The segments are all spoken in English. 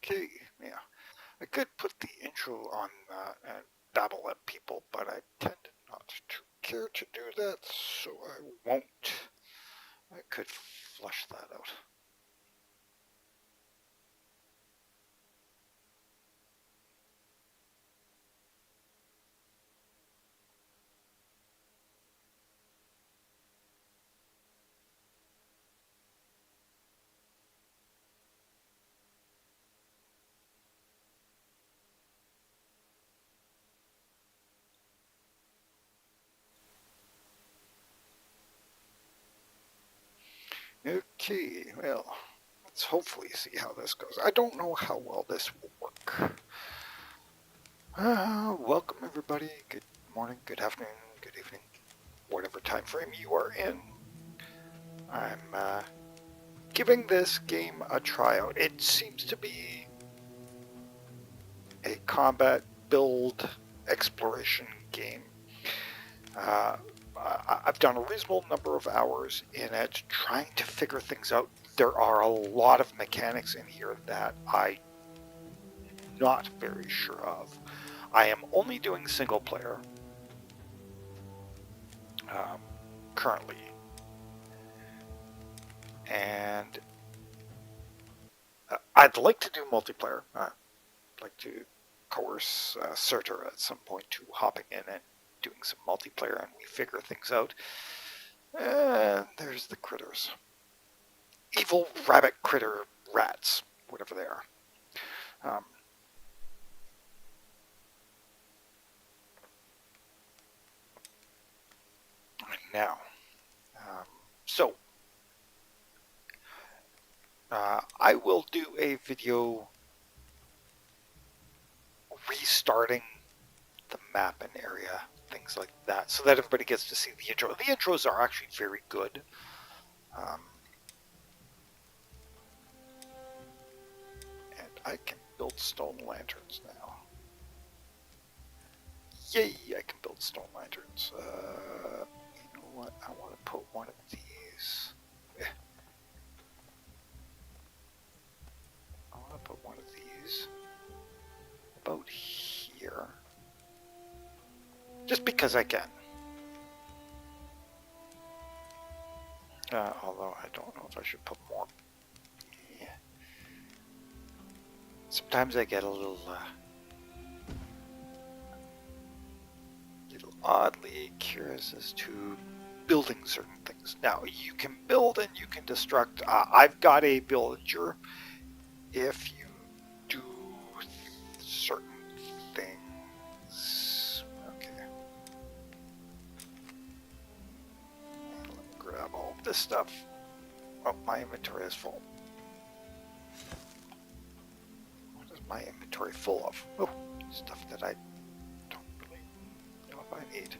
Okay, yeah. I could put the intro on and babble at people, but I tend not to care to do that, so I won't. I could flush that out. Okay, well, let's hopefully see how this goes. I don't know how well this will work. Welcome everybody. Good morning, good afternoon, good evening, whatever time frame you are in. I'm giving this game a tryout. It seems to be a combat build exploration game. I've done a reasonable number of hours in it trying to figure things out. There are a lot of mechanics in here that I'm not very sure of. I am only doing single player currently, and I'd like to do multiplayer. I'd like to coerce Surtur at some point to hopping in and doing some multiplayer, and we figure things out. And there's the critters. Evil rabbit critter rats, whatever they are. Now, so I will do a video restarting the map and area, things like that, so that everybody gets to see the intro. The intros are actually very good. And I can build stone lanterns now. Yay, I can build stone lanterns. You know what? I want to put one of these. I want to put one of these about here. Just because I can. Although I don't know if I should put more. Yeah. Sometimes I get a little oddly curious as to building certain things. Now, you can build and you can destruct. I've got a villager. If you do certain things... Okay. Let me grab all of this stuff. Oh, my inventory is full. What is my inventory full of? Oh, stuff that I don't really know if I need.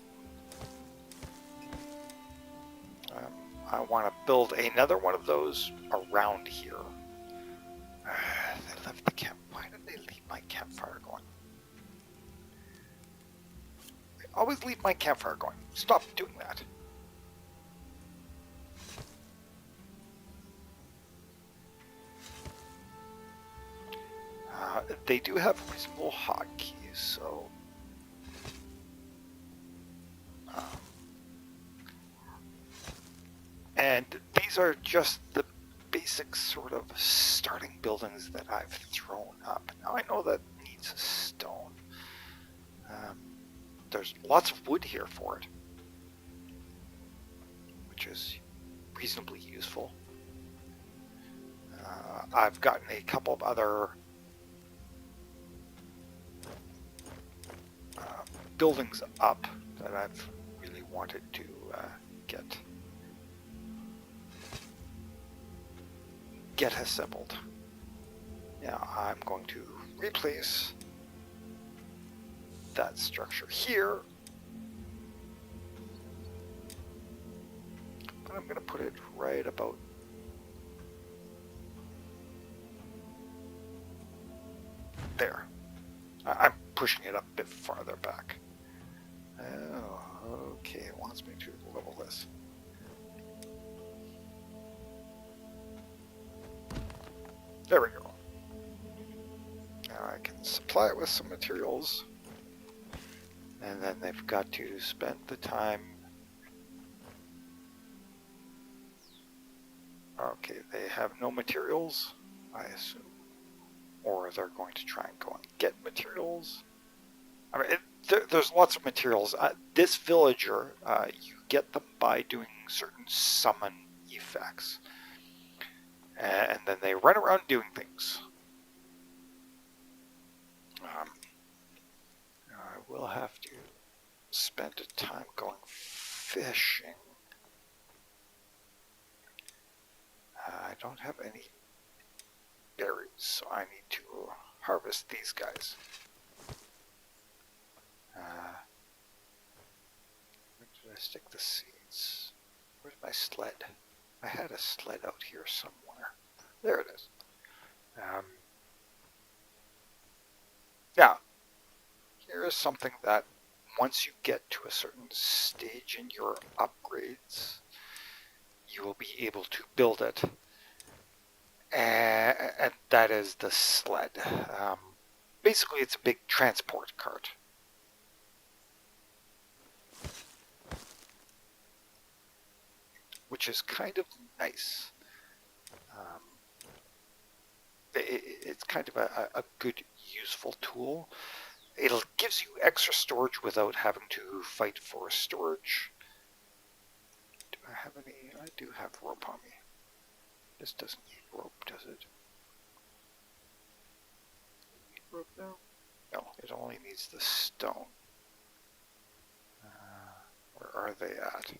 I want to build another one of those around here. They left the camp. Why did they leave my campfire going? They always leave my campfire going. Stop doing that. They do have reasonable hotkeys, so... and these are just the basic sort of starting buildings that I've thrown up. Now I know that needs stone. There's lots of wood here for it, which is reasonably useful. I've gotten a couple of other buildings up that I've really wanted to get assembled. Now I'm going to replace that structure here, but I'm going to put it right about there. I'm pushing it up a bit farther back. Oh, okay, it wants me to level this. There we go. can supply it with some materials. And then they've got to spend the time. Okay, they have no materials, I assume. Or they're going to try and go and get materials. I mean, there's lots of materials. This villager, you get them by doing certain summon effects. And then they run around doing things. I will have to spend time going fishing. I don't have any berries, so I need to harvest these guys. Where did I stick the seeds? Where's my sled? I had a sled out here somewhere. There it is. Now, here is something that once you get to a certain stage in your upgrades, you will be able to build it. And that is the sled. Basically, it's a big transport cart. Which is kind of nice. It's kind of a good, useful tool. It gives you extra storage without having to fight for storage. Do I have any? I do have rope on me. This doesn't need rope, does it? Need rope now? No, it only needs the stone. Where are they at?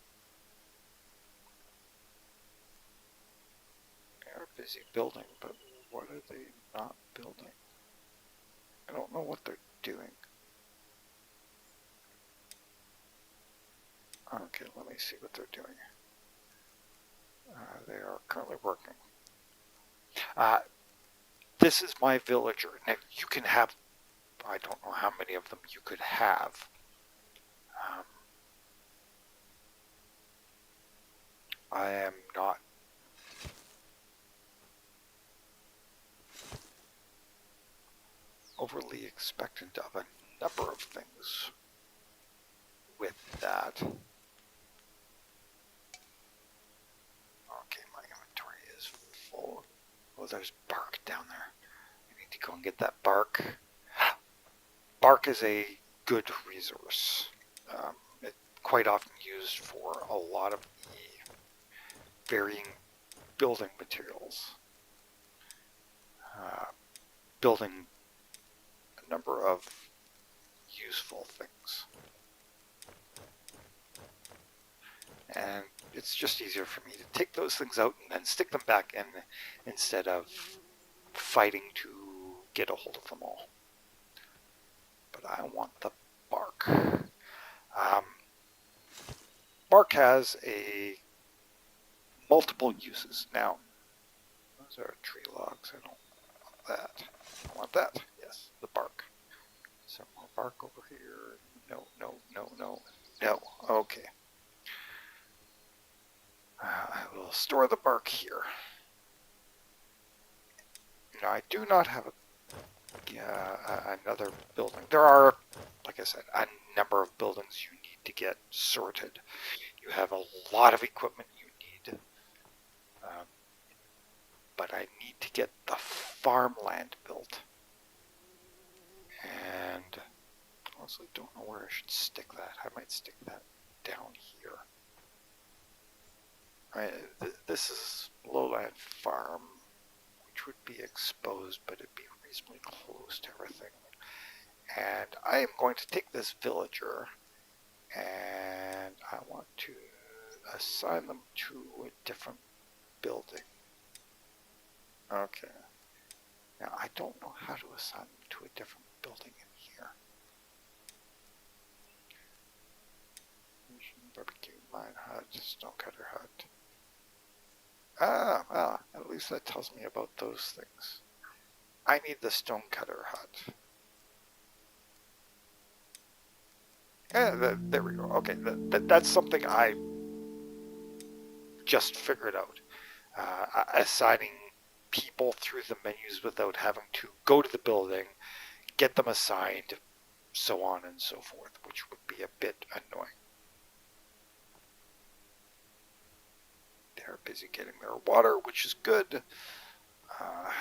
They are busy building, but what are they not building? I don't know what they're doing. Okay, let me see what they're doing. They are currently working. This is my villager. Now, you can have, I don't know how many of them you could have. I am not overly expectant of a number of things with that. Okay, my inventory is full. Oh, there's bark down there. I need to go and get that bark. Bark is a good resource. It's quite often used for a lot of the varying building materials. Building a number of useful things. And it's just easier for me to take those things out and then stick them back in instead of fighting to get a hold of them all. But I want the bark. Bark has a multiple uses. Now, those are tree logs. I don't want that. I want that. Yes, the bark. Some more bark over here. No, no, no, no, no. Okay. I will store the bark here. Now, I do not have another building. There are, like I said, a number of buildings you need to get sorted. You have a lot of equipment you need. But I need to get the farmland built. And I also don't know where I should stick that. I might stick that down here. This is lowland farm, which would be exposed, but it'd be reasonably close to everything. And I am going to take this villager, and I want to assign them to a different building. Okay. Now, I don't know how to assign them to a different building in here. Barbecue, mine hut, stonecutter hut. Well, at least that tells me about those things. I need the stonecutter hut. Yeah, there we go. Okay, that's something I just figured out. Assigning people through the menus without having to go to the building, get them assigned, so on and so forth, which would be a bit annoying. They're busy getting their water, which is good.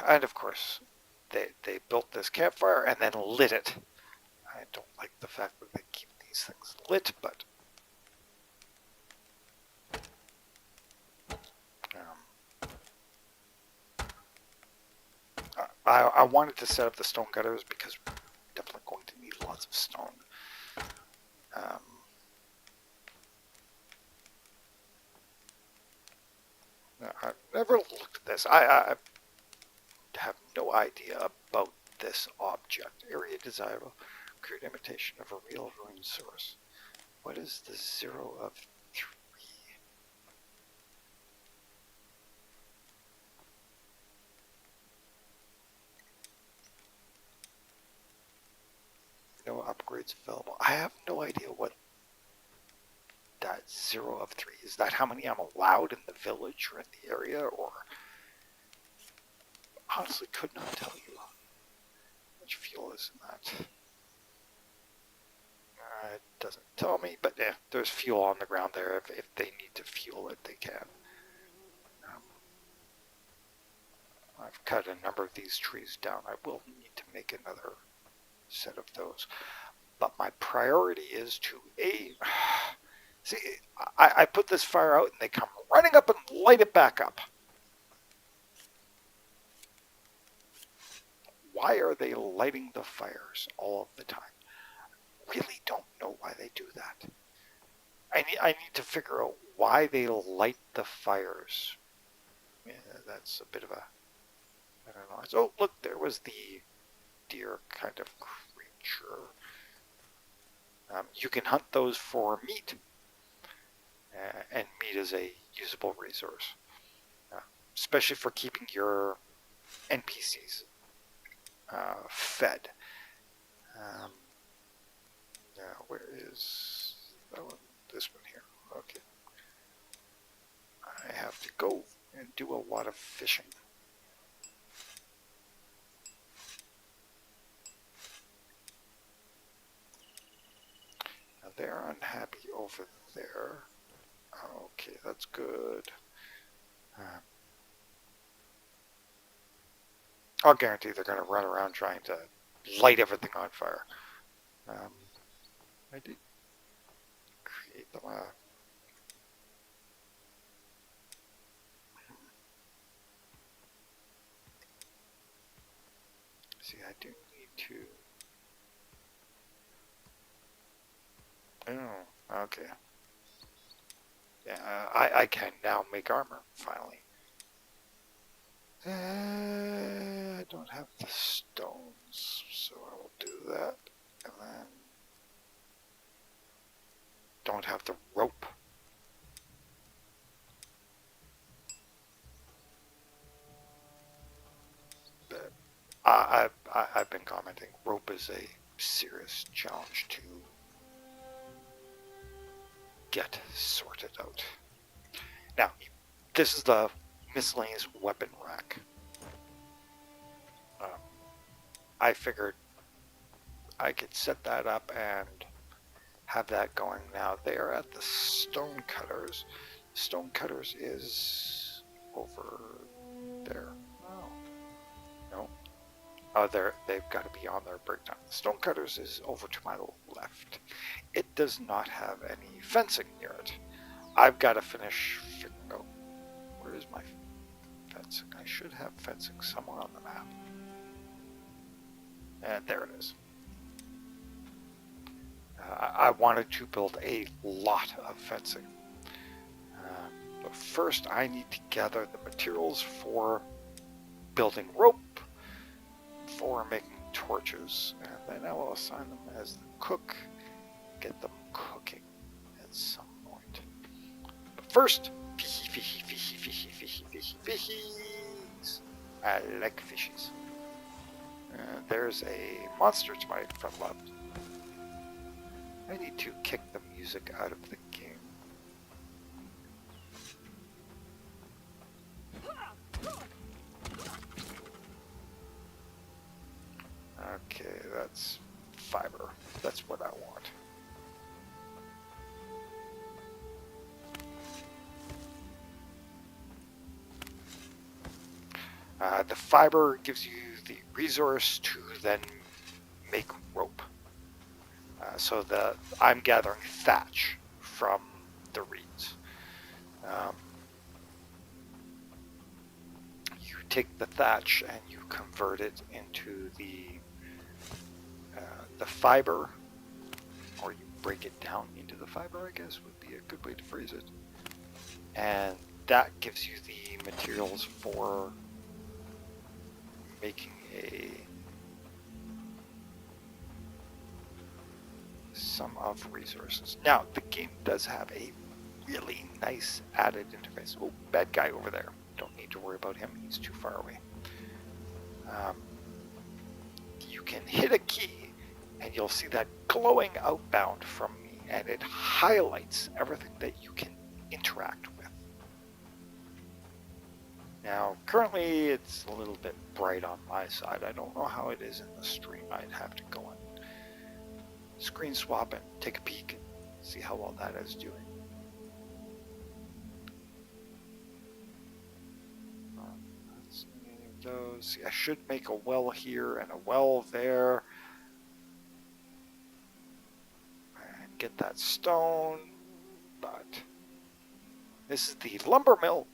And of course, they built this campfire and then lit it. I don't like the fact that they keep these things lit, but I wanted to set up the stone cutters because we're definitely going to need lots of stone. I've never looked at this. I have no idea about this object. Area desirable. Crude imitation of a real rune source. What is the 0 of 3? No upgrades available. I have no idea what that 0 of 3 is. That how many I'm allowed in the village or in the area, or honestly could not tell you. How much fuel is in that? It doesn't tell me, but yeah, there's fuel on the ground there. If they need to fuel it, they can. I've cut a number of these trees down. I will need to make another set of those. But my priority is to see, I put this fire out and they come running up and light it back up. Why are they lighting the fires all of the time? Really don't know why they do that. I need to figure out why they light the fires. Yeah, that's a bit of a, I don't know. Oh, look, there was the deer kind of creature. You can hunt those for meat, and meat is a usable resource, especially for keeping your NPCs fed. Where is that one? This one here. Okay. I have to go and do a lot of fishing. Now they're unhappy over there. Okay, that's good. I'll guarantee they're going to run around trying to light everything on fire. I did create them. See, I do need to. Oh, okay. Yeah, I can now make armor finally. I don't have the stones, so I will do that. And then don't have the rope. But I've been commenting, rope is a serious challenge to get sorted out. Now, this is the miscellaneous weapon rack. I figured I could set that up and have that going. Now they're at the stone cutters. Stone cutters is over there. No. Oh, they've got to be on their breakdown. The stone cutters is over to my left. It does not have any fencing near it. I've got to finish figuring out where is my fencing. I should have fencing somewhere on the map. And there it is. I wanted to build a lot of fencing. But first I need to gather the materials for building rope, for making torches, and then I will assign them as the cook, get them cooking at some point. But first, fishies. I like fishies. There's a monster to my front left. I need to kick the music out of the game. Okay, that The fiber gives you the resource to then make rope. So I'm gathering thatch from the reeds. You take the thatch and you convert it into the fiber, or you break it down into the fiber, I guess would be a good way to phrase it. And that gives you the materials for making a sum of resources. Now, the game does have a really nice added interface. Oh, bad guy over there. Don't need to worry about him. He's too far away. You can hit a key and you'll see that glowing outbound from me, and it highlights everything that you can interact with. Now, currently it's a little bit bright on my side. I don't know how it is in the stream. I'd have to go and screen swap and take a peek and see how well that is doing. That's any of those. See, I should make a well here and a well there. And get that stone. But this is the lumber mill,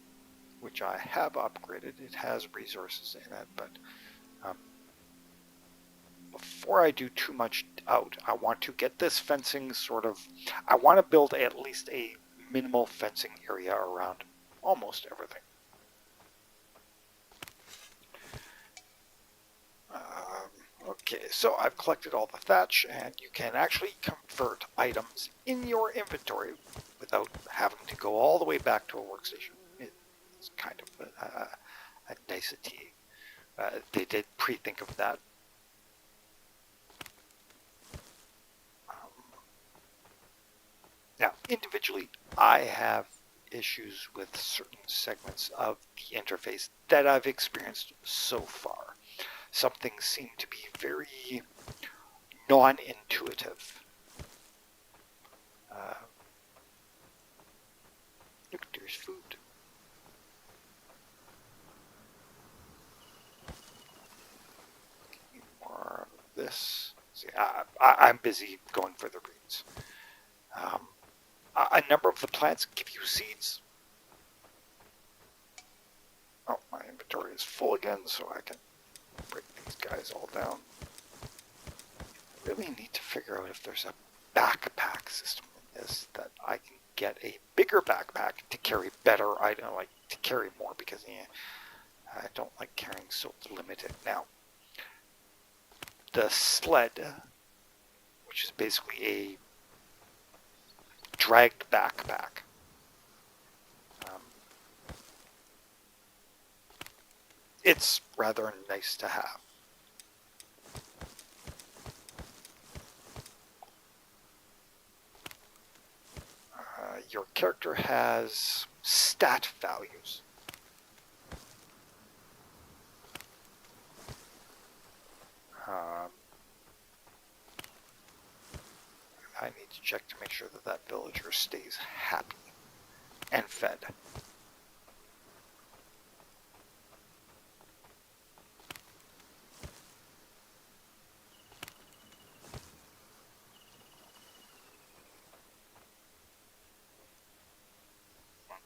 which I have upgraded. It has resources in it, but before I do too much out, I want to get this fencing I want to build at least a minimal fencing area around almost everything. Okay, so I've collected all the thatch, and you can actually convert items in your inventory without having to go all the way back to a workstation. It's kind of a nicety. They did pre-think of that. Now, individually, I have issues with certain segments of the interface that I've experienced so far. Some things seem to be very non-intuitive. Look, there's food. More of this. See, I'm busy going for the reeds. A number of the plants give you seeds. Oh, my inventory is full again, so I can break these guys all down. I really need to figure out if there's a backpack system in this that I can get a bigger backpack to carry better items, like to carry more, because I don't like carrying so limited. Now, the sled, which is basically a dragged backpack. It's rather nice to have. Your character has stat values. I need to check to make sure that that villager stays happy and fed.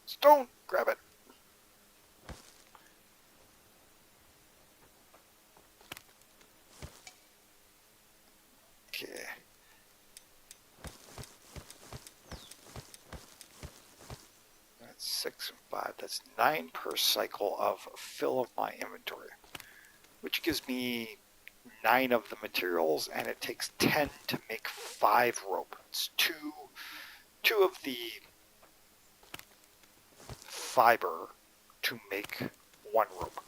Stone, grab it. Okay. That's 6 and 5. That's 9 per cycle of fill of my inventory, which gives me 9 of the materials, and it takes 10 to make 5 rope. It's two of the fiber to make 1 rope.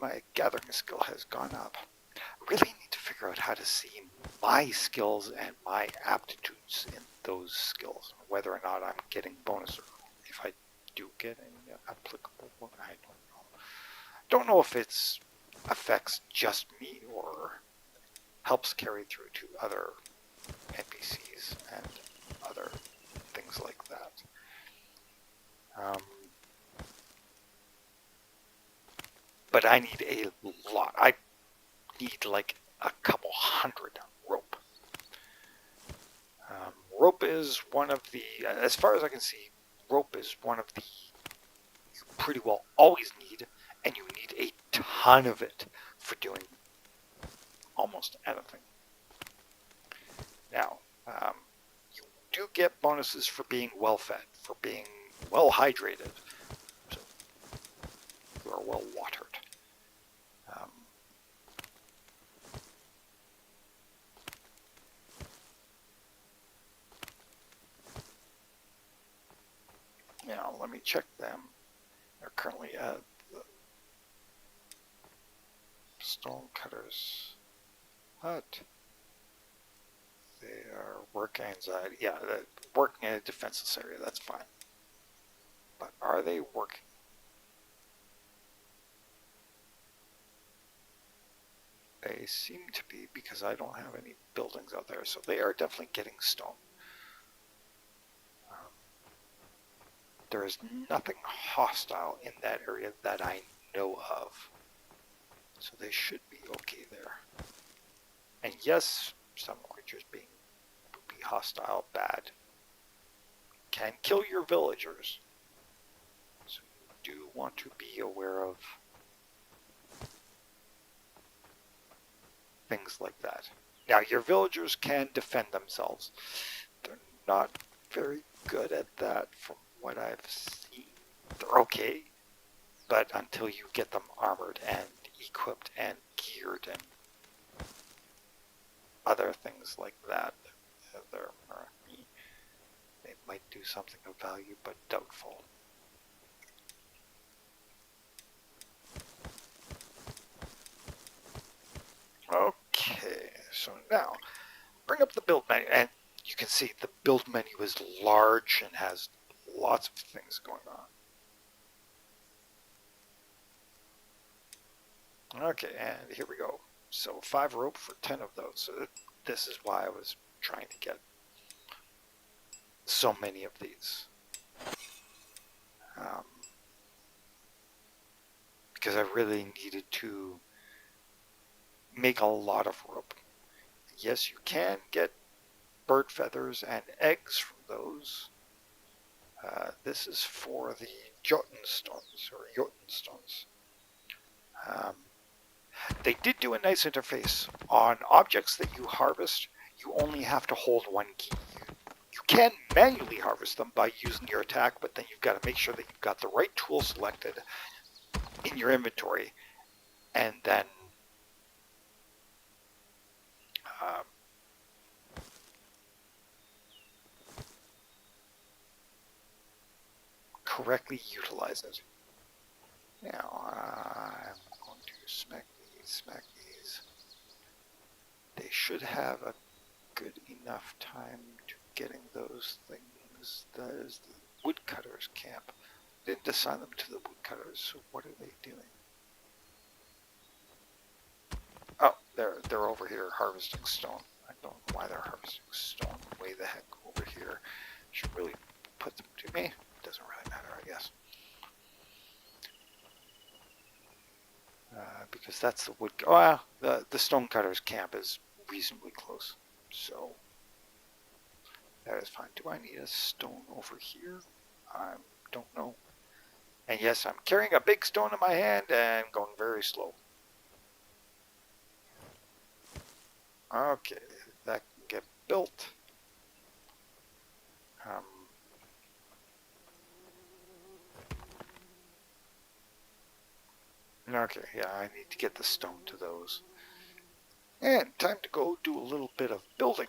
My gathering skill has gone up. I really need to figure out how to see my skills and my aptitudes in those skills, whether or not I'm getting bonus, or if I do get any applicable one. I don't know. Don't know if it affects just me or helps carry through to other NPCs and other things like that. but I need a lot. I need like a couple hundred rope. Rope is one of the, as far as I can see, rope is one of the you pretty well always need, and you need a ton of it for doing almost anything. Now, you do get bonuses for being well fed, for being well hydrated, so you are well watered. Now, let me check them. They're currently at the Stonecutters hut. They are work anxiety. Yeah, working in a defenseless area, that's fine. But are they working? They seem to be, because I don't have any buildings out there, so they are definitely getting stone. There is nothing hostile in that area that I know of. So they should be okay there. And yes, some creatures being hostile, bad, can kill your villagers. So you do want to be aware of things like that. Now, your villagers can defend themselves. They're not very good at that from what I've seen. They're okay, but until you get them armored and equipped and geared and other things like that, they might do something of value, but doubtful. Okay, so now bring up the build menu, and you can see the build menu is large and has lots of things going on. Okay, and here we go. So 5 rope for 10 of those. So this is why I was trying to get so many of these. Because I really needed to make a lot of rope. Yes, you can get bird feathers and eggs from those. This is for the Jotunstones, or Jotunstones. They did do a nice interface. On objects that you harvest, you only have to hold one key. You can manually harvest them by using your attack, but then you've got to make sure that you've got the right tool selected in your inventory, and then correctly utilize it. Now, I'm going to smack these. They should have a good enough time to getting those things. That is the woodcutters camp. Didn't assign them to the woodcutters, so what are they doing? Oh, they're over here harvesting stone. I don't know why they're harvesting stone way the heck over here. Should really put them to me. Doesn't really matter, I guess. Because that's the wood. Well, the stonecutters camp is reasonably close, so that is fine. Do I need a stone over here? I don't know. And yes, I'm carrying a big stone in my hand and going very slow. Okay, that can get built. Okay, yeah, I need to get the stone to those. And time to go do a little bit of building.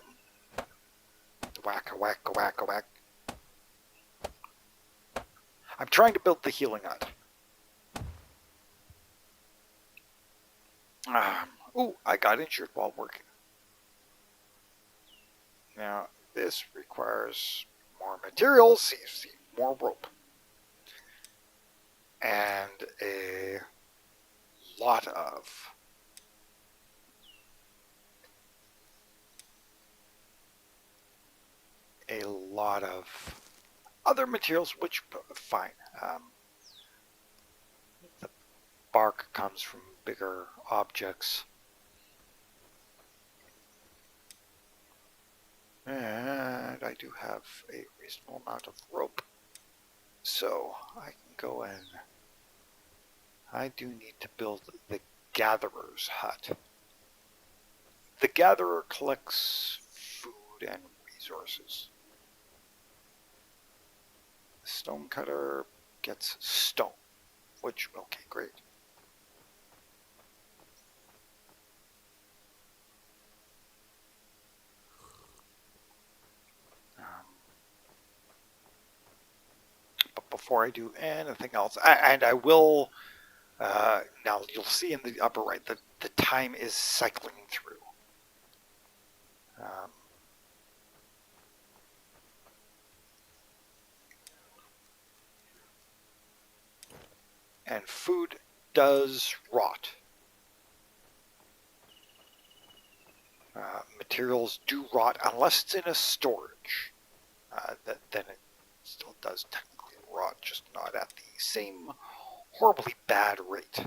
Whack, a whack, a whack, a whack. I'm trying to build the healing hut. Ooh, I got injured while working. Now, this requires more materials, see, more rope. And a lot of other materials, which fine. The bark comes from bigger objects. And I do have a reasonable amount of rope. So I can go in. I do need to build the gatherer's hut. The gatherer collects food and resources. The stonecutter gets stone, which, okay, great. But before I do anything else, and I will, now you'll see in the upper right that the time is cycling through. And food does rot. Materials do rot unless it's in a storage. Then it still does technically rot, just not at the same horribly bad rate.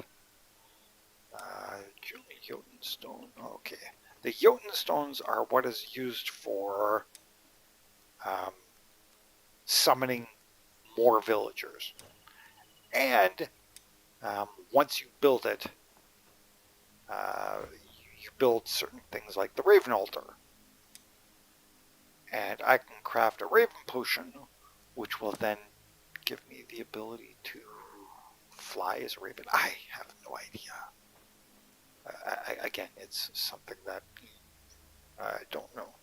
Jotun stone. Okay. The Jotun stones are what is used for summoning more villagers. And once you build it, you build certain things like the Raven Altar. And I can craft a Raven Potion, which will then give me the ability to fly as a raven. I have no idea. Again, it's something that I don't know.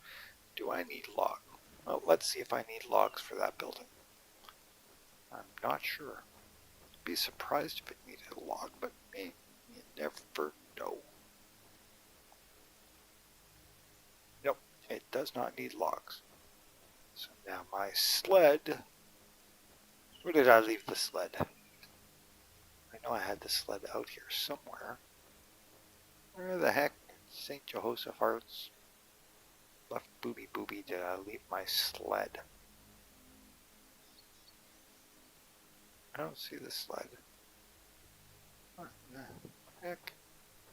Do I need logs? Well, let's see if I need logs for that building. I'm not sure. I'd be surprised if it needed a log, but you never know. Nope, it does not need logs. So now my sled. Where did I leave the sled? I know I had the sled out here somewhere. Where the heck, St. Jehoshaphat Hearts, left booby did I leave my sled? I don't see the sled. What the heck?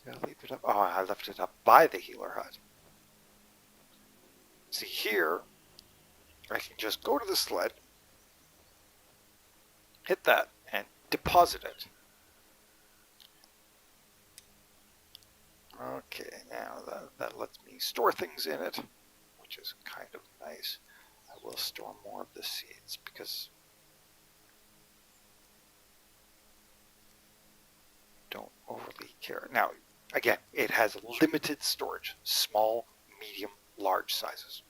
Did I leave it up? Oh, I left it up by the healer hut. See here, I can just go to the sled, hit that, and deposit it. Okay, now that lets me store things in it, which is kind of nice. I will store more of the seeds because I don't overly care. Now, again, it has limited storage, small, medium, large sizes.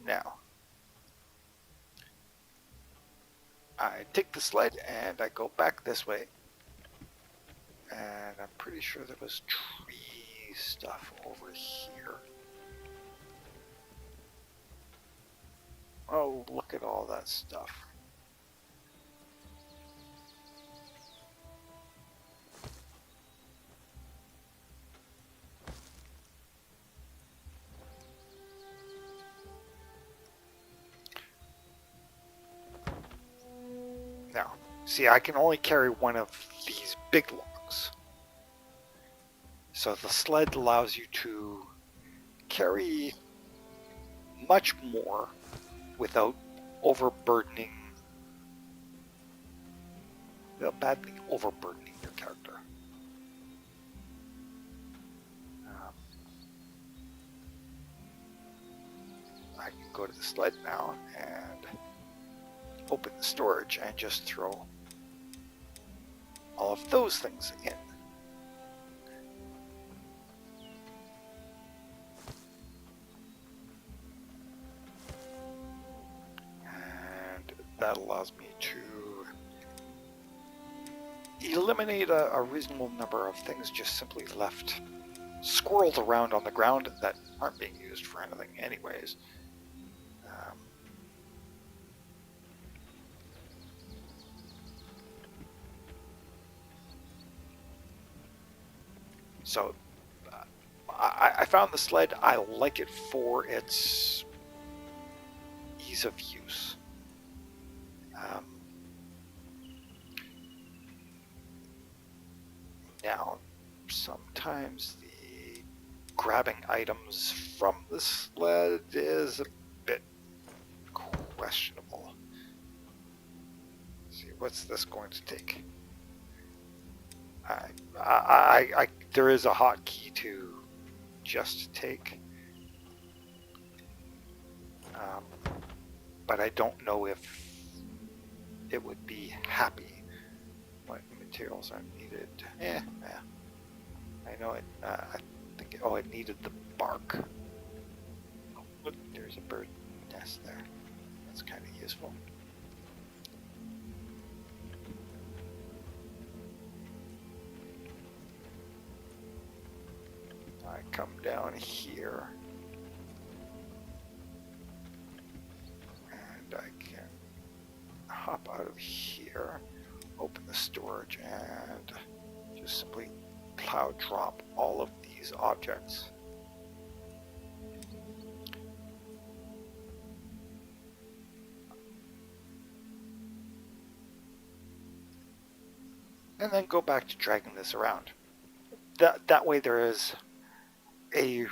Now, I take the sled and I go back this way. And I'm pretty sure there was tree stuff over here. Oh, look at all that stuff. Now, see, I can only carry one of these big logs. So the sled allows you to carry much more without overburdening, badly overburdening your character. I can go to the sled now and open the storage and just throw all of those things in. And that allows me to eliminate a reasonable number of things just simply left squirreled around on the ground that aren't being used for anything anyways. So I found the sled. I like it for its ease of use. sometimes the grabbing items from the sled is a bit questionable. Let's see, what's this going to take? There is a hotkey to just take, but I don't know if it would be happy. What materials are needed? I know it. I think. It needed the bark. Oh, look, there's a bird nest there. That's kind of useful. I come down here, and I can hop out of here, open the storage, and just simply plow drop all of these objects. And then go back to dragging this around. That way there is a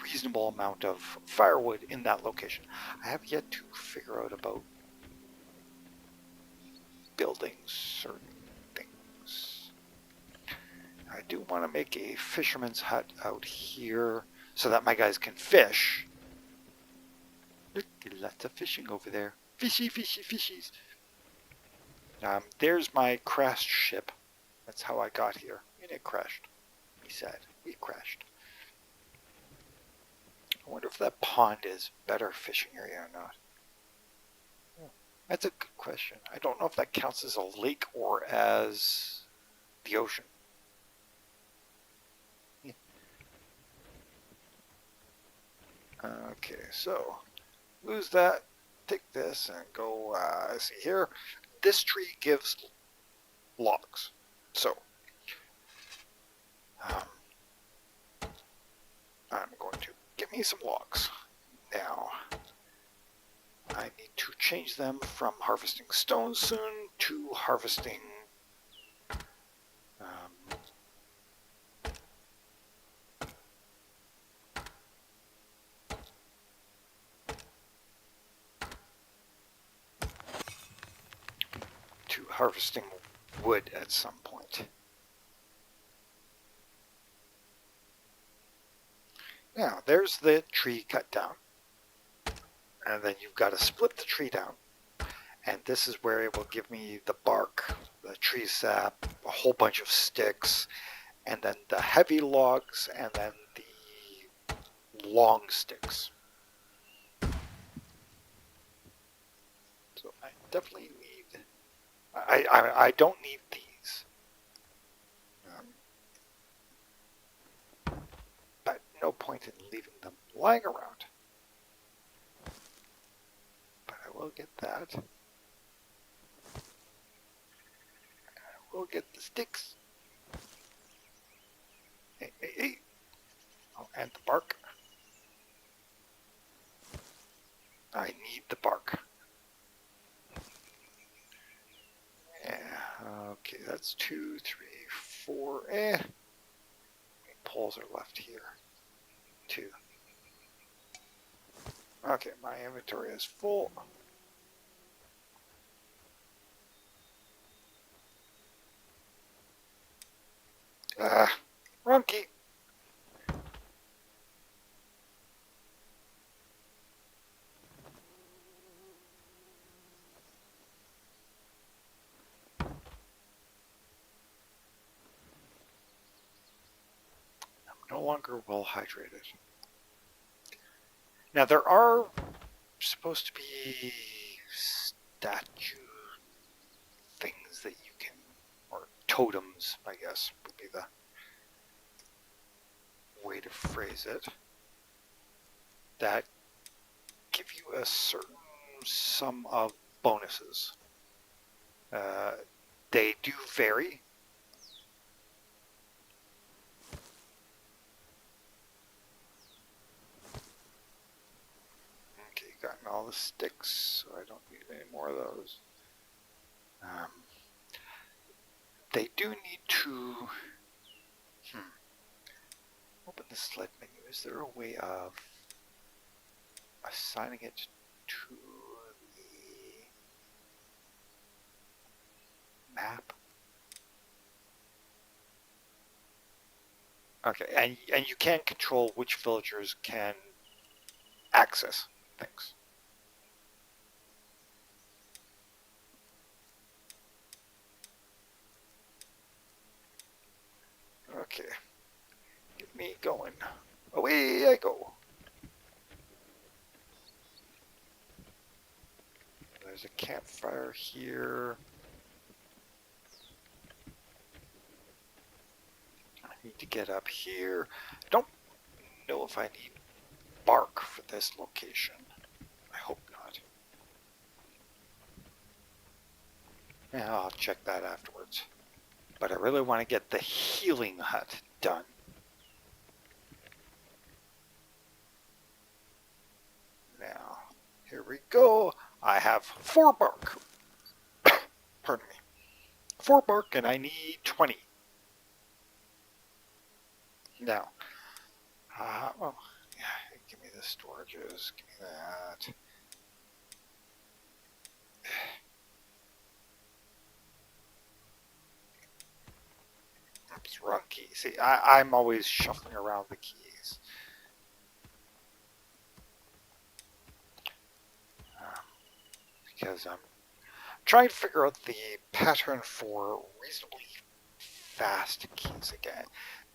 reasonable amount of firewood in that location. I have yet to figure out about building certain things. I do want to make a fisherman's hut out here so that my guys can fish. Look, lots of fishing over there. Fishy, fishy, fishies. There's my crashed ship. That's how I got here. And it crashed. He said. We crashed. I wonder if that pond is better fishing area or not. That's a good question. I don't know if that counts as a lake or as the ocean. Yeah. Okay, so lose that, take this, and go, see here. This tree gives logs. So, I'm going to get me some logs. Now, I need to change them from harvesting stone soon to harvesting wood at some point. Now, there's the tree cut down. And then you've got to split the tree down. And this is where it will give me the bark, the tree sap, a whole bunch of sticks, and then the heavy logs, and then the long sticks. So I definitely need... I don't need these. But no point in leaving them lying around. But I will get that. I will get the sticks. Hey. Oh, and the bark. I need the bark. Yeah, okay, that's 2, 3, 4. How many poles are left here? 2. Okay, my inventory is full. Wrong key. I'm no longer well hydrated. Now there are supposed to be statue things that you can, or totems, I guess, would be the way to phrase it, that give you a certain sum of bonuses. They do vary. Okay, gotten all the sticks, so I don't need any more of those. They do need to... Open the sled menu. Is there a way of assigning it to the map? Okay, and you can control which villagers can access things. Okay, get me going. Away I go. There's a campfire here. I need to get up here. I don't know if I need bark for this location. I hope not. Yeah, I'll check that afterwards. But I really want to get the healing hut done. Now, here we go. I have 4 bark. Pardon me. 4 bark and I need 20. Now, well, yeah, give me the storages. Give me that. Oops, wrong key. See, I'm always shuffling around the keys. Because I'm trying to figure out the pattern for reasonably fast keys again.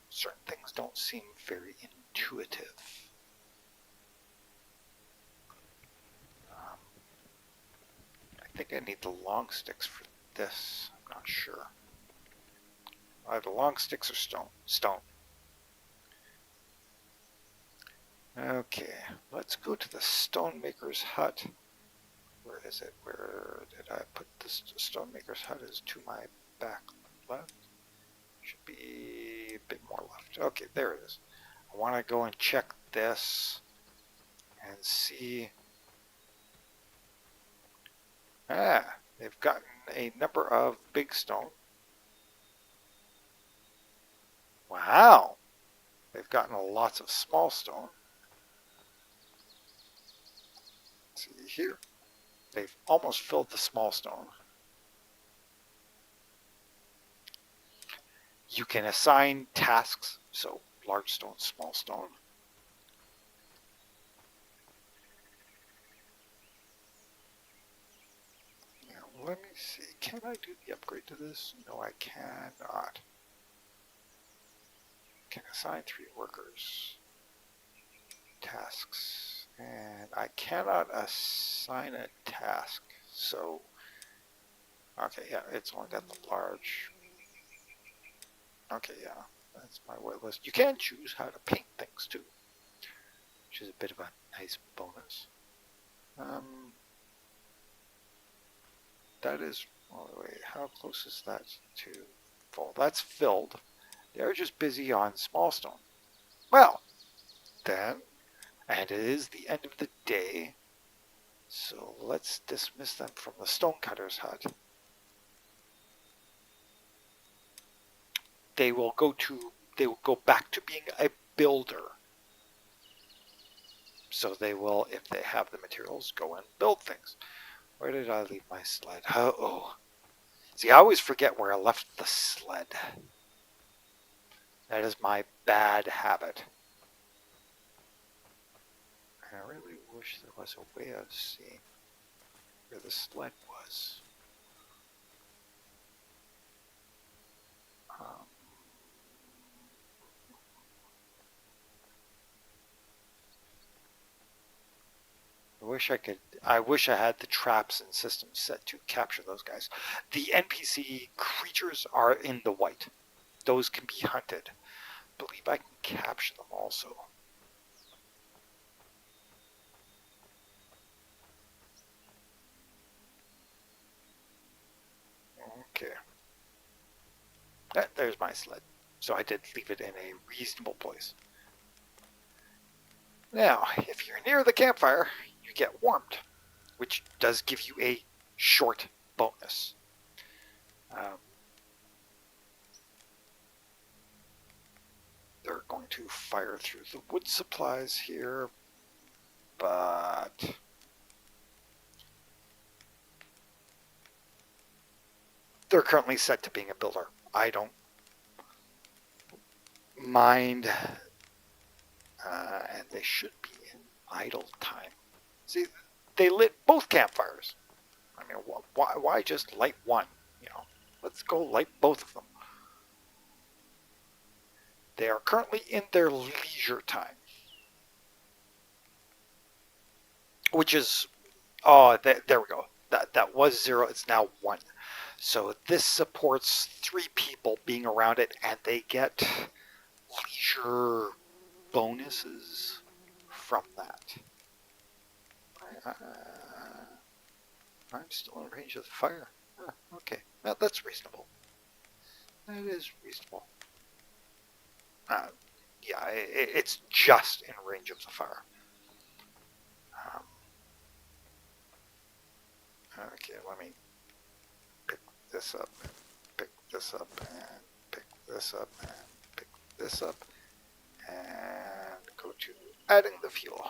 Certain things don't seem very intuitive. I think I need the long sticks for this. I'm not sure. Either long sticks or stone. Stone. Okay, let's go to the stonemaker's hut. Where is it? Where did I put this? Stonemaker's hut is to my back left. Should be a bit more left. Okay, there it is. I want to go and check this and see. They've gotten a number of big stone. Wow. They've gotten lots of small stone. Let's see here. They've almost filled the small stone. You can assign tasks, so large stone, small stone. Now, let me see. Can I do the upgrade to this? No, I cannot. Can assign 3 workers. Tasks. And I cannot assign a task. So, okay, yeah, it's only got the large. Okay, yeah, that's my wait list. You can choose how to paint things too, which is a bit of a nice bonus. That is, oh wait, how close is that to full? That's filled. They're just busy on small stone. Well, then, and it is the end of the day, so let's dismiss them from the stonecutter's hut. They will go back to being a builder. So they will, if they have the materials, go and build things. Where did I leave my sled? Oh. See, I always forget where I left the sled. That is my bad habit. I really wish there was a way of seeing where the sled was. I wish I had the traps and systems set to capture those guys. The NPC creatures are in the white. Those can be hunted. I believe I can capture them also. Okay. There's my sled. So I did leave it in a reasonable place. Now, if you're near the campfire, you get warmed, which does give you a short bonus. They're going going to fire through the wood supplies here, but they're currently set to being a builder. I don't mind, and they should be in idle time. See, they lit both campfires. I mean, why just light one? You know, let's go light both of them. They are currently in their leisure time, which is, oh, there we go. That was 0. It's now 1. So this supports 3 people being around it, and they get leisure bonuses from that. I'm still in range of the fire. Okay, well, that's reasonable. That is reasonable. Yeah, it's just in range of the fire. Okay, let me pick this up, and pick this up, and pick this up, and pick this up, and go to adding the fuel.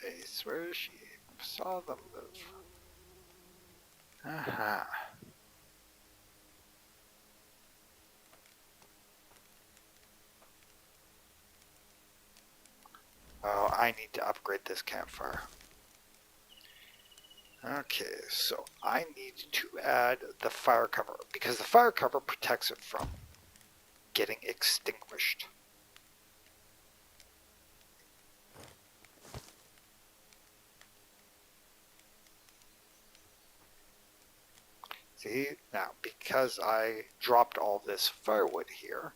They swear she saw them move. Aha. Oh, I need to upgrade this campfire. Okay, so I need to add the fire cover, because the fire cover protects it from getting extinguished. See, now because I dropped all this firewood here,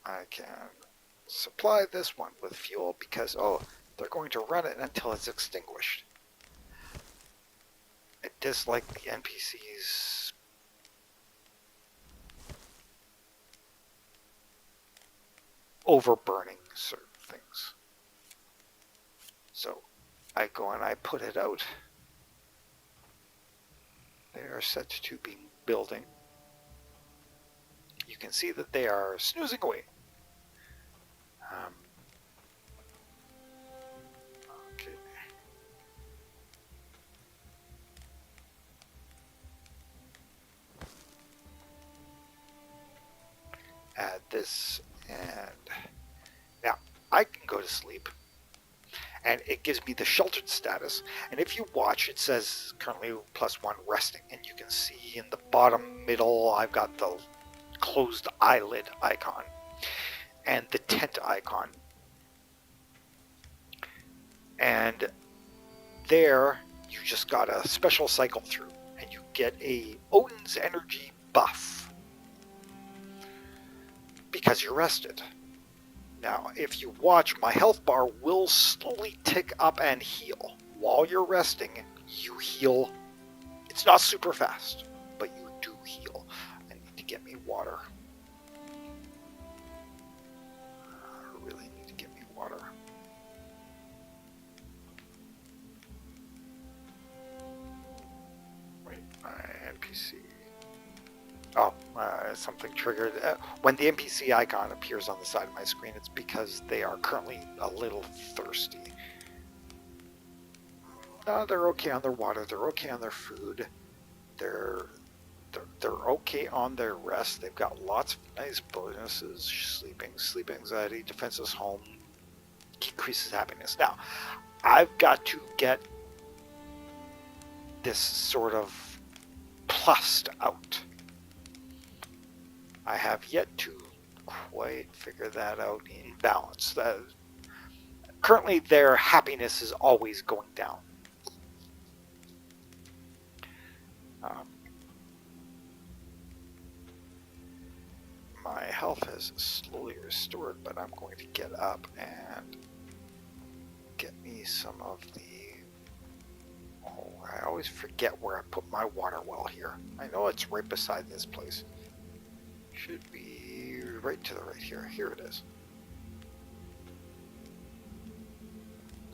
I can supply this one with fuel because, oh, they're going to run it until it's extinguished. I dislike the NPCs overburning certain things. So I go and I put it out. They are set to be building. You can see that they are snoozing away. Okay. Add this, and now I can go to sleep, and it gives me the sheltered status. And if you watch, it says currently +1 resting, and you can see in the bottom middle I've got the closed eyelid icon and the tent icon. And there you just got a special cycle through, and you get a Odin's energy buff because you're rested. Now, if you watch, my health bar will slowly tick up and heal. While you're resting, you heal. It's not super fast, but you do heal. I need to get me water. I really need to get me water. Wait, my NPC. Oh, something triggered. When the NPC icon appears on the side of my screen, it's because they are currently a little thirsty. They're okay on their water. They're okay on their food. They're okay on their rest. They've got lots of nice bonuses. Sleeping, sleep anxiety, defenses home, decreases happiness. Now, I've got to get this sort of plussed out. I have yet to quite figure that out in balance. Currently, their happiness is always going down. My health has slowly restored, but I'm going to get up and get me some of the... Oh, I always forget where I put my water well here. I know it's right beside this place. Should be right to the right here. Here it is.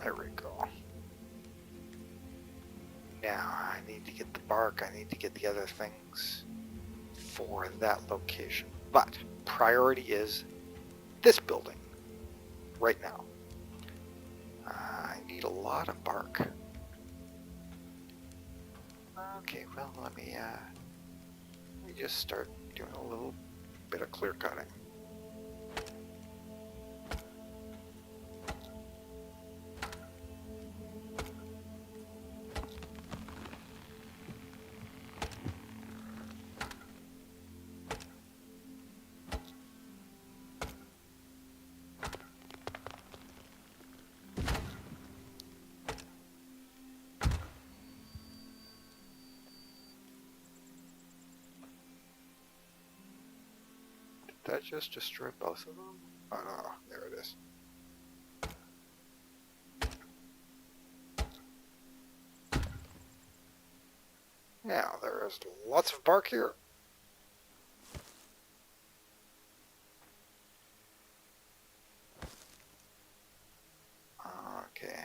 There we go. Now, I need to get the bark, I need to get the other things for that location. But priority is this building right now. I need a lot of bark. Okay, well, let me just start doing a little bit of clear cutting. Did that just destroy both of them? Oh no, there it is. Now, there is lots of bark here. Okay.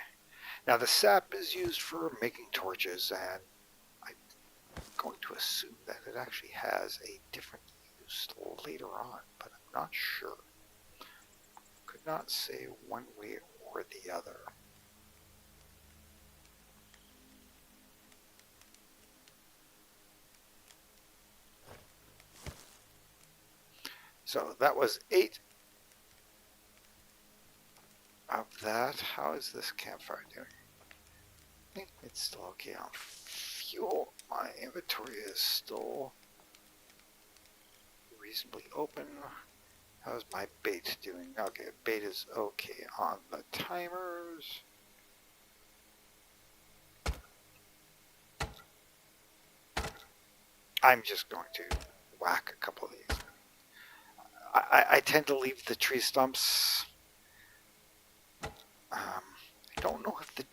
Now, the sap is used for making torches, and I'm going to assume that it actually has a different use later on, but I'm not sure. Could not say one way or the other. So that was 8 of that. How is this campfire doing? I think it's still okay on fuel. My inventory is still reasonably open. How's my bait doing? Okay, bait is okay on the timers. I'm just going to whack a couple of these. I tend to leave the tree stumps. I don't know if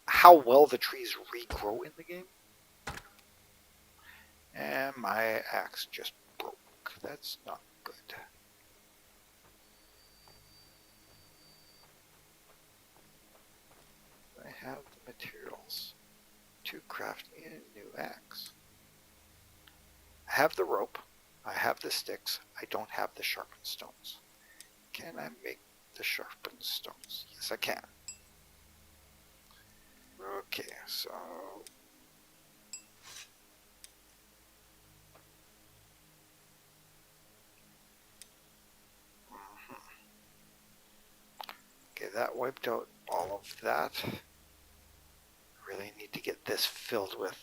how well the trees regrow in the game. And my axe just broke. That's not good. I have the materials to craft a new axe. I have the rope. I have the sticks. I don't have the sharpened stones. Can I make the sharpened stones? Yes, I can. Okay, so okay, that wiped out all of that. I really need to get this filled with.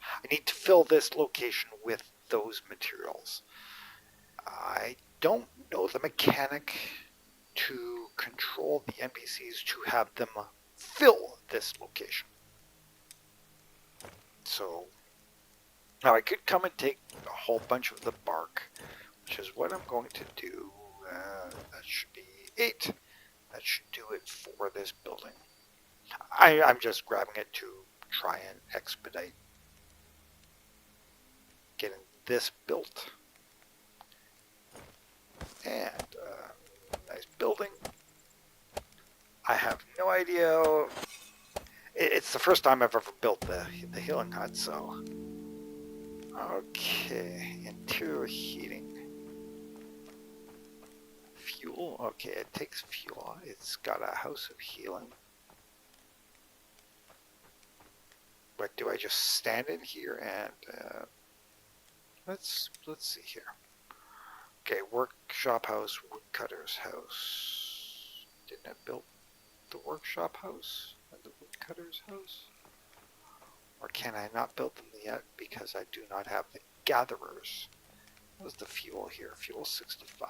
I need to fill this location with those materials. I don't know the mechanic to control the NPCs to have them fill this location. So now I could come and take a whole bunch of the bark, which is what I'm going to do. That should be 8. That should do it for this building. I'm just grabbing it to try and expedite getting this built. And nice building. I have no idea. It's the first time I've ever built the healing hut, so. Okay, interior heating. Fuel, okay, it takes fuel. It's got a house of healing. But do I just stand in here and let's see here. Okay, workshop house, woodcutter's house. Didn't I build the workshop house and the woodcutter's house? Or can I not build them yet because I do not have the gatherers? What's the fuel here? Fuel 65.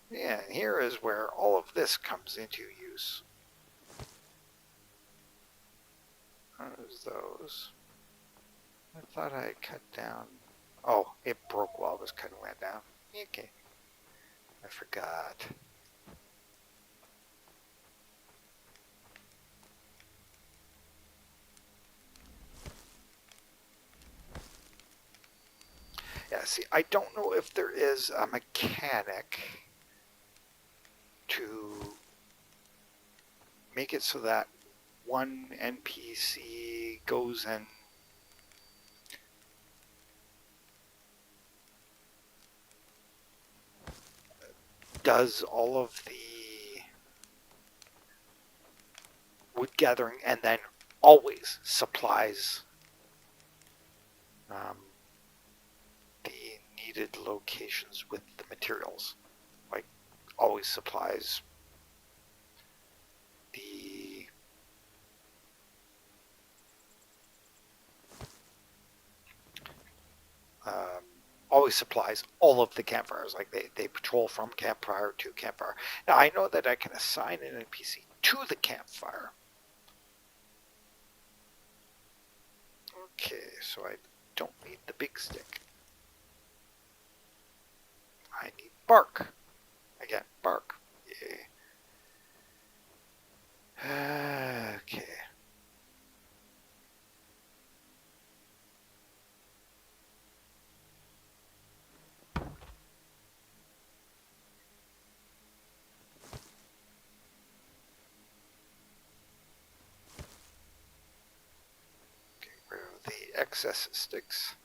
Yeah, and here is where all of this comes into use. There's those. I thought I had cut down. Oh, it broke while I was cutting that down. Okay. I forgot. Yeah, see, I don't know if there is a mechanic to make it so that one NPC goes and does all of the wood gathering and then always supplies the needed locations with the materials. Like, always supplies the always supplies all of the campfires. Like, they patrol from campfire to campfire. Now, I know that I can assign an NPC to the campfire. Okay, so I don't need the big stick. I need bark. Again, bark. Yeah. Okay. Rid of the excess sticks.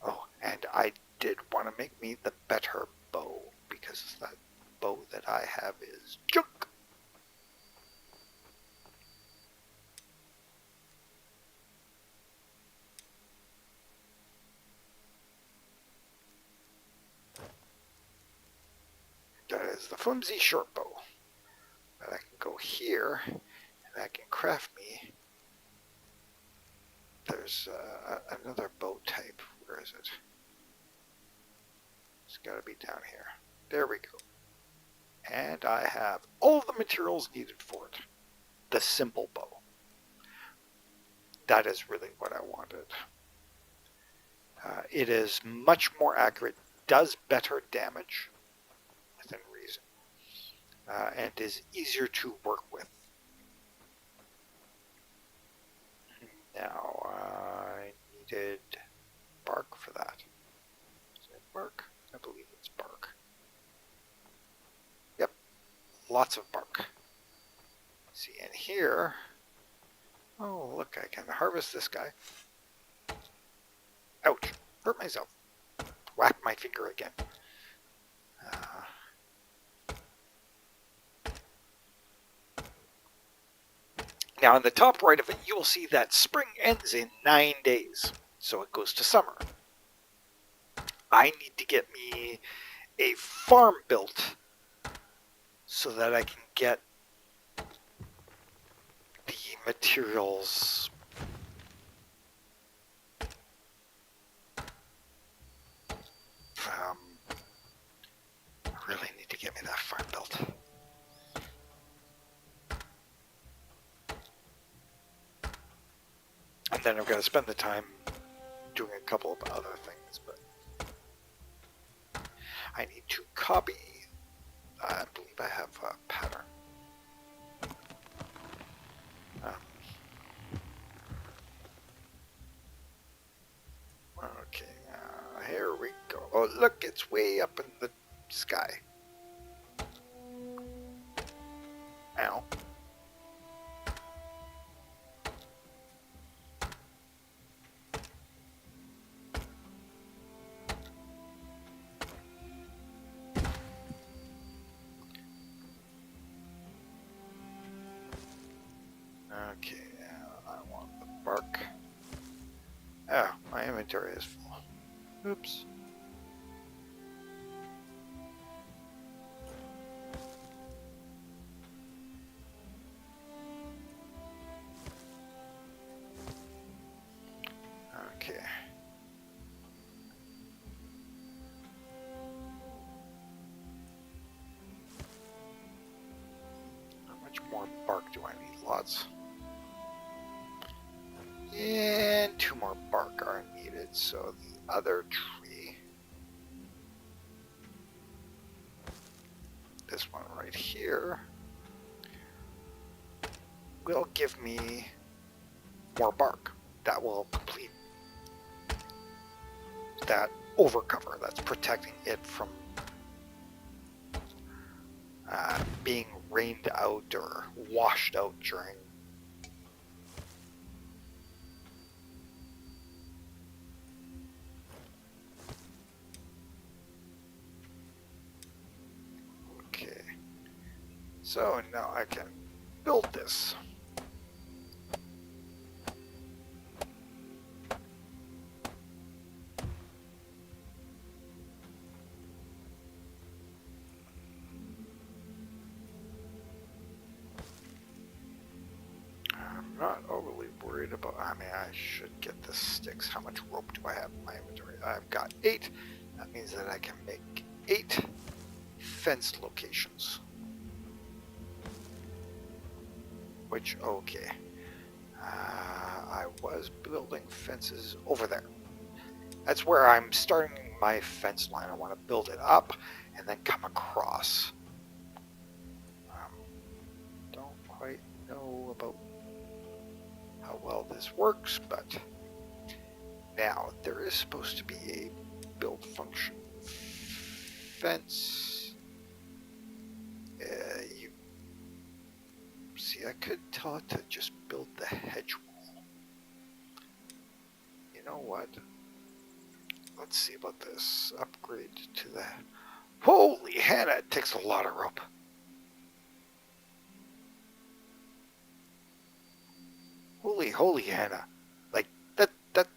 Oh, and I did want to make me the better bow, because that bow that I have is junk. That is the flimsy short bow. But I can go here, and I can craft me. There's another bow type. Where is it? It's got to be down here. There we go. And I have all the materials needed for it. The simple bow. That is really what I wanted. It is much more accurate, does better damage within reason, and is easier to work with. Now, I needed bark for that. Is it bark? I believe it's bark. Yep, lots of bark. See, in here, oh look, I can harvest this guy. Ouch, hurt myself. Whack my finger again. Now, on the top right of it, you will see that spring ends in 9 days, so it goes to summer. I need to get me a farm built so that I can get the materials I really need to get me that farm built. And then I've got to spend the time doing a couple of other things, but I need to copy. I believe I have a pattern. Okay, here we go. Oh, look, it's way up in the sky. Ow. Okay, I want the bark. Oh, my inventory is full. Oops. Okay. How much more bark do I need? Lots. And 2 more bark are needed, so the other tree, this one right here, will give me more bark. That will complete that overcover that's protecting it from being rained out or washed out during. Okay, so now I can build this. I'm not overly worried about, I mean, I should get the sticks. How much rope do I have in my inventory? I've got 8. That means that I can make 8 fence locations. Which, okay. I was building fences over there. That's where I'm starting my fence line. I want to build it up and then come across. Don't quite know about how well this works, but now there is supposed to be a build function fence. You see, I could tell it to just build the hedge wall. You know what? Let's see about this. Upgrade to the... Holy Hannah, it takes a lot of rope. Holy Hannah. Like,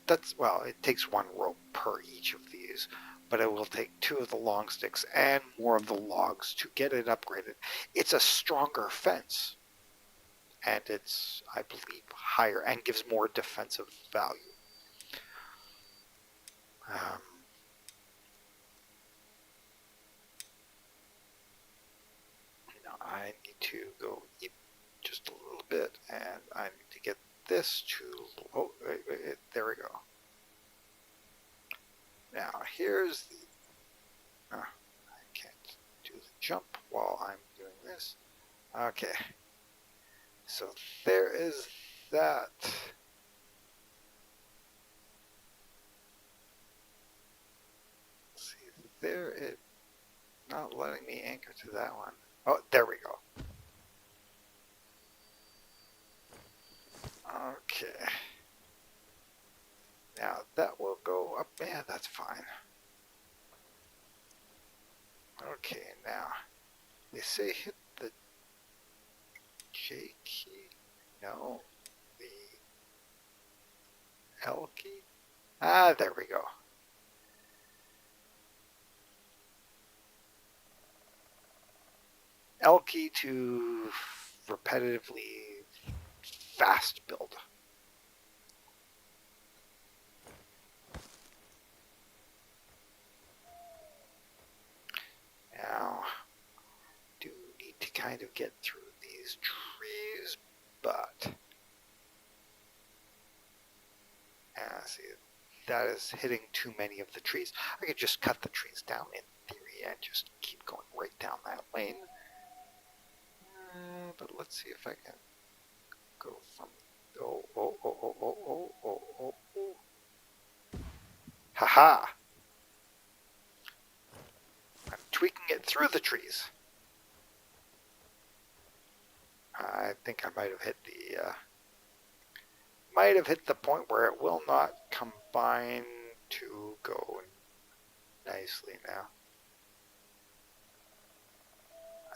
that's, well, it takes 1 rope per each of these, but it will take 2 of the long sticks and more of the logs to get it upgraded. It's a stronger fence, and it's, I believe, higher and gives more defensive value. Now I need to go eat just a little bit, and I need to get this to, oh, wait, there we go. Now here's the, I can't do the jump while I'm doing this. Okay, so there is that. Let's see, there it, not letting me anchor to that one. Oh, there we go. Okay. Now that will go up. Yeah, that's fine. Okay, now they say hit the J key. No, the L key. Ah, there we go. L key to repetitively fast build. Now, do need to kind of get through these trees, but see, that is hitting too many of the trees. I could just cut the trees down in theory and just keep going right down that lane. But let's see if I can go from, oh. Haha! I'm tweaking it through the trees. I think I might have hit the point where it will not combine to go nicely now.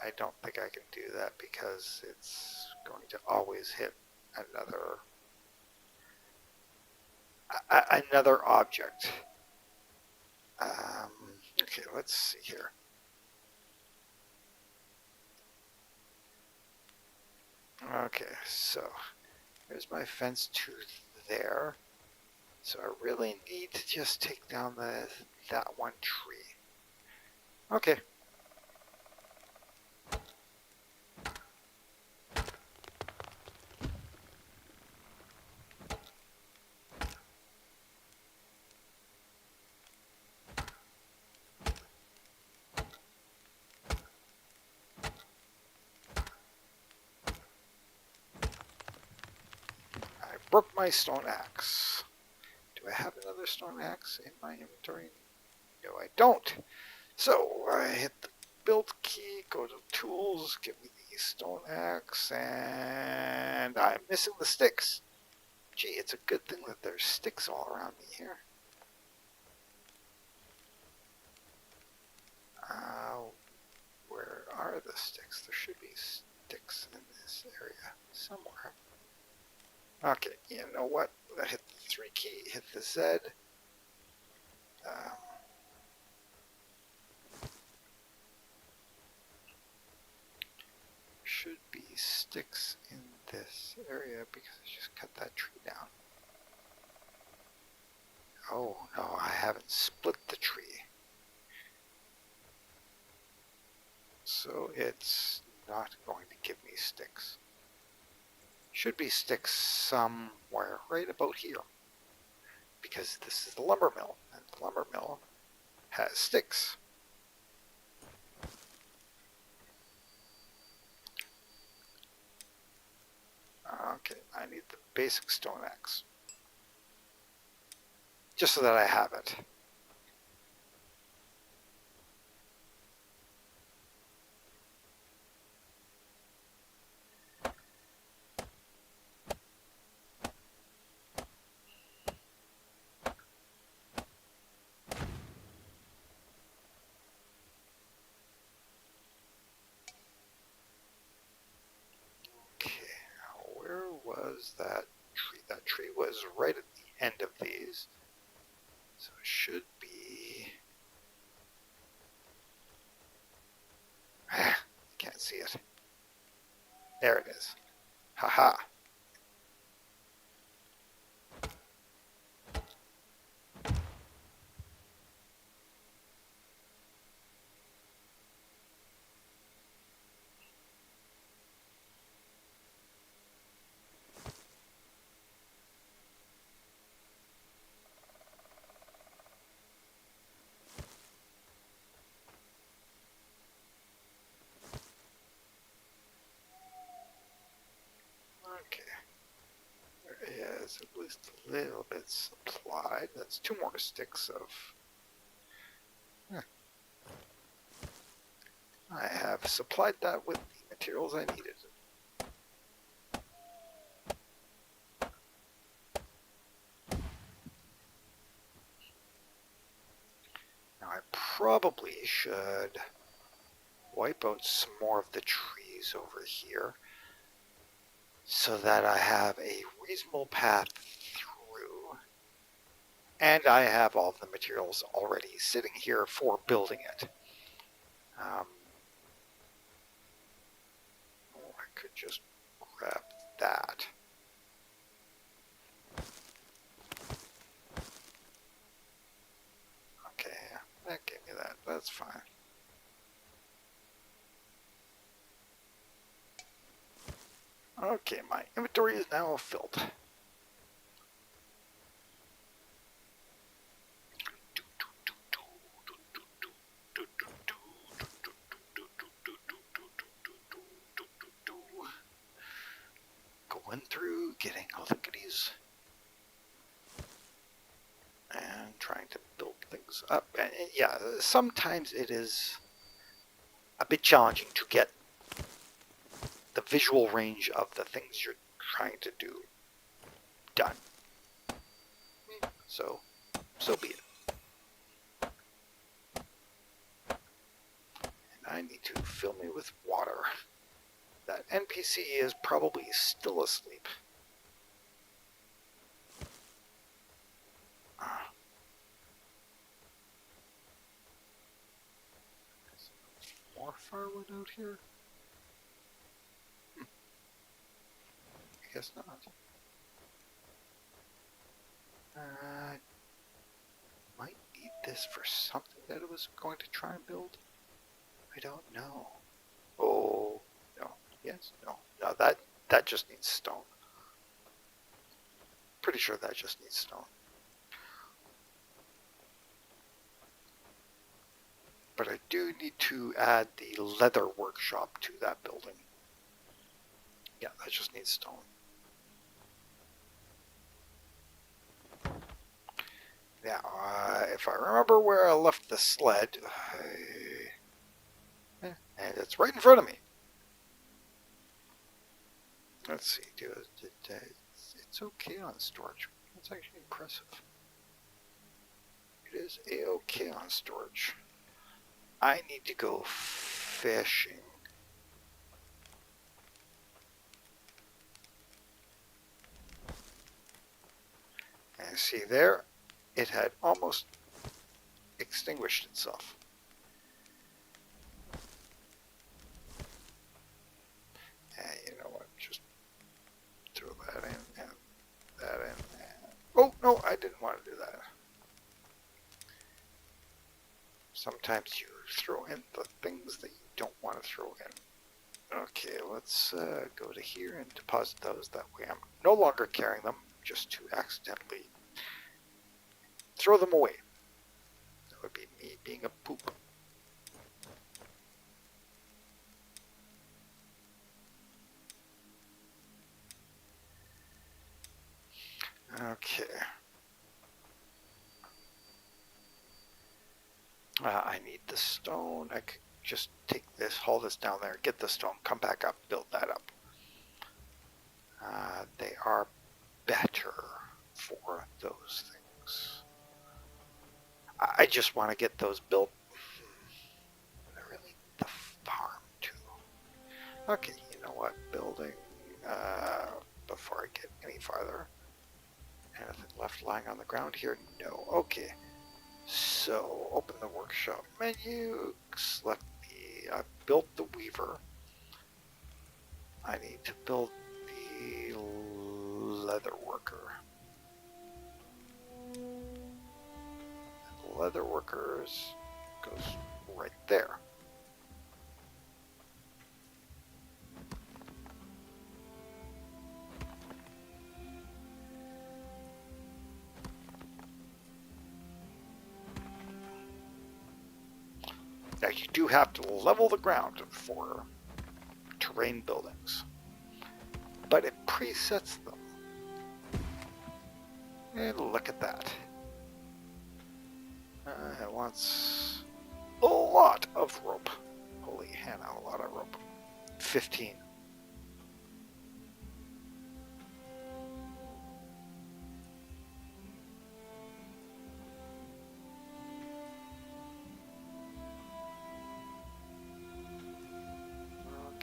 I don't think I can do that because it's going to always hit another object. Okay, let's see here. Okay, so here's my fence to there. So I really need to just take down that one tree. Okay. Broke my stone axe. Do I have another stone axe in my inventory? No, I don't. So I hit the build key, go to tools, give me the stone axe, and I'm missing the sticks. Gee, it's a good thing that there's sticks all around me here. Where are the sticks? There should be sticks in this area somewhere. Okay, you know what? I hit the 3 key, hit the Z. Should be sticks in this area because I just cut that tree down. Oh no, I haven't split the tree. So it's not going to give me sticks. Should be sticks somewhere right about here. Because this is the lumber mill, and the lumber mill has sticks. Okay, I need the basic stone axe. Just so that I have it. Okay, where was that tree? That tree was right at the end of these. So it should be... Can't see it. There it is. Haha. Okay. There is at least a little bit supplied. That's 2 more sticks of... I have supplied that with the materials I needed. Now I probably should wipe out some more of the trees over here so that I have a reasonable path through, and I have all of the materials already sitting here for building it. I could just grab that. Okay, that gave me that. That's fine. Okay, my inventory is now filled. Going through, getting all the goodies, and trying to build things up. And yeah, sometimes it is a bit challenging to get the visual range of the things you're trying to do done. So be it. And I need to fill me with water. That NPC is probably still asleep. More firewood out here? I guess not. Might need this for something that I was going to try and build. I don't know. Oh, no. Yes, no. No, that just needs stone. Pretty sure that just needs stone. But I do need to add the leather workshop to that building. Yeah, that just needs stone. Now, if I remember where I left the sled, and it's It's right in front of me. Let's see. It's okay on storage. That's actually impressive. It is a-okay on storage. I need to go fishing. And see there, it had almost extinguished itself. And you know what? Just throw that in and that in. And... oh, no, I didn't want to do that. Sometimes you throw in the things that you don't want to throw in. Okay, let's go to here and deposit those. That way I'm no longer carrying them, just to accidentally throw them away. That would be me being a poop. Okay. I need the stone. I could just take this, haul this down there, get the stone, come back up, build that up. They are better for those things. I just want to get those built. I really need the farm too. Okay, you know what? Building, before I get any farther. Anything left lying on the ground here? No. Okay. So, open the workshop menu, select the, I built the weaver. I need to build the leather worker. And the leather workers goes right there. Now you do have to level the ground for terrain buildings, but it presets them. And look at that. It wants a lot of rope. Holy Hannah, a lot of rope. 15.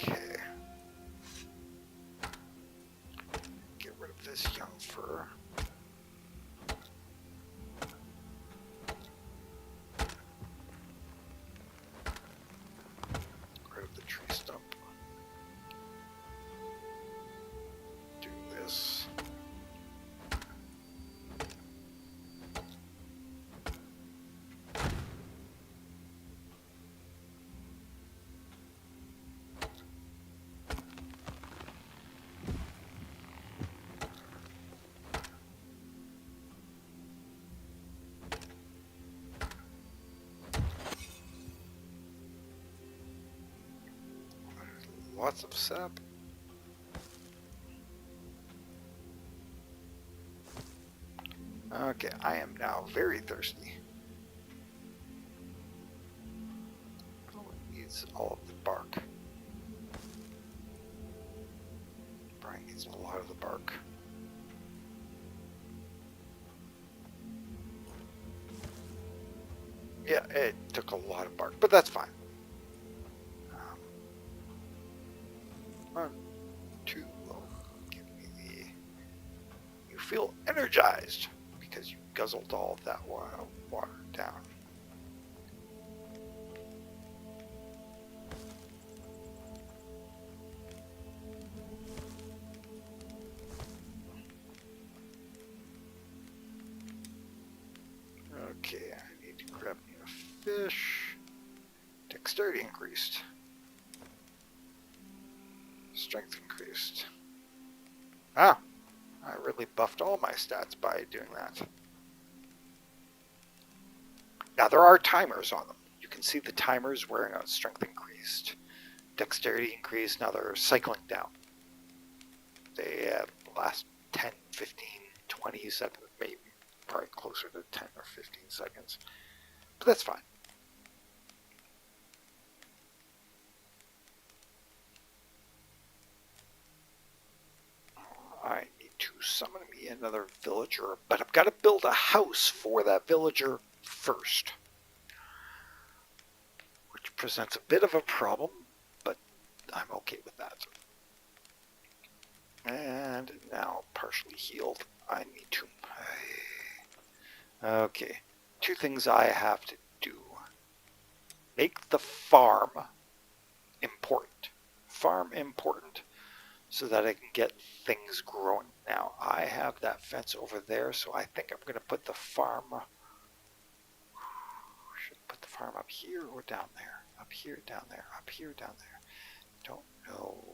Okay. Get rid of this young fir. Get rid of the tree stump. Do this. Lots of sap. Okay, I am now very thirsty. Oh, it needs all of the bark. Brian needs a lot of the bark. Yeah, it took a lot of bark, but that's fine. 1, 2, give me the... You feel energized because you guzzled all of that water down. Okay, I need to grab me a fish. Dexterity increased. Strength increased. Ah, I really buffed all my stats by doing that. Now there are timers on them. You can see the timers wearing out strength increased. Dexterity increased, now they're cycling down. They last 10, 15, 20 seconds, maybe probably closer to 10 or 15 seconds. But that's fine. another villager, but I've got to build a house for that villager first, which presents a bit of a problem, but I'm okay with that. And now partially healed. I need to... Okay. 2 things I have to do. Make the farm important. Farm important so that I can get things growing. Now, I have that fence over there, so I think I'm going to put the farm... Should I put the farm up here or down there? Up here, down there, up here, down there. Don't know.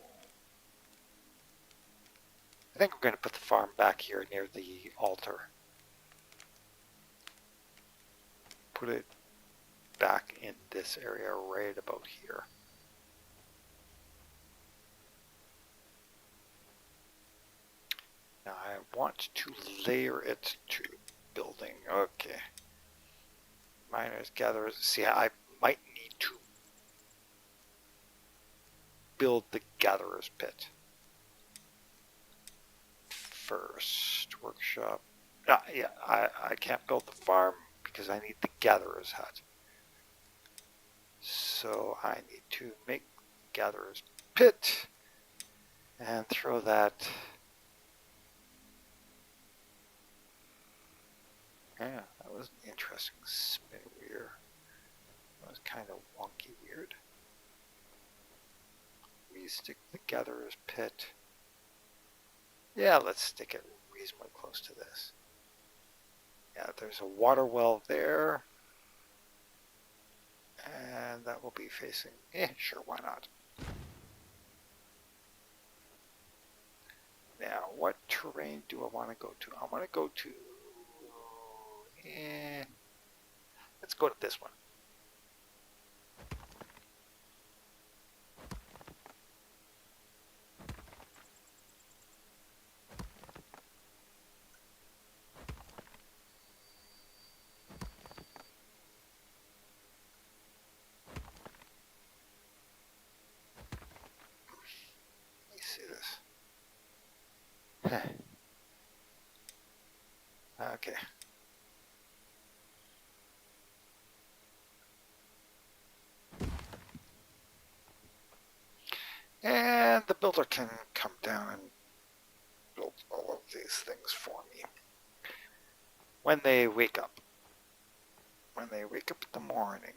I think I'm going to put the farm back here near the altar. Put it back in this area right about here. Now I want to layer it to building. Okay. Miners, gatherers. See, I might need to build the gatherer's pit first. Workshop. Yeah, I can't build the farm because I need the gatherer's hut. So I need to make gatherer's pit and throw that. Yeah, that was an interesting spin wheel. That was kind of wonky weird. We stick the gatherer's pit. Yeah, let's stick it reasonably close to this. Yeah, there's a water well there. And that will be facing, sure, why not? Now, what terrain do I want to go to? I want to go to, let's go to this one. Let me see this. Okay. And the builder can come down and build all of these things for me. When they wake up. When they wake up in the morning,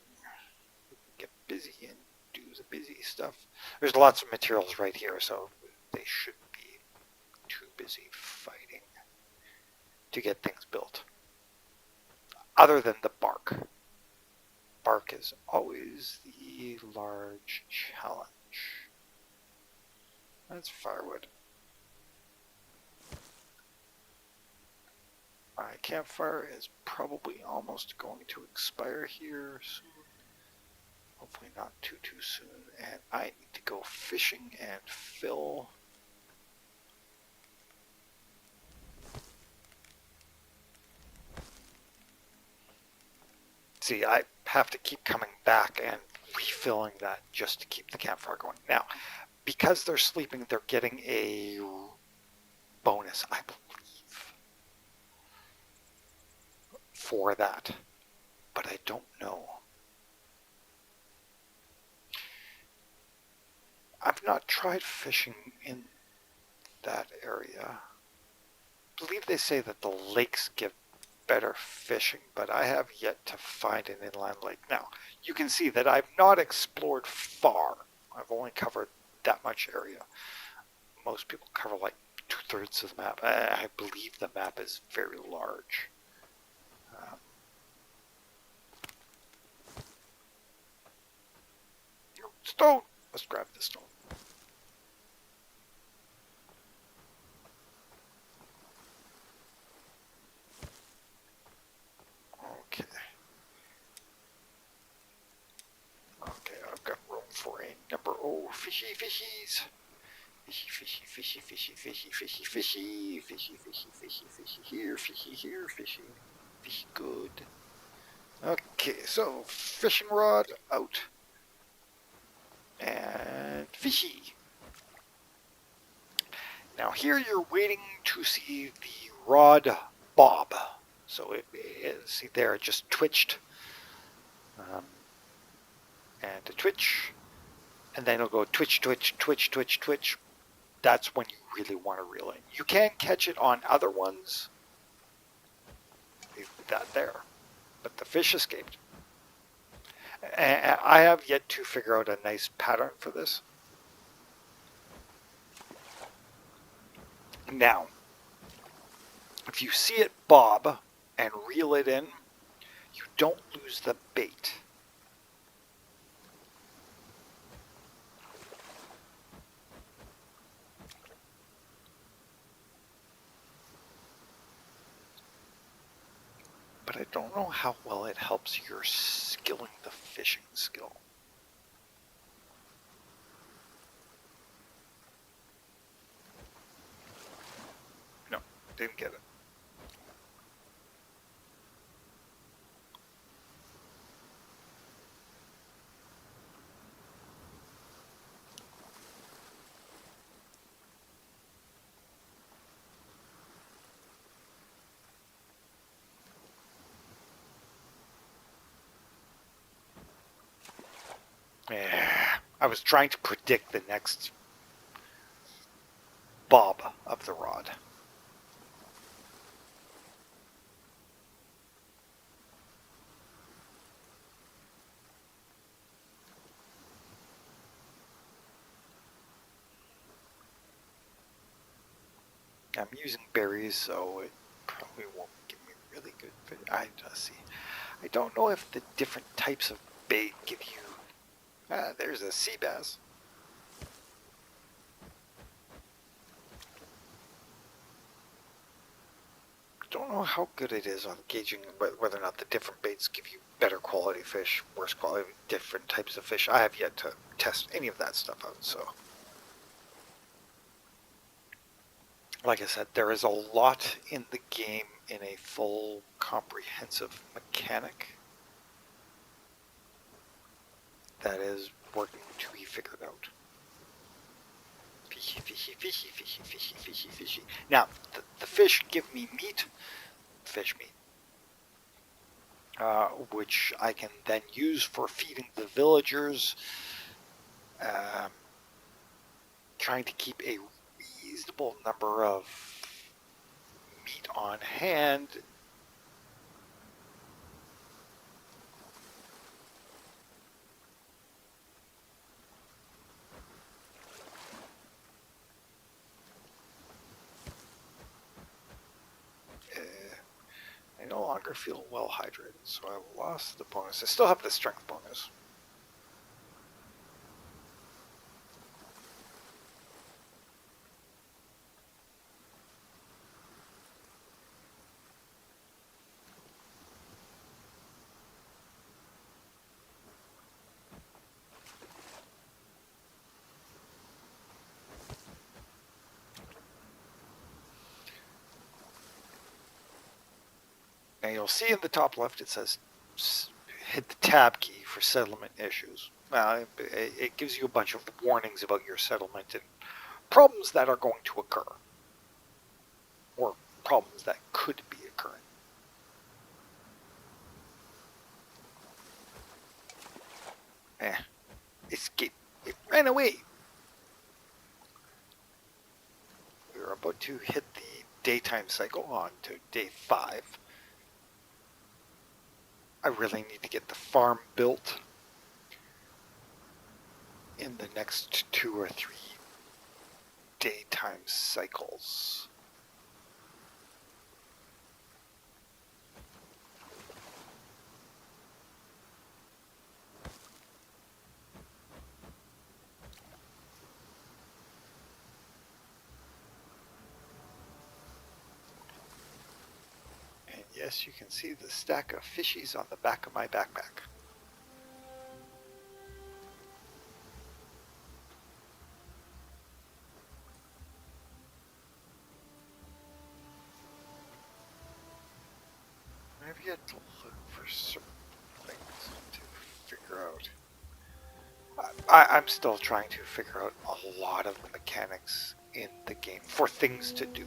get busy and do the busy stuff. There's lots of materials right here, so they shouldn't be too busy fighting to get things built. Other than the bark. Bark is always the large challenge. That's firewood. My campfire is probably almost going to expire here soon. Hopefully not too soon. And I need to go fishing and fill. See, I have to keep coming back and refilling that just to keep the campfire going. Now, because they're sleeping, they're getting a bonus, I believe, for that. But I don't know. I've not tried fishing in that area. I believe they say that the lakes give better fishing, but I have yet to find an inland lake. Now, you can see that I've not explored far. I've only covered that much area. Most people cover like 2/3 of the map. I believe the map is very large. Stone! Let's grab the stone. Okay. Okay, I've got room for a number. Oh, fishies. Fishy. Here, fishy. Fishy good. Okay, so fishing rod out. And fishy. Now here you're waiting to see the rod bob. So see there, it just twitched. And a twitch. And then it'll go twitch, twitch, twitch, twitch, twitch. That's when you really want to reel in. You can catch it on other ones. That there. But the fish escaped. And I have yet to figure out a nice pattern for this. Now, if you see it bob and reel it in, you don't lose the bait. But I don't know how well it helps your skilling the fishing skill. No, didn't get it. I was trying to predict the next bob of the rod. I'm using berries, so it probably won't give me really good fish. See. I don't know if the different types of bait give you... there's a sea bass. Don't know how good it is on gauging whether or not the different baits give you better quality fish, worse quality, different types of fish. I have yet to test any of that stuff out, so... Like I said, there is a lot in the game in a full, comprehensive mechanic that is working to be figured out. Fishy, fishy, fishy, fishy, fishy, fishy, fishy. Now, the fish give me meat, fish meat, which I can then use for feeding the villagers, trying to keep a reasonable number of meat on hand. I no longer feel well hydrated, so I lost the bonus. I still have the strength bonus. Now you'll see in the top left it says hit the tab key for settlement issues. It gives you a bunch of warnings about your settlement and problems that are going to occur, or problems that could be occurring. Escape. It ran away. We're about to hit the daytime cycle on to day 5. I really need to get the farm built in the next 2 or 3 daytime cycles. And yes, you can see the stack of fishies on the back of my backpack. I've yet to look for certain things to figure out. I'm still trying to figure out a lot of the mechanics in the game for things to do.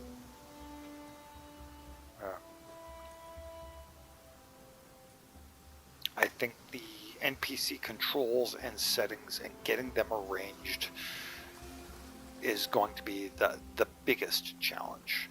NPC controls and settings and getting them arranged is going to be the biggest challenge.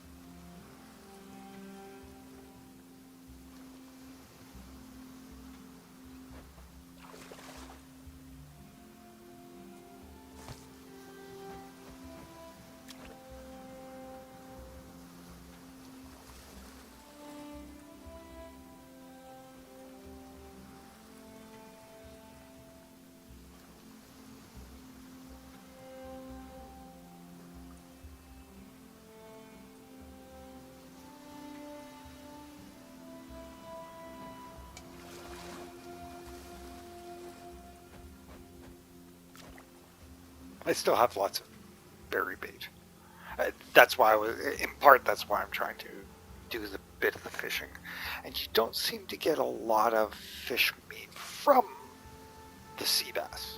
I still have lots of berry bait. That's why in part, that's why I'm trying to do the bit of the fishing. And you don't seem to get a lot of fish meat from the sea bass.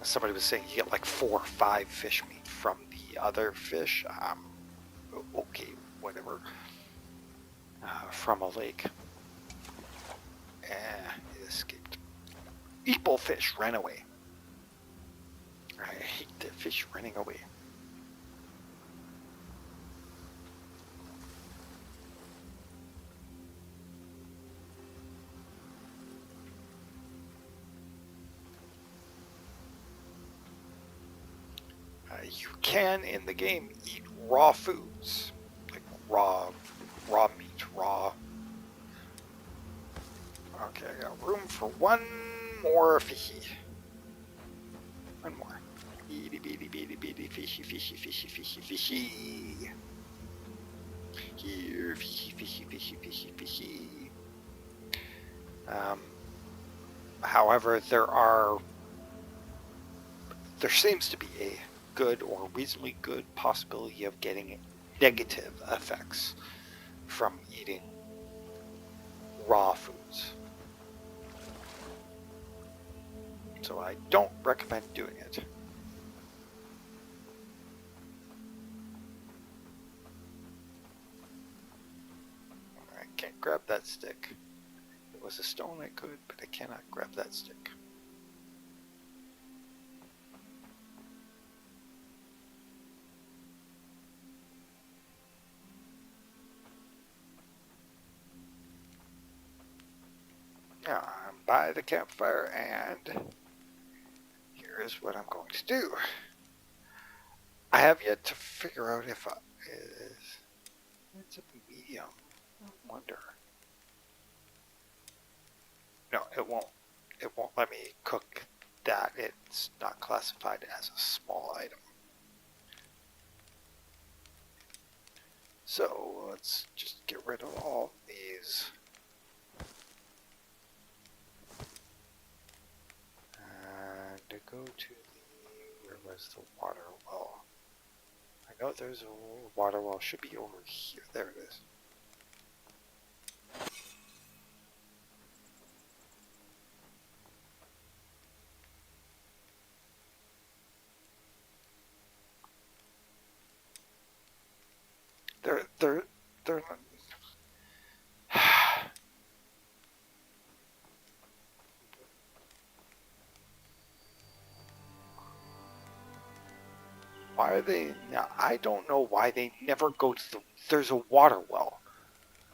Somebody was saying you get like 4 or 5 fish meat from the other fish. Okay, whatever. From a lake. It escaped. Eeple fish ran away. I hate the fish running away. You can, in the game, eat raw foods. Like raw meat, raw. Okay, I got room for one more fishy. One more. Itty bitty bitty bitty fishy fishy fishy fishy fishy. Here, fishy fishy fishy fishy fishy. However, there seems to be a good or reasonably good possibility of getting negative effects from eating raw foods. So I don't recommend doing it. I can't grab that stick. If it was a stone I could, but I cannot grab that stick. Now I'm by the campfire, and here is what I'm going to do. I have yet to figure out if it's a medium. I wonder. No, it won't. It won't let me cook that. It's not classified as a small item. So let's just get rid of all these. And go to where was the water well? I know there's a water well. Should be over here. There it is. They're why are they now? I don't know why they never go to there's a water well.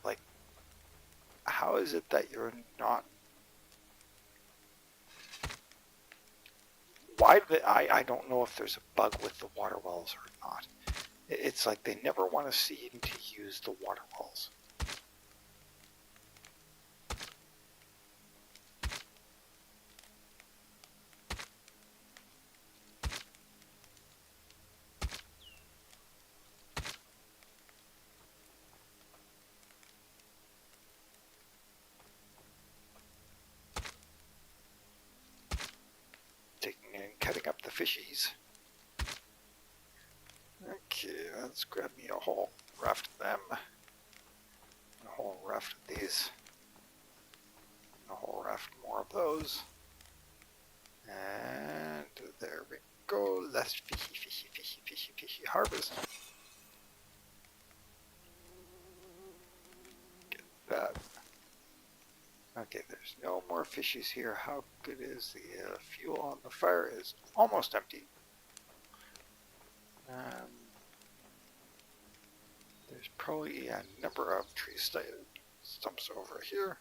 Like, how is it that you're not? Why I don't know if there's a bug with the water wells or not. It's like they never want to seem to use the water wells. Taking and cutting up the fishies. Okay, let's grab me a whole raft of them. A whole raft of these. A whole raft more of those. And there we go. Let's fishy, fishy, fishy, fishy, fishy harvest. Get that. Okay, there's no more fishies here. How good is the fuel on the fire? Is almost empty. There's probably a number of tree stumps over here.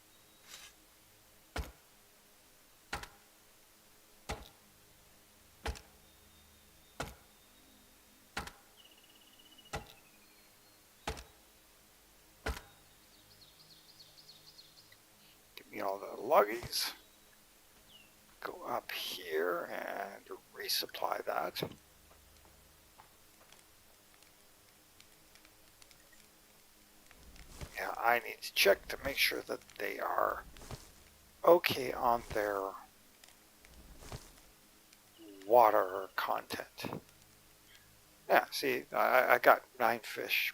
Give me all the luggies. Go up here and resupply that. Yeah, I need to check to make sure that they are okay on their water content. Yeah, see, I got 9 fish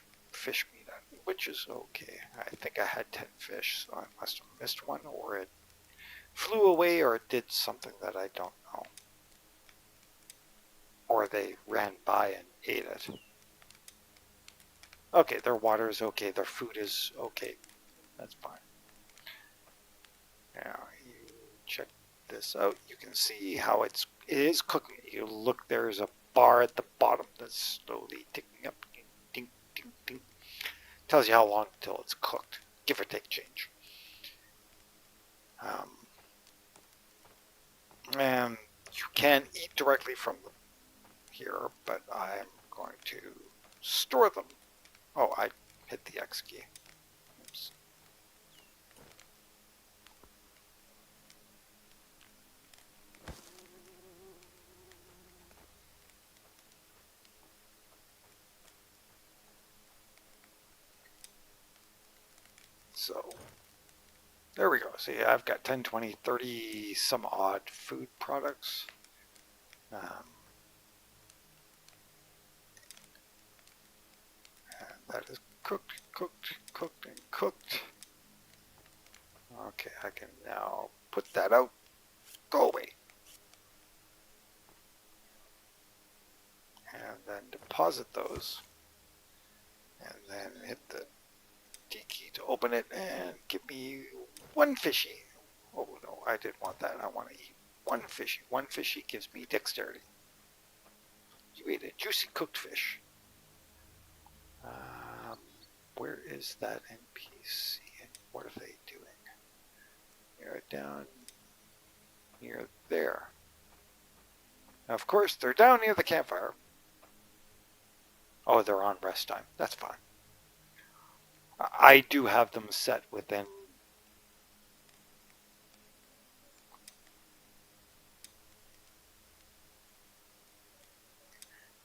meat, which is okay. I think I had 10 fish, so I must have missed one, or it flew away, or it did something that I don't know. Or they ran by and ate it. Okay, their water is okay, their food is okay. That's fine. Now, you check this out. You can see how it is cooking. You look, there's a bar at the bottom that's slowly ticking up. Ding, ding, ding, ding. Tells you how long until it's cooked, give or take change. And you can eat directly from them here, but I'm going to store them. Oh, I hit the X key. Oops. So there we go. See, I've got 10, 20, 30 some odd food products. And that is cooked, cooked, cooked, and cooked. Okay, I can now put that out. Go away. And then deposit those. And then hit the D key to open it and give me 1 fishy. Oh no, I didn't want that. I want to eat 1 fishy. 1 fishy gives me dexterity. You ate a juicy cooked fish. Where is that NPC and what are they doing? They're down near there. Now, of course, they're down near the campfire. Oh, they're on rest time. That's fine. I do have them set within.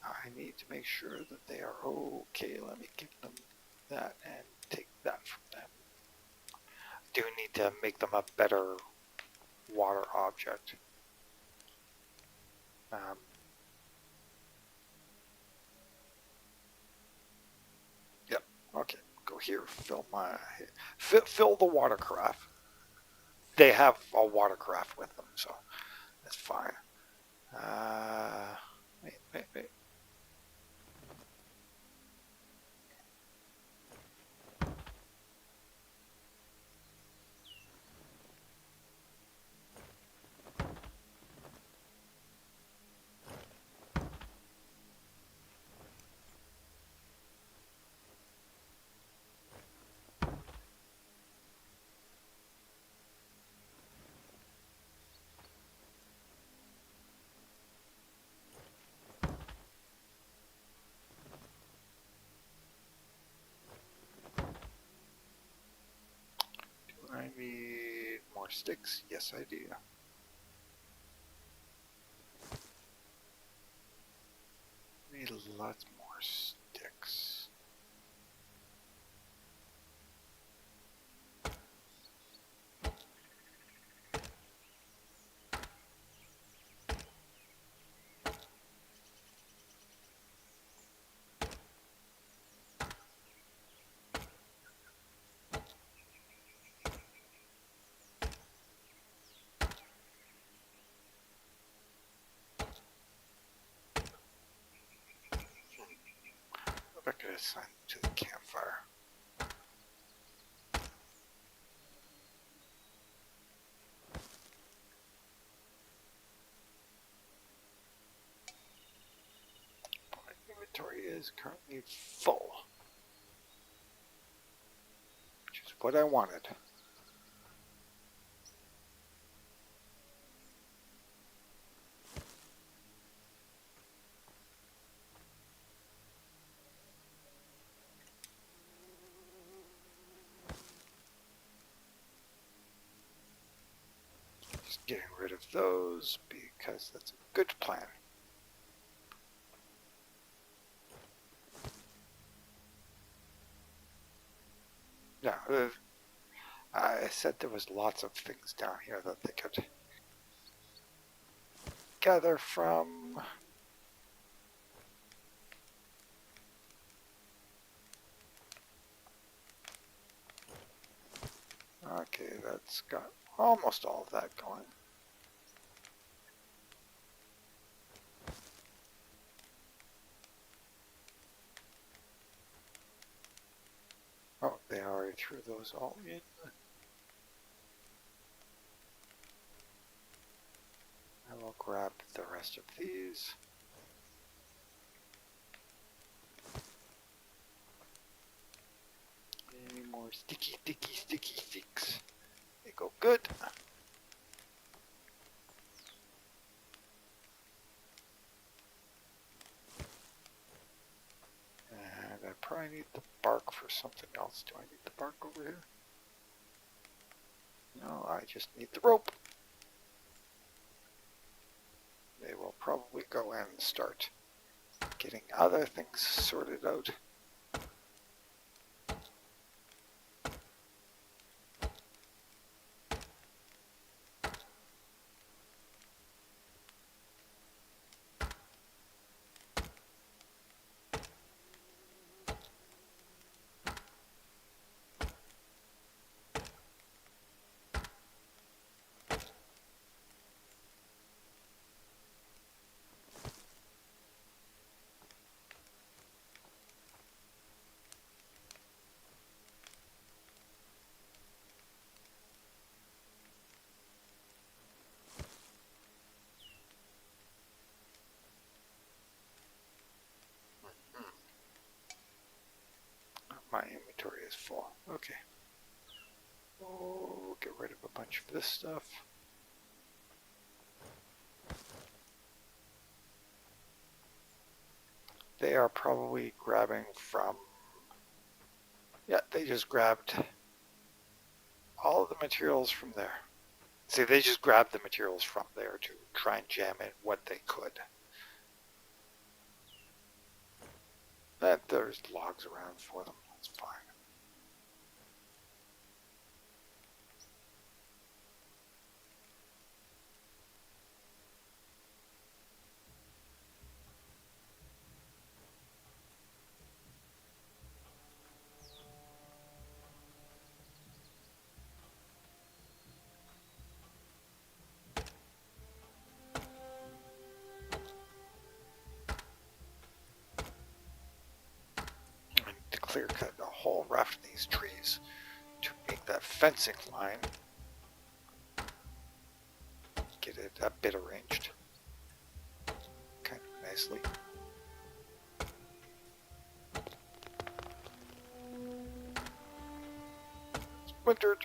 I need to make sure that they are okay. Let me give them that and take that from them. I do need to make them a better water object. Yep. Okay. Go here. Fill the watercraft. They have a watercraft with them, so that's fine. Wait. I need more sticks. Yes, I do. Need lots more sticks. I could assign to the campfire. inventory is currently full, which is what I wanted. Just getting rid of those because that's a good plan. Yeah, I said there was lots of things down here that they could gather from. Okay, that's got almost all of that going. Oh, they already threw those all in. I will grab the rest of these. Any more sticky sticks? They go good. And I probably need the bark for something else. Do I need the bark over here? No, I just need the rope. They will probably go and start getting other things sorted out. My inventory is full. Okay. Oh, get rid of a bunch of this stuff. They are probably grabbing from... Yeah, they just grabbed all of the materials from there. See, they just grabbed the materials from there to try and jam in what they could. That there's logs around for them. That's fine. I need to clear cut a whole raft of these trees to make that fencing line. Get it a bit arranged. Kind of nicely. Splintered.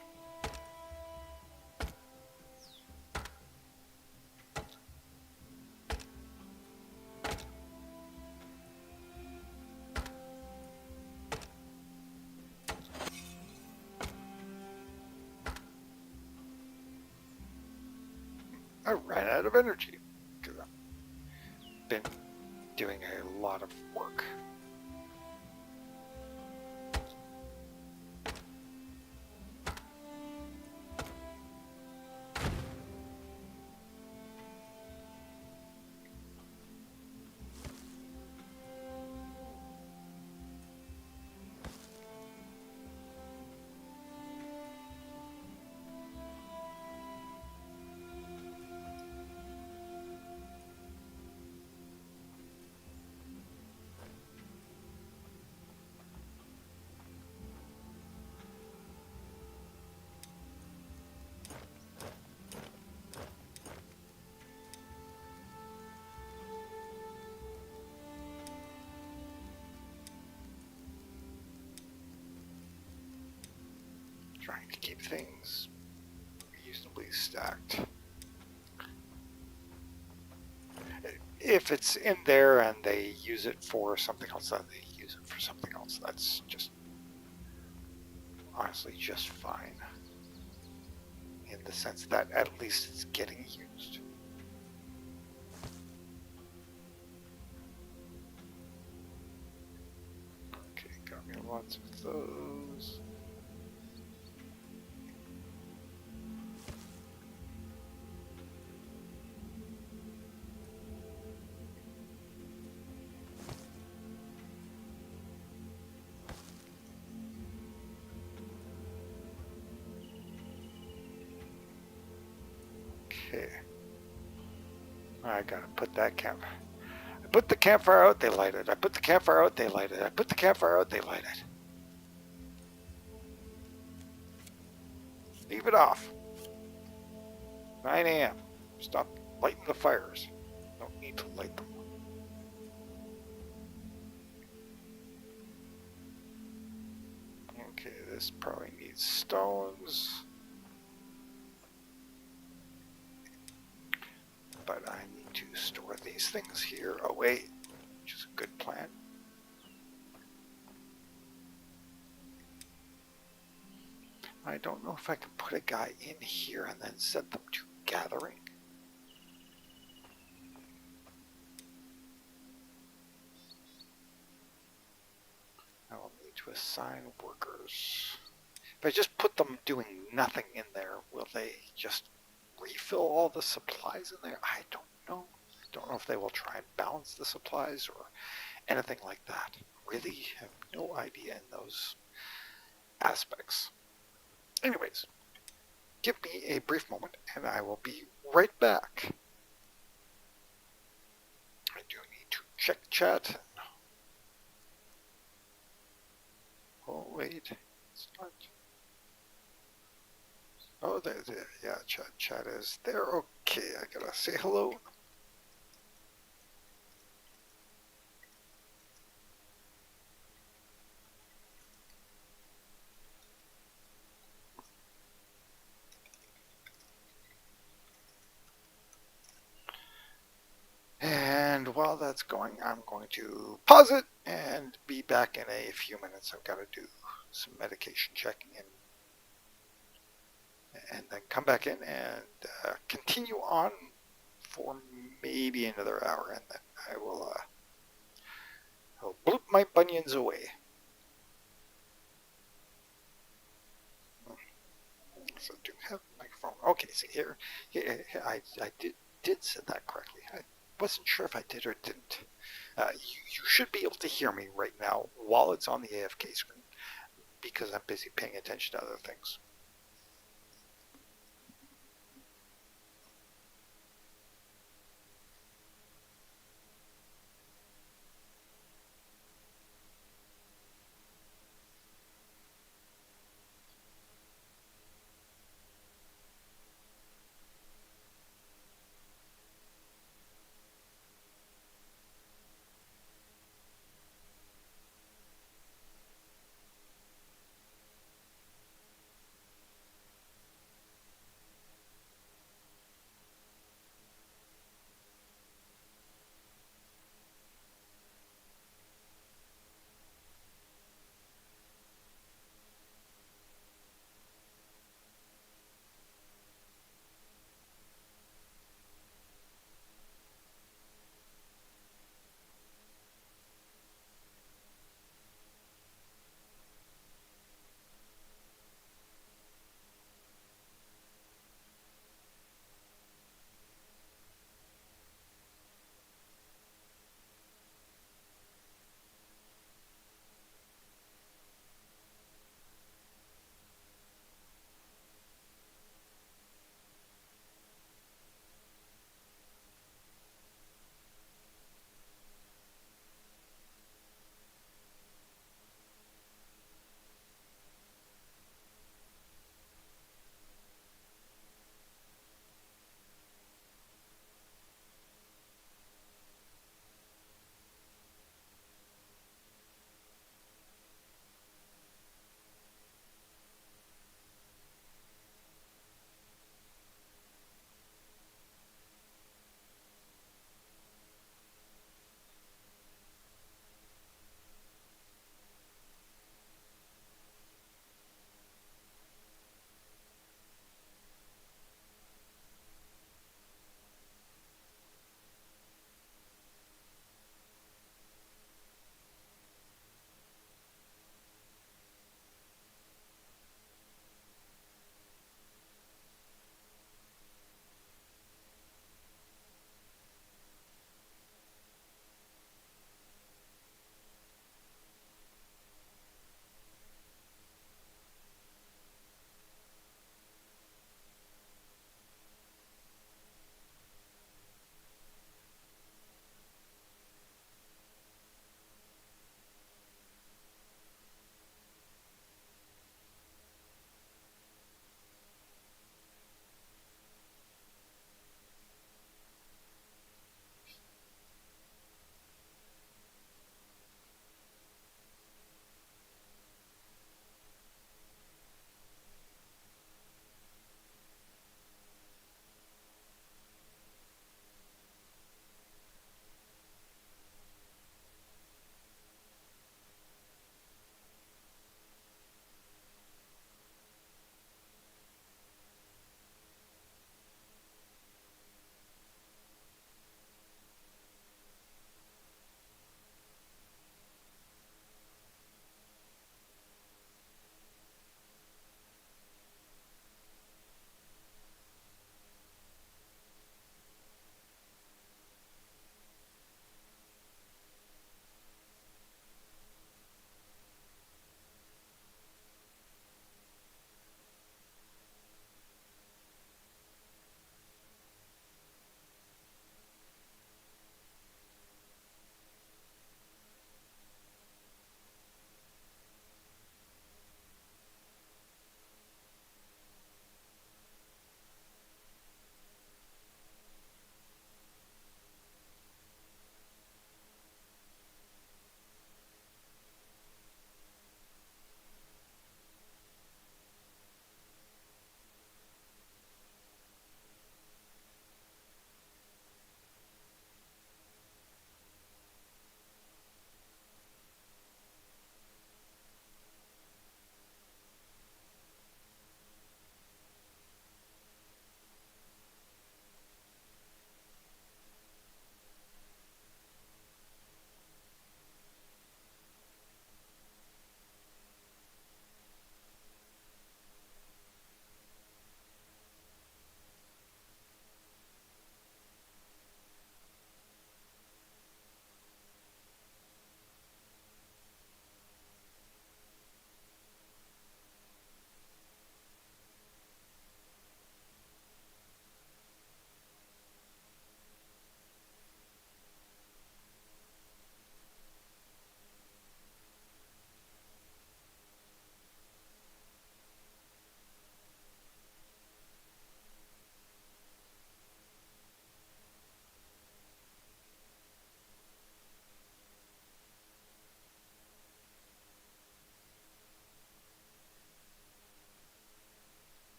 I ran out of energy because I've been doing a lot of work. Trying to keep things reasonably stacked. If it's in there and they use it for something else, then they use it for something else. That's just honestly just fine. In the sense that at least it's getting used. Okay, got me lots of those. Okay. I gotta put that camp. I put the campfire out, they light it. I put the campfire out, they light it. I put the campfire out, they light it. Leave it off. 9 a.m. Stop lighting the fires. Don't need to light them. Okay, this probably needs stones. But I need to store these things here away, which is a good plan. I don't know if I can put a guy in here and then set them to gathering. I will need to assign workers. If I just put them doing nothing in there, will they just refill all the supplies in there? I don't know. I don't know if they will try and balance the supplies or anything like that. Really have no idea in those aspects. Anyways, give me a brief moment and I will be right back. I do need to check chat. Oh, wait. It's not. Oh, there. Yeah, chat is there. Okay, I gotta say hello. And while that's going, I'm going to pause it and be back in a few minutes. I've got to do some medication checking and then come back in and continue on for maybe another hour, and then I'll bloop my bunions away. So do have a microphone. Okay, see here, I did set that correctly. I wasn't sure if I did or didn't. You should be able to hear me right now while it's on the AFK screen because I'm busy paying attention to other things.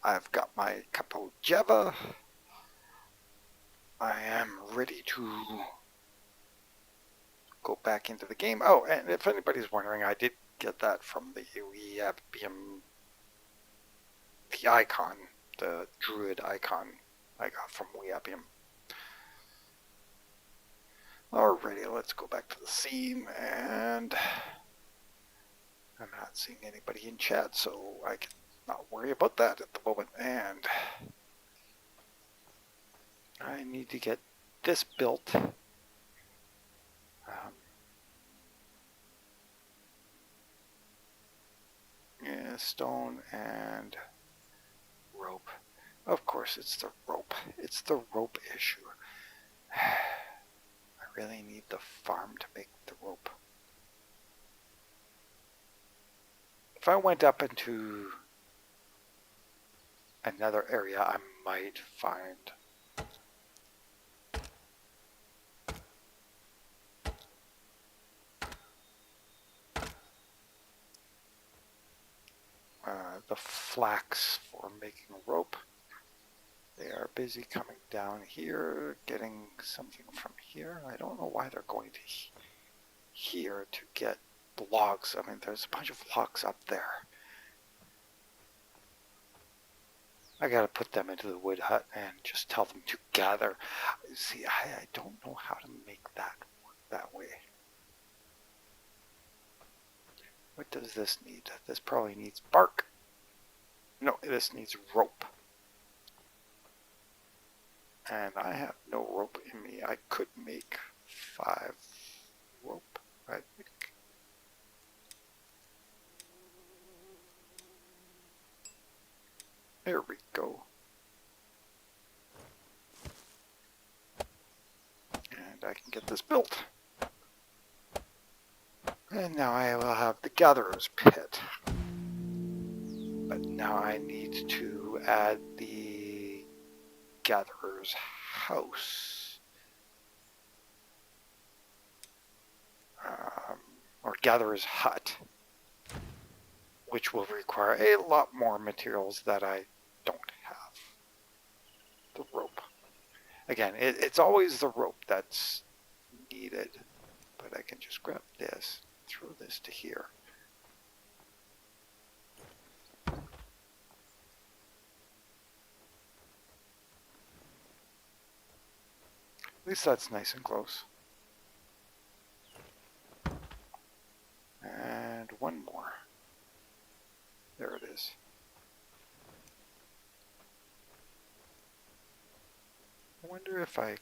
I've got my Capojeva. I am ready to go back into the game. Oh, and if anybody's wondering, I did get that from the Weabium, the icon, the druid icon I got from Weabium. Alrighty, let's go back to the scene, and I'm not seeing anybody in chat, so I can not worry about that at the moment. And I need to get this built. Yeah, stone and rope. Of course, it's the rope. It's the rope issue. I really need the farm to make the rope. If I went up into another area, I might find the flax for making rope. They are busy coming down here, getting something from here. I don't know why they're going to here to get the logs. I mean, there's a bunch of logs up there. I gotta put them into the wood hut and just tell them to gather. See, I don't know how to make that work that way. What does this need? This probably needs bark. No, this needs rope. And I have no rope in me. I could make 5 rope, I think. There we go. And I can get this built. And now I will have the gatherer's pit. But now I need to add the gatherer's house. Or gatherer's hut. Which will require a lot more materials that I don't have. The rope. Again, it's always the rope that's needed. But I can just grab this, throw this to here. At least that's nice and close. And one more. There it is. I wonder if I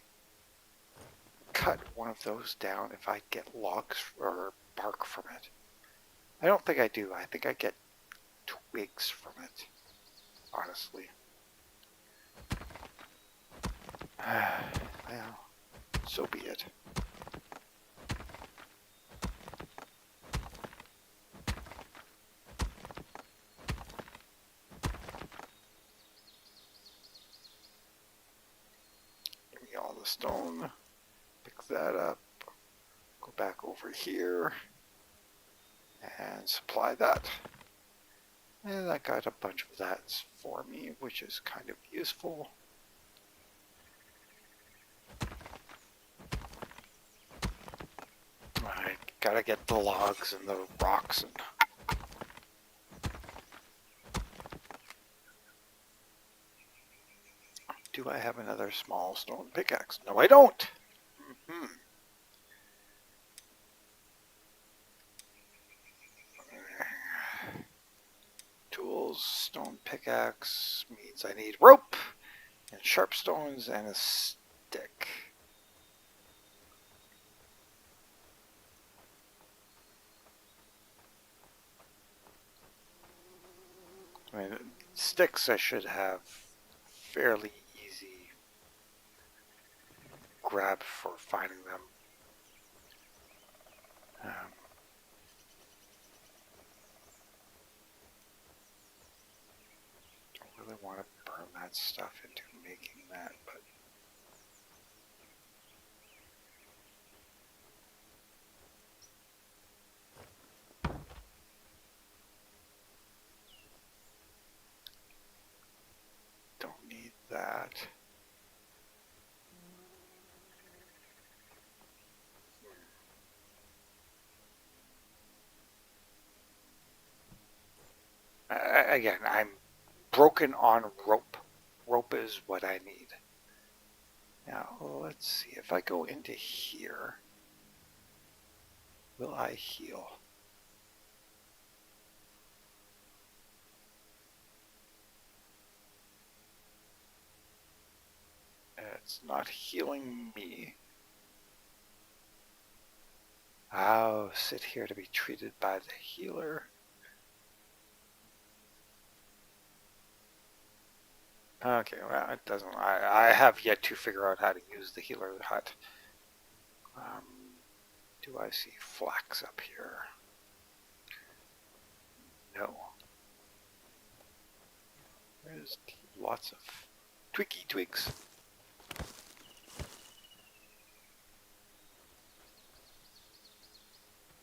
cut one of those down, if I get logs or bark from it. I don't think I do. I think I get twigs from it, honestly. Well, so be it. Give me all the stone. Pick that up. Go back over here. And supply that. And I got a bunch of that for me, which is kind of useful. I gotta get the logs and the rocks and do I have another small stone pickaxe? No, I don't. Tools, stone pickaxe means I need rope and sharp stones and a stick. I mean, sticks I should have fairly easy grab for finding them. Don't really want to burn that stuff into making that, but that. Again, I'm broken on rope. Rope is what I need. Now, let's see. If I go into here, will I heal? It's not healing me. I'll sit here to be treated by the healer. Okay, well, it doesn't. I have yet to figure out how to use the healer hut. Do I see flax up here? No. There's lots of twiggy twigs.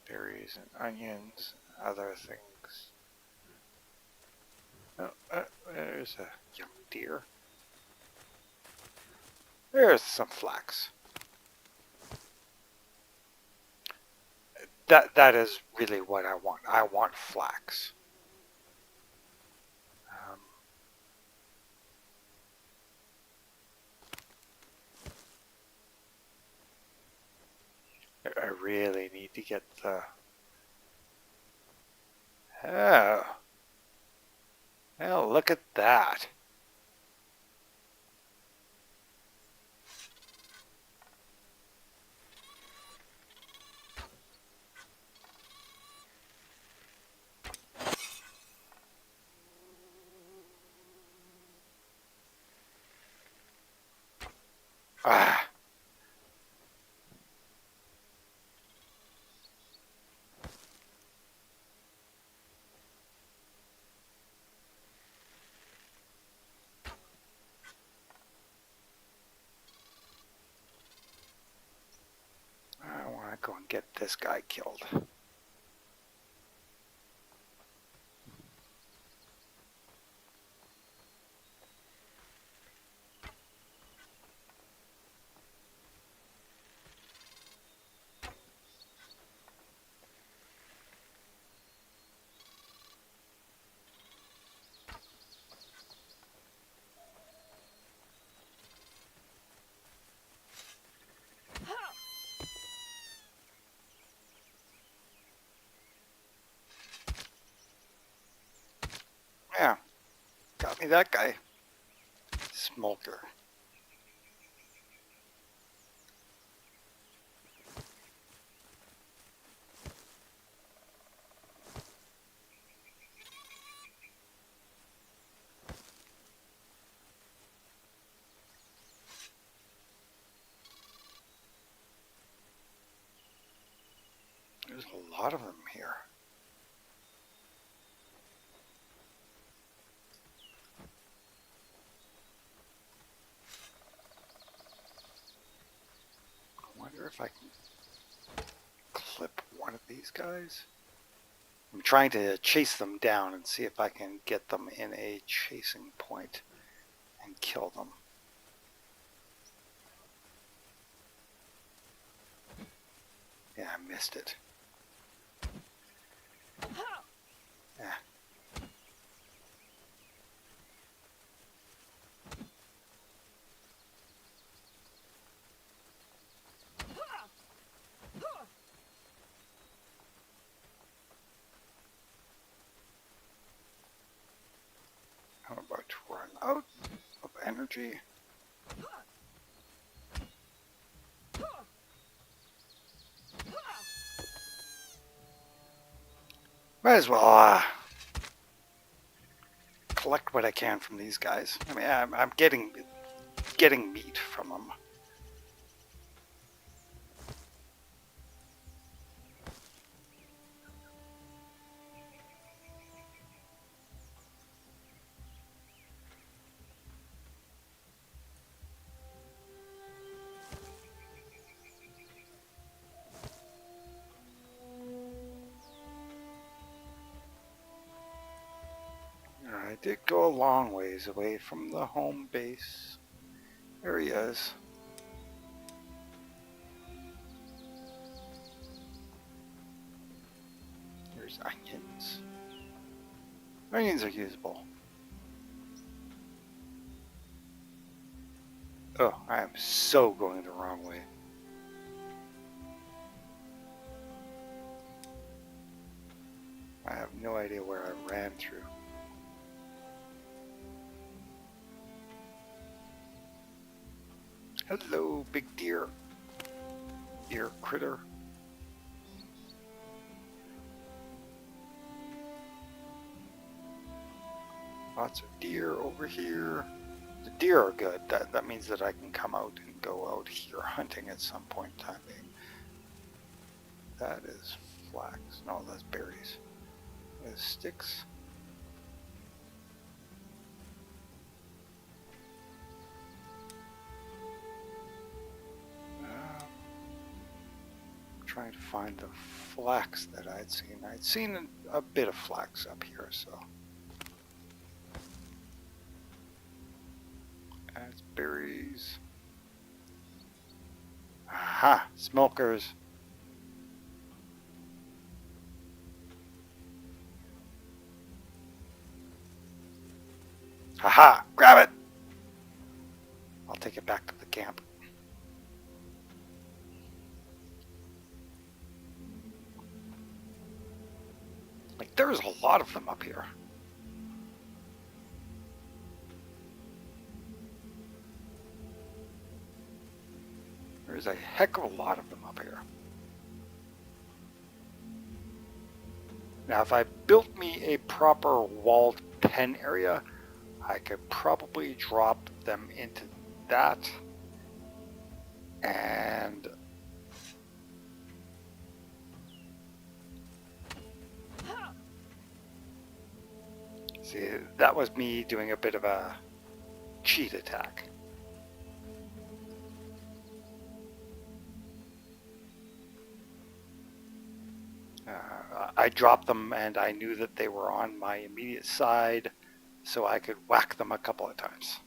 Berries and onions, other things. Oh, there's a young deer. There's some flax. That is really what I want. I want flax. I really need to get the... Oh. Well, look at that. Ah. I want to go and get this guy killed. Yeah, got me that guy. Smolder. There's a lot of them here. I wonder if I can clip one of these guys. I'm trying to chase them down and see if I can get them in a chasing point and kill them. Yeah, I missed it. Yeah. I'm about to run out of energy. Might as well collect what I can from these guys. I mean, I'm getting meat from them. I did go a long ways away from the home base. There he is. There's onions. Onions are usable. Oh, I am so going the wrong way. I have no idea where I ran through. Hello, big deer. Deer critter. Lots of deer over here. The deer are good. That means that I can come out and go out here hunting at some point in time. That is flax. No, that's berries. There's sticks. Trying to find the flax that I'd seen. I'd seen a bit of flax up here, so. That's berries. Aha! Smokers. Haha! Grab it! I'll take it back to the camp. Like, there's a lot of them up here. There's a heck of a lot of them up here. Now, if I built me a proper walled pen area, I could probably drop them into that. And see, that was me doing a bit of a cheat attack. I dropped them and I knew that they were on my immediate side, so I could whack them a couple of times.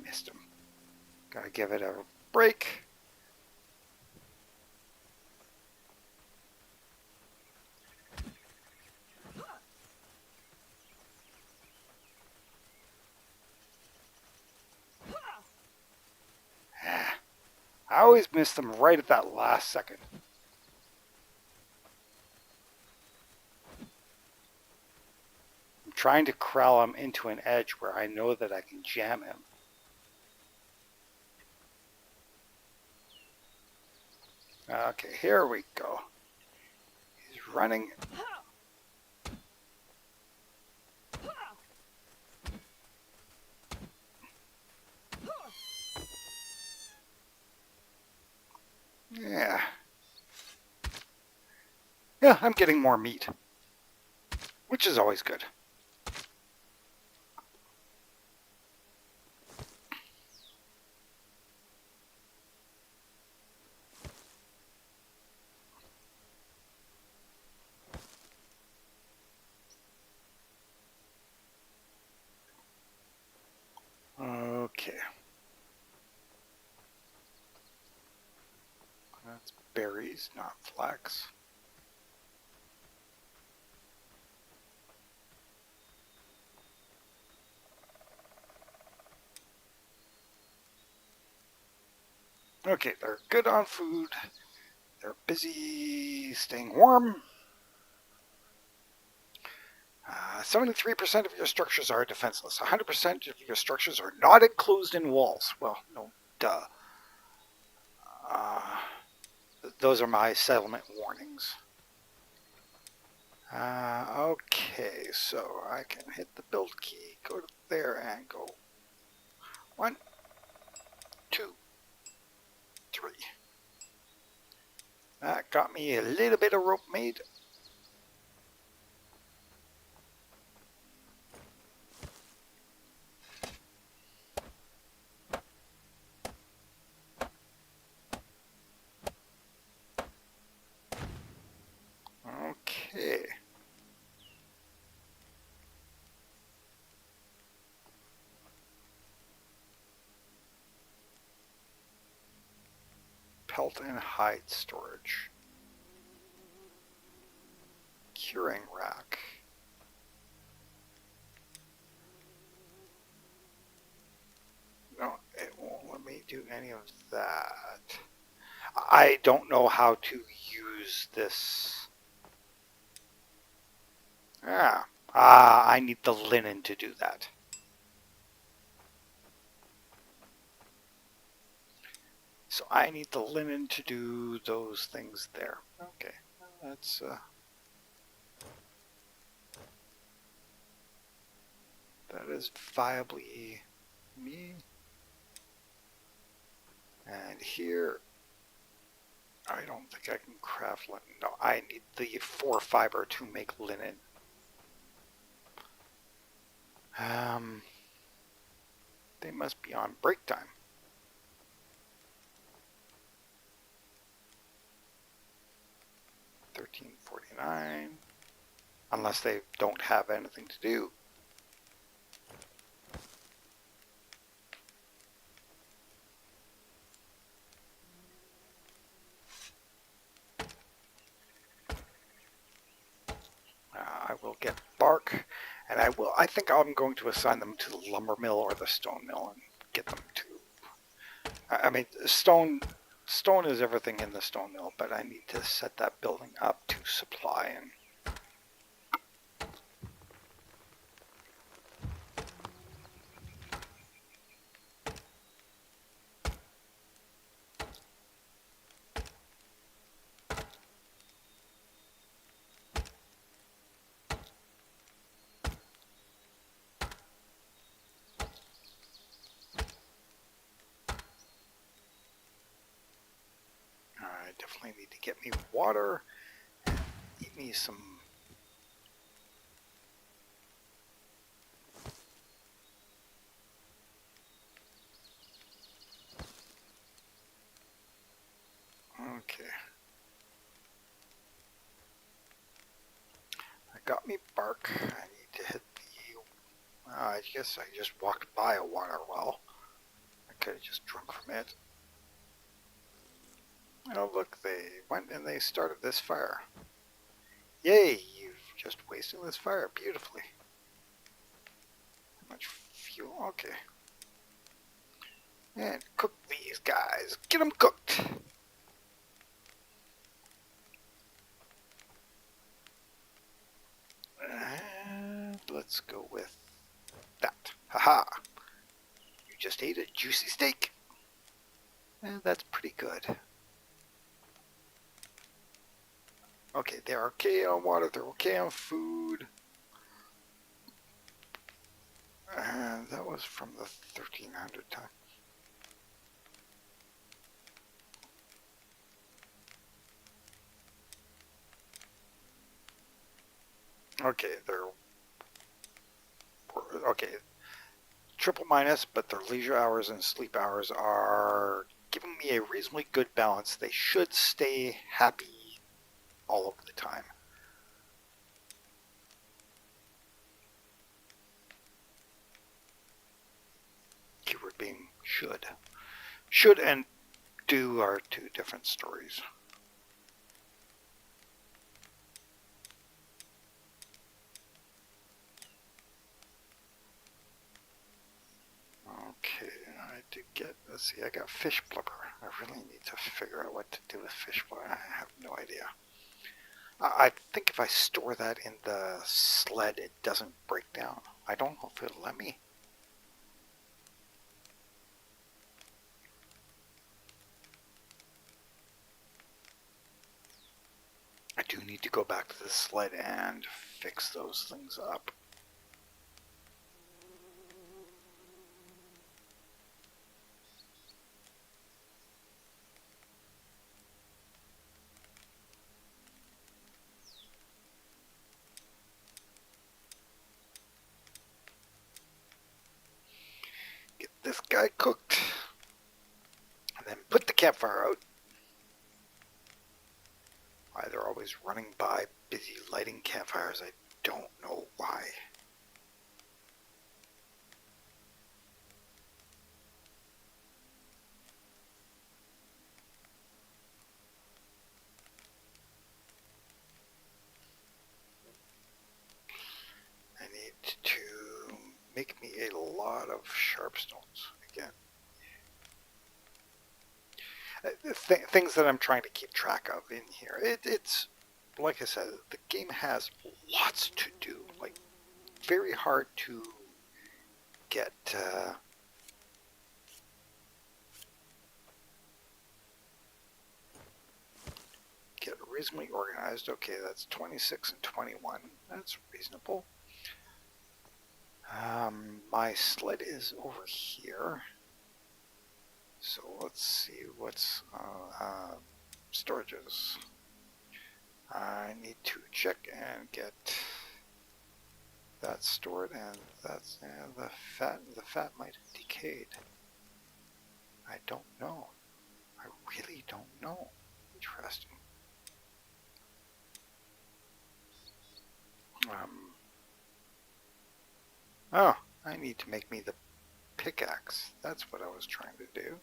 Missed him. Gotta give it a break. I always miss them right at that last second. I'm trying to corral him into an edge where I know that I can jam him. Okay, here we go. He's running. Yeah. Yeah, I'm getting more meat, which is always good. Okay. That's berries, not flax. Okay, they're good on food. They're busy staying warm. 73% of your structures are defenseless. 100% of your structures are not enclosed in walls. Well, no, duh. Those are my settlement warnings. Okay, so I can hit the build key, go to there and go 1, 2, 3. That got me a little bit of rope made. pelt and hide storage. Curing rack. No, it won't let me do any of that. I don't know how to use this. I need the linen to do that. So I need the linen to do those things there. Okay, that's that is viably me. And here, I don't think I can craft linen. No, I need the 4 fiber to make linen. They must be on break time. $13.49. Unless they don't have anything to do. I will get bark, and I think I'm going to assign them to the lumber mill or the stone mill and get them to. I mean, stone is everything in the stone mill, but I need to set that building up to supply and. I definitely need to get me water and eat me some. Okay. I got me bark. I need to hit the. I guess I just walked by a water well. I could have just drunk from it. Oh, look, they went and they started this fire. Yay, you've just wasted this fire beautifully. How much fuel? Okay. And cook these guys. Get them cooked. And let's go with that. Haha. You just ate a juicy steak. And that's pretty good. Okay, they're okay on water, they're okay on food. And that was from the 1300 time. Okay, they're okay. Triple minus, but their leisure hours and sleep hours are giving me a reasonably good balance. They should stay happy all of the time. Keyword being should. Should and do are two different stories. Okay, I did get, let's see, I got fish blubber. I really need to figure out what to do with fish blubber. I have no idea. I think if I store that in the sled, it doesn't break down. I don't know if it'll let me. I do need to go back to the sled and fix those things up. Get this guy cooked. And then put the campfire out. Why they're always running by, busy lighting campfires, I don't know why. make me a lot of sharp stones again. Things that I'm trying to keep track of in here. It's like I said, the game has lots to do. Like very hard to get reasonably organized. Okay, that's 26 and 21. That's reasonable. My sled is over here. So let's see what's storages. I need to check and get that stored, and that's the fat might have decayed. I don't know. I really don't know. Interesting. Oh, I need to make me the pickaxe. That's what I was trying to do.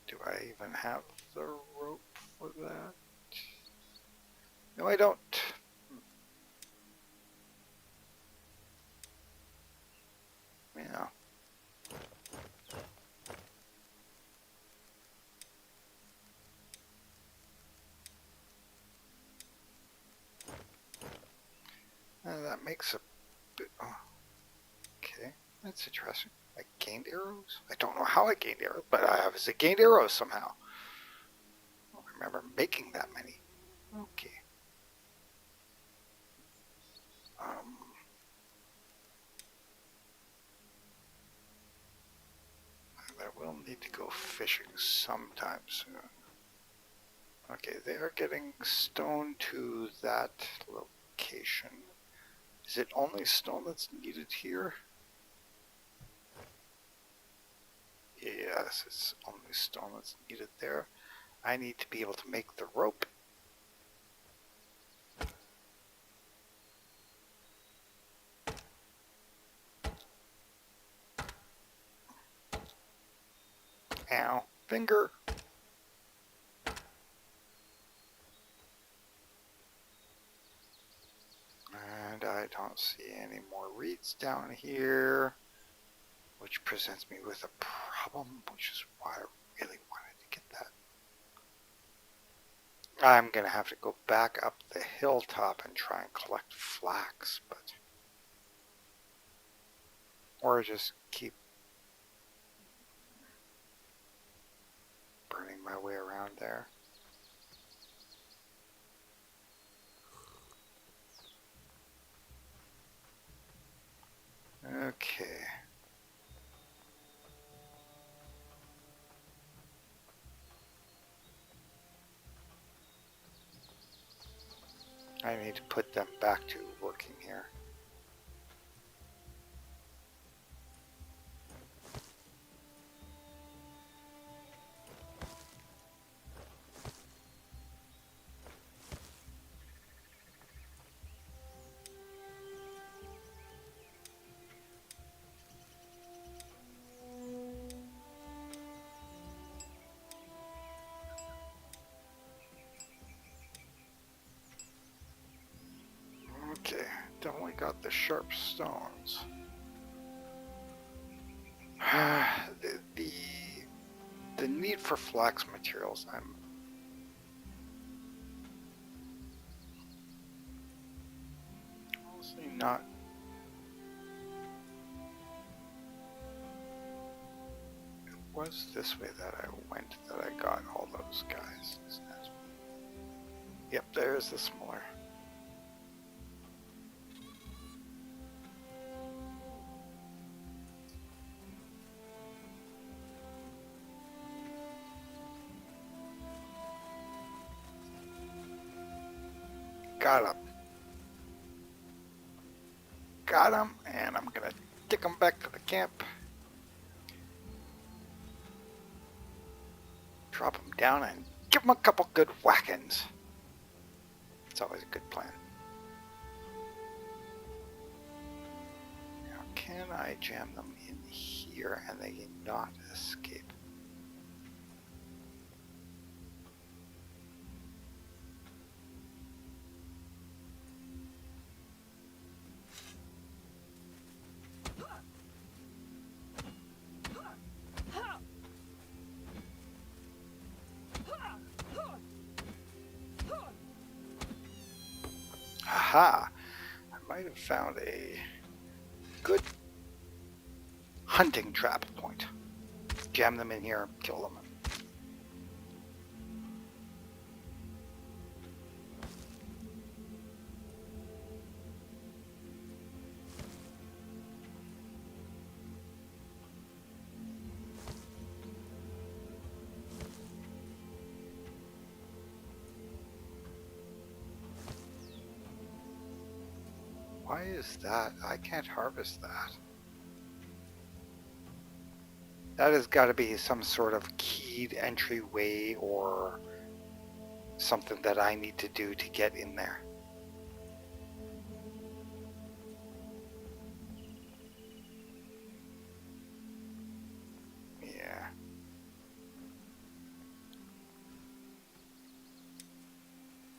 Do I even have the rope for that? No, I don't. Yeah. That makes a bit. Oh, okay, that's interesting. I gained arrows? I don't know how I gained arrows, but I obviously gained arrows somehow. I don't remember making that many. Okay. I will need to go fishing sometime soon. Okay, they are getting stone to that location. Is it only stone that's needed here? Yes, it's only stone that's needed there. I need to be able to make the rope. Ow, finger. And I don't see any more reeds down here, which presents me with a problem, which is why I really wanted to get that. I'm going to have to go back up the hilltop and try and collect flax, but or just keep burning my way around there. Okay. I need to put them back to working here. Okay, definitely got the sharp stones. the need for flax materials, I'm honestly not. It was this way that I went that I got all those guys, isn't it? Yep, there's the smaller. Got him. Got him, and I'm gonna take him back to the camp. Drop him down and give him a couple good whackings. It's always a good plan. Now, can I jam them in here and they not escape? Aha! I might have found a good hunting trap point. Jam them in here, kill them. Why is that? I can't harvest that. That has got to be some sort of keyed entryway or something that I need to do to get in there. Yeah.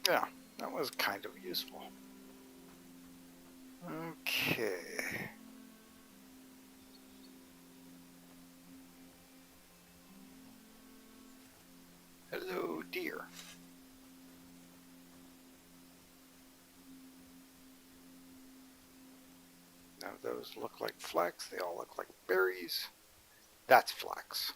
Yeah, that was kind of useful. Okay. Hello, dear. Now those look like flax. They all look like berries. That's flax.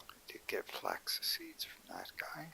I did get flax seeds from that guy.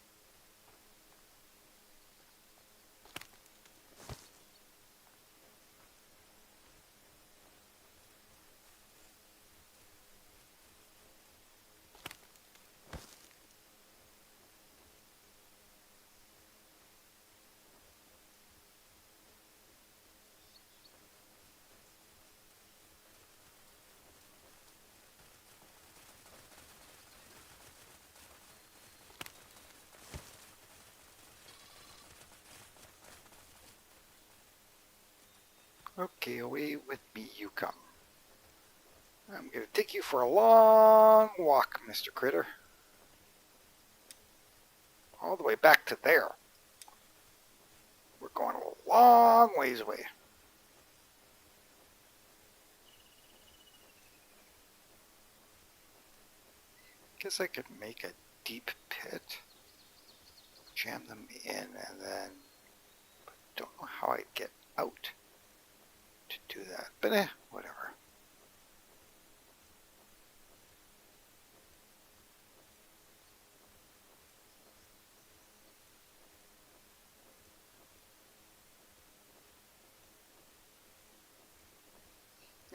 Okay, away with me you come. I'm going to take you for a long walk, Mr. Critter. All the way back to there. We're going a long ways away. Guess I could make a deep pit, jam them in, and then don't know how I'd get out to do that. But whatever.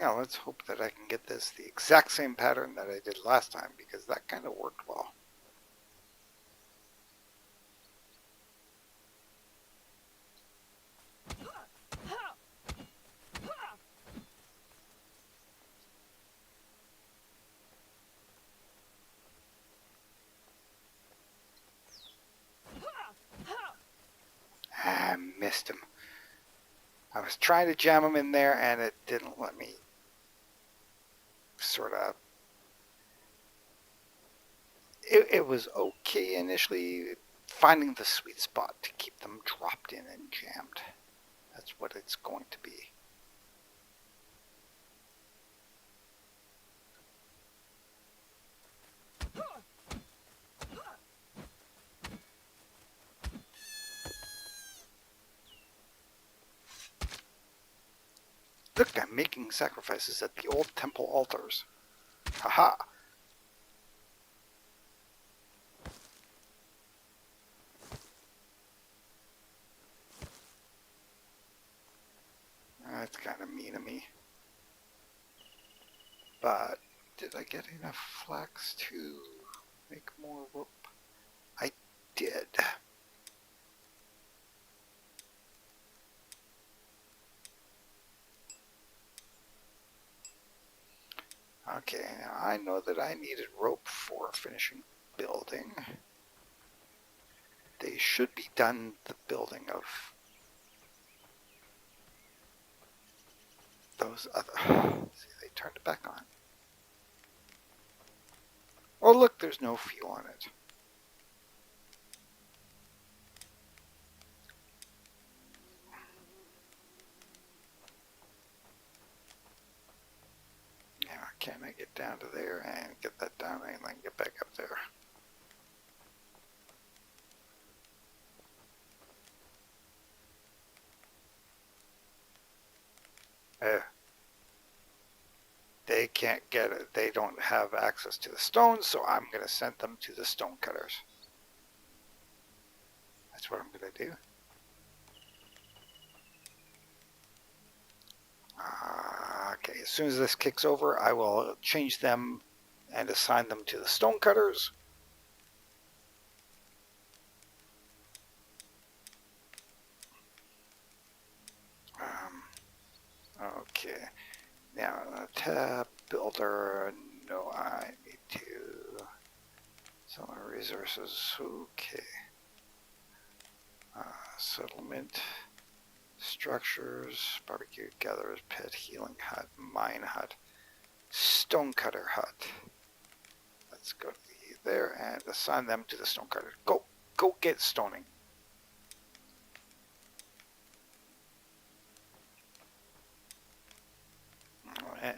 Now let's hope that I can get this the exact same pattern that I did last time, because that kind of worked well. I missed him. I was trying to jam him in there and it didn't let me sort of. It was okay initially, finding the sweet spot to keep them dropped in and jammed. That's what it's going to be. Look, I'm making sacrifices at the old temple altars. Haha! That's kind of mean of me. But did I get enough flax to make more rope? I did. Okay, now I know that I needed rope for finishing building. They should be done the building of those other. See, they turned it back on. Oh, look, there's no fuel on it. Now, can I get down to there and get that down and then get back up there? They can't get it. They don't have access to the stones, so I'm going to send them to the stone cutters. That's what I'm going to do. Okay, as soon as this kicks over, I will change them and assign them to the stone cutters. Okay, now tab builder. No, I need to sell my resources. Okay, settlement, structures, barbecue gatherers, pit, healing hut, mine hut, stonecutter hut. Let's go to there and assign them to the stonecutter. Go get stoning.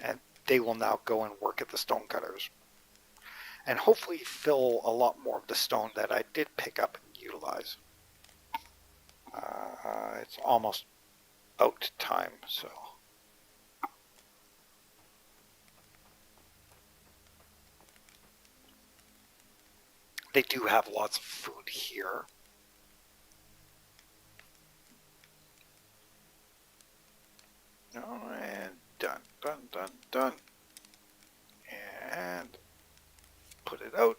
And they will now go and work at the stonecutters. And hopefully fill a lot more of the stone that I did pick up and utilize. It's almost out time, so. They do have lots of food here. Oh, and done. And put it out.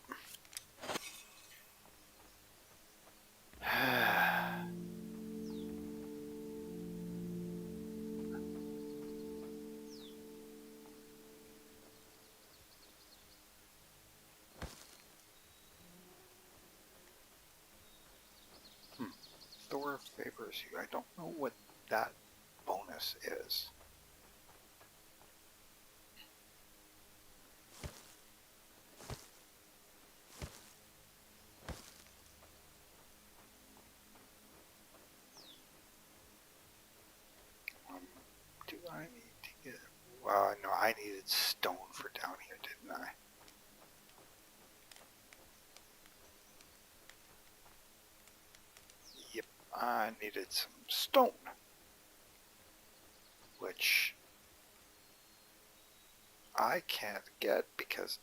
Thor favors you. I don't know what that bonus is. Do I need to get... Well, no, I needed stone for down here, didn't I? Yep, I needed some stone. Which I can't get because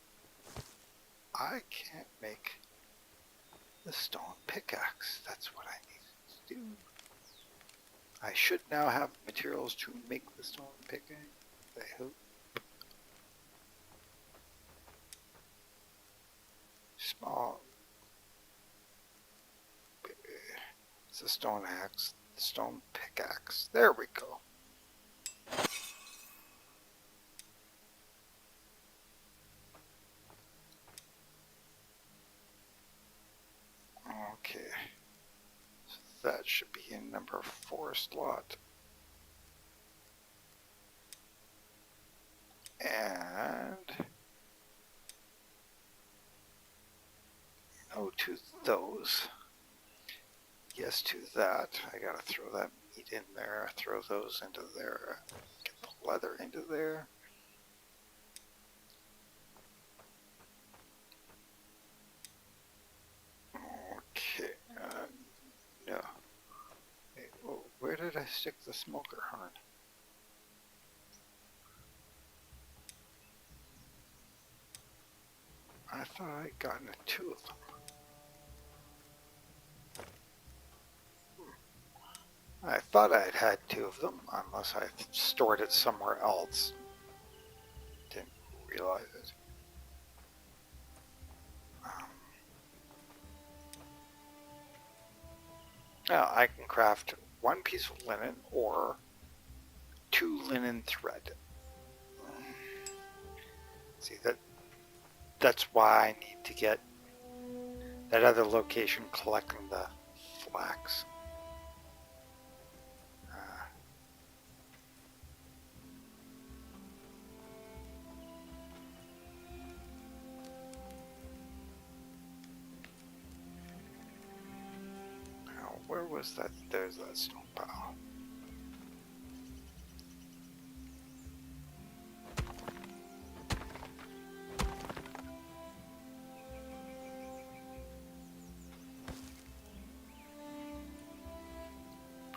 I can't make the stone pickaxe. That's what I need to do. I should now have materials to make the stone pickaxe. I hope. Small. It's a stone axe. Stone pickaxe. There we go. Okay. So that should be in number 4 slot. And no to those. Yes to that. I gotta throw that meat in there, throw those into there, get the leather into there. Okay, no. Hey, whoa, where did I stick the smoker horn? I thought I'd gotten 2 of them. I thought I'd had 2 of them, unless I stored it somewhere else. Didn't realize it. Now I can craft 1 piece of linen or 2 linen thread. See, that's why I need to get that other location collecting the flax. Now, where was that? There's that stone pile.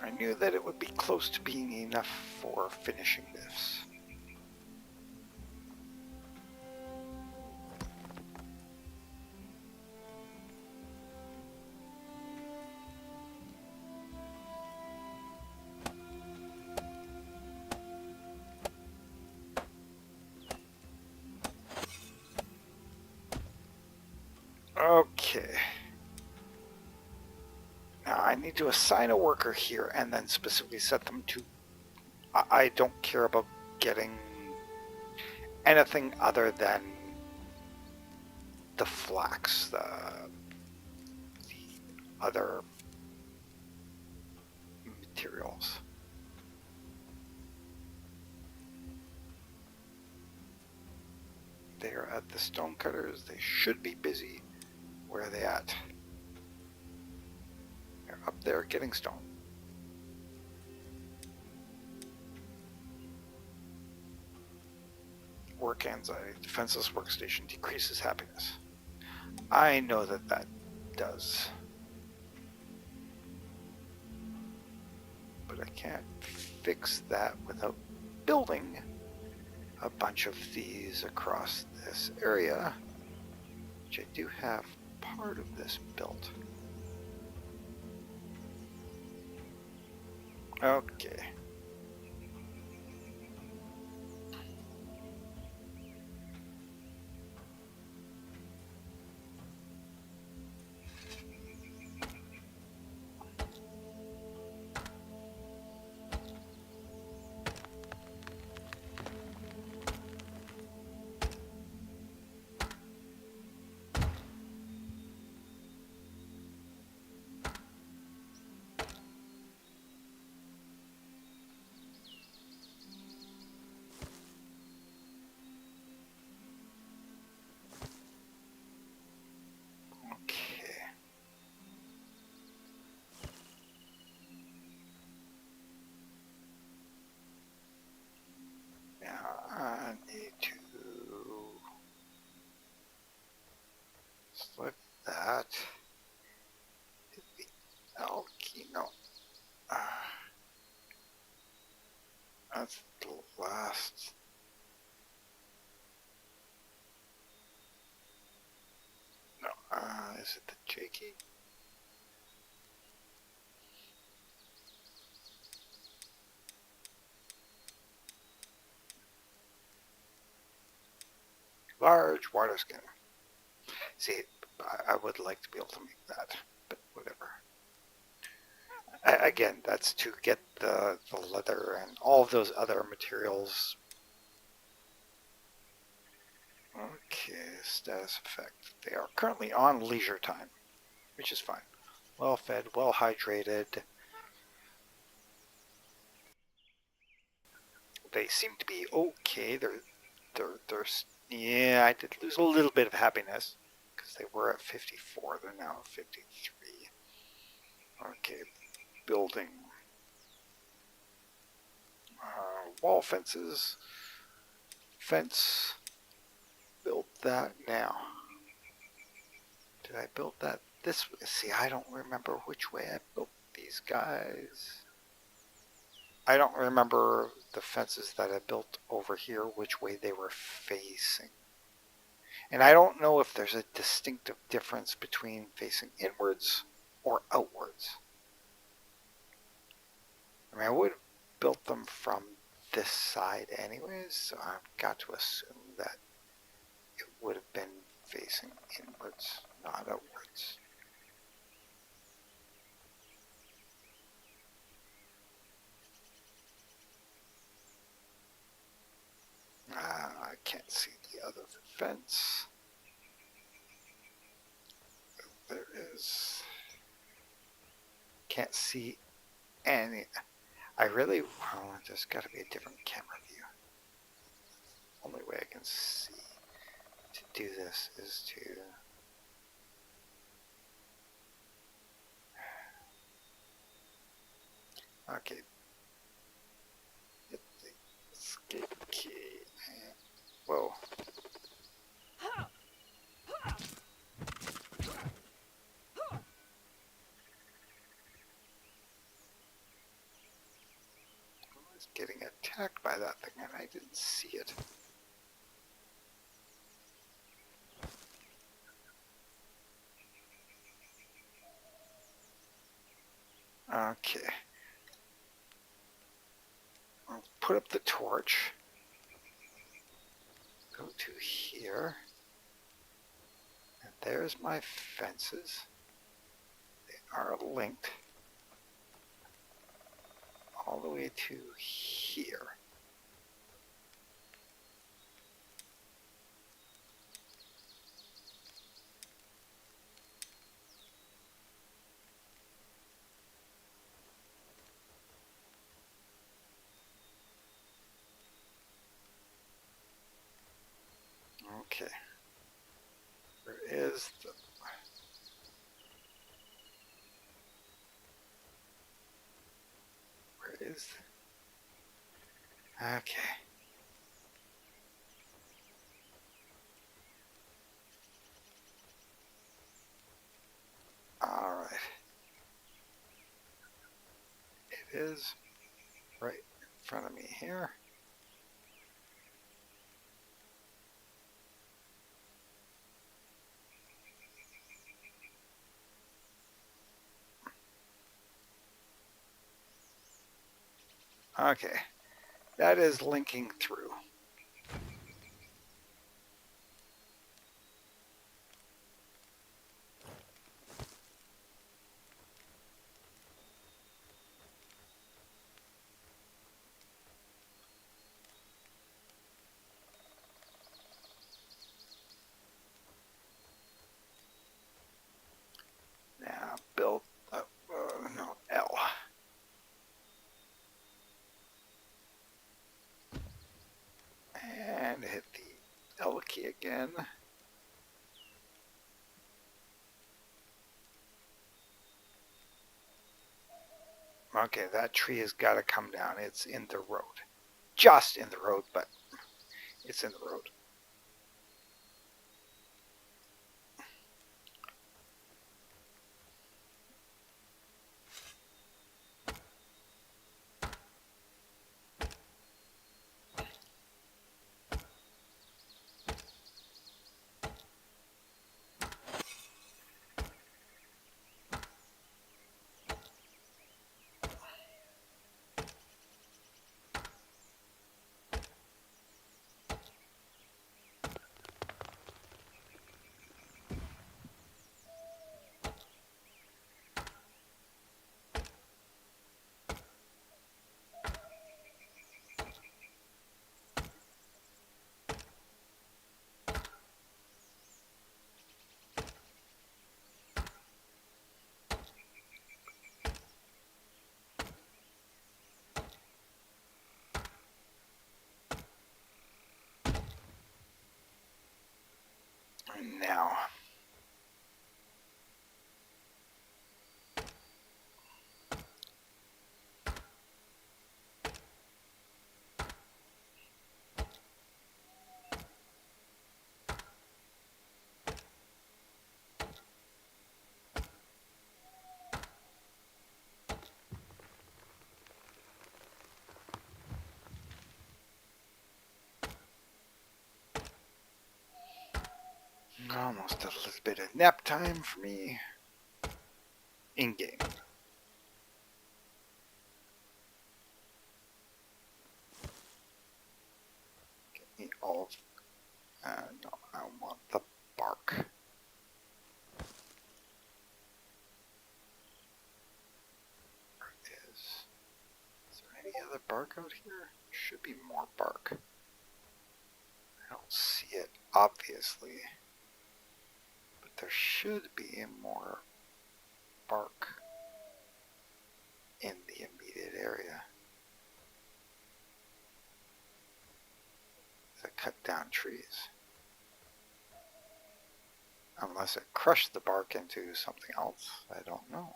I knew that it would be close to being enough for finishing this. Okay. Now I need to assign a worker here and then specifically set them to... I don't care about getting anything other than the flax, the other materials. They are at the stone cutters. They should be busy. Where are they at? They're up there getting stone. Work anxiety. Defenseless workstation decreases happiness. I know that that does. But I can't fix that without building a bunch of these across this area, which I do have part of this built. Okay. I need to select that. Hit the L key. No. That's the last. No. Is it the J key? Large water scanner. See, I would like to be able to make that, but whatever. Again, that's to get the leather and all of those other materials. Okay, status effect. They are currently on leisure time, which is fine. Well fed, well hydrated. They seem to be okay. They're yeah, I did lose a little bit of happiness because they were at 54. They're now at 53. Okay, building wall fences. Fence. Build that now. Did I build that this way? See, I don't remember which way I built these guys. I don't remember the fences that I built over here, which way they were facing. And I don't know if there's a distinctive difference between facing inwards or outwards. I mean, I would have built them from this side anyways, so I've got to assume that it would have been facing inwards, not outwards. I can't see the other fence. There is. Can't see any. I really. Well, there's got to be a different camera view. Only way I can see to do this is to. Okay. Hit the escape key. And, whoa. by that thing and I didn't see it. Okay. I'll put up the torch. Go to here. And there's my fences. They are linked all the way to here. Okay. Where is the... Where is the... Okay. Alright. It is right in front of me here. Okay. That is linking through. Now build up, no, L. And hit the L key again. Okay, that tree has got to come down. It's in the road. Just in the road, but it's in the road. And now, almost a little bit of nap time for me in game. Get me all. No, I want the bark. Where is there any other bark out here? Should be more bark. I don't see it, obviously. But there should be more bark in the immediate area. I cut down trees. Unless it crushed the bark into something else. I don't know.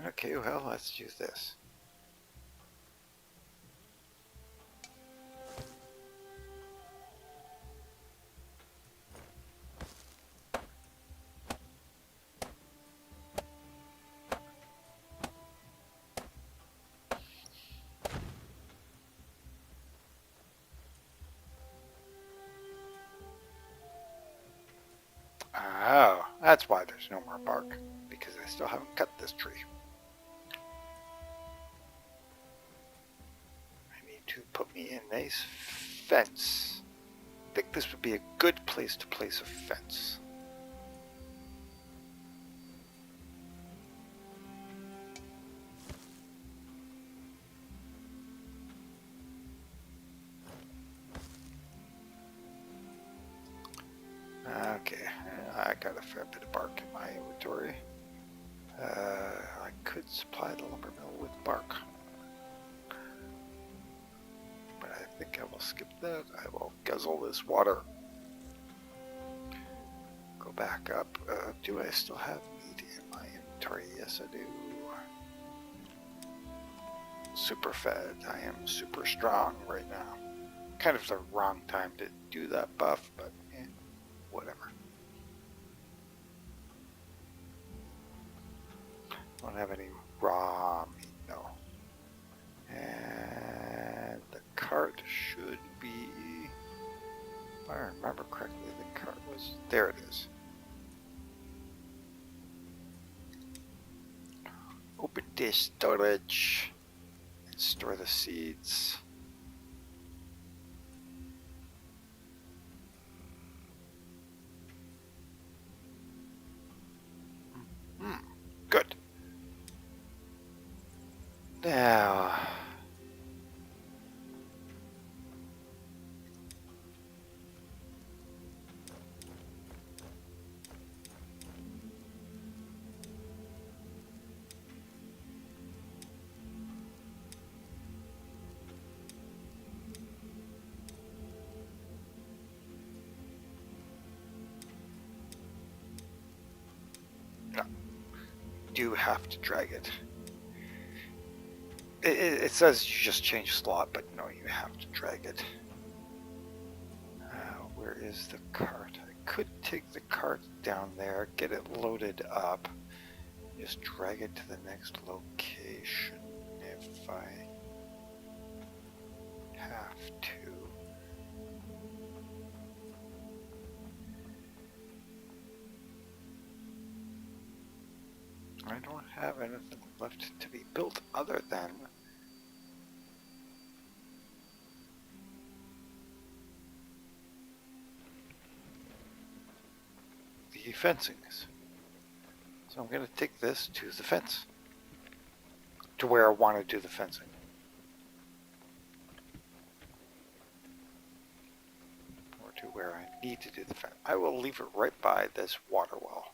Okay, well, let's use this. That's why there's no more bark, because I still haven't cut this tree. I need to put me a nice fence. I think this would be a good place to place a fence. Okay, I got a fair bit of bark in my inventory. I could supply the lumber mill with bark, but I think I will skip that. I will guzzle this water. Go back up. Do I still have meat in my inventory? Yes, I do. Super fed. I am super strong right now. Kind of the wrong time to do that buff, but whatever. Don't have any raw meat, no. And the cart should be, if I remember correctly, the cart was, there it is. Open dish storage and store the seeds. Good. Now, no, do have to drag it. It says you just change slot, but no, you have to drag it. Where is the cart? I could take the cart down there, get it loaded up, just drag it to the next location if I have to. I don't have anything left to be built other than the fencings. So I'm going to take this to the fence, to where I want to do the fencing. Or to where I need to do the fence. I will leave it right by this water well.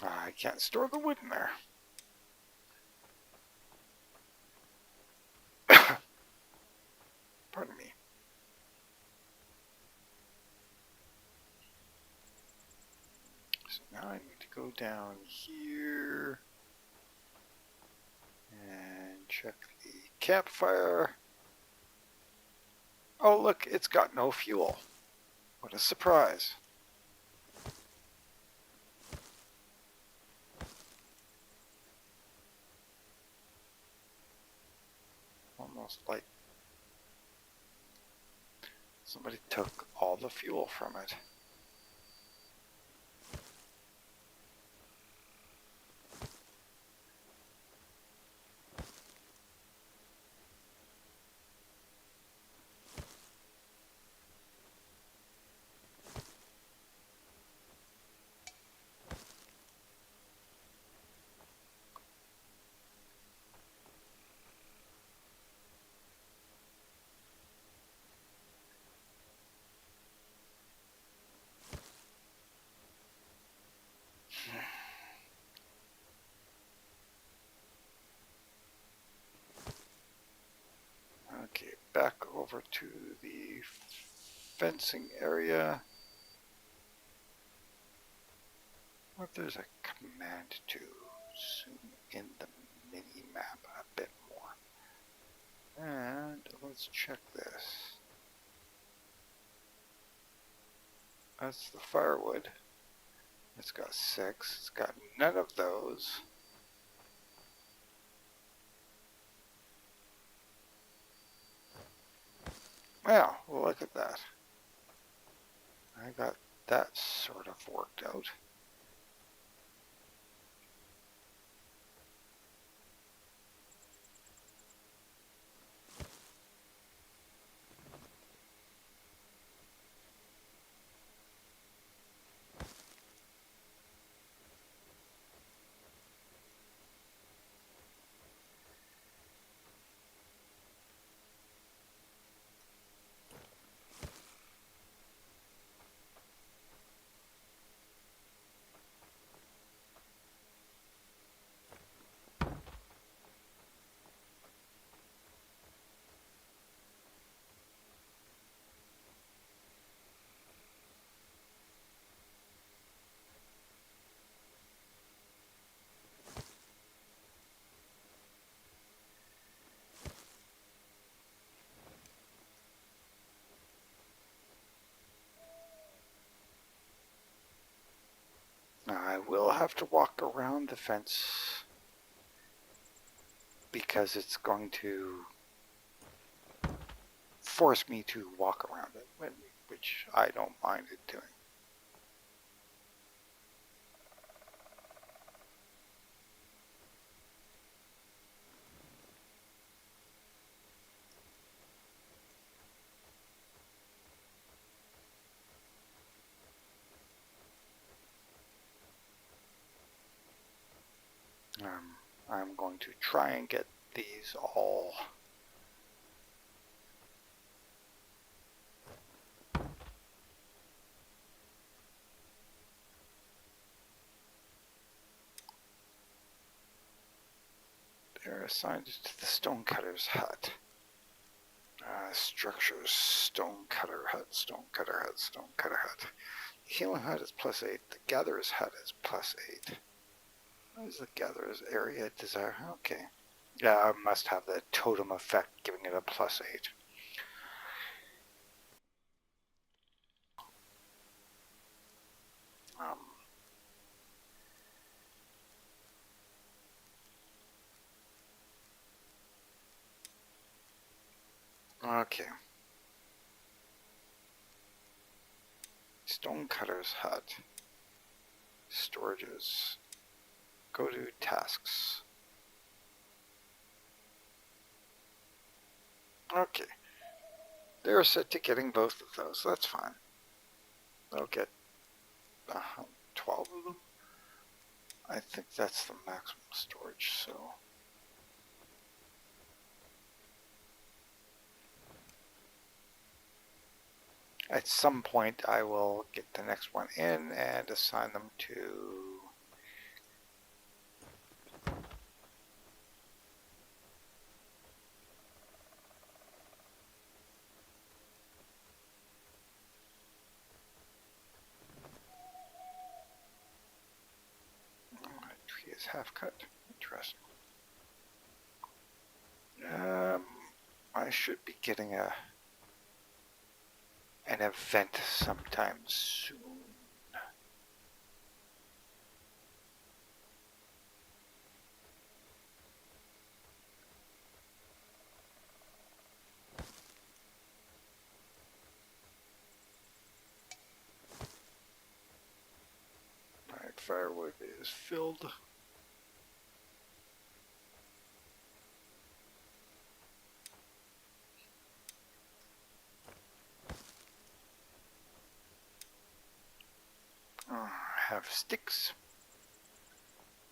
I can't store the wood in there. Pardon me. So now I need to go down here and check the campfire. Oh look, it's got no fuel. What a surprise. Almost like somebody took all the fuel from it. Okay, back over to the fencing area. What if there's a command to zoom in the mini map a bit And let's check this. That's the firewood. It's got 6. It's got none of those. Well, look at that. I got that sort of worked out. I will have to walk around the fence because it's going to force me to walk around it, which I don't mind it doing. I'm going to try and get these all they're assigned to the stonecutter's hut. Structures, stonecutter hut, stonecutter hut, stonecutter hut. Healing hut is +8. The gatherer's hut is +8. What is the gatherer's area desire? Okay. Yeah, I must have the totem effect giving it a +8. Okay. Stonecutter's hut. Storages. Go to tasks. Okay. They're set to getting both of those. That's fine. They'll get 12 of them. I think that's the maximum storage, so. At some point, I will get the next one in and assign them to tree is half cut. Interesting. I should be getting an event sometime soon. Alright, firewood is filled. Have sticks.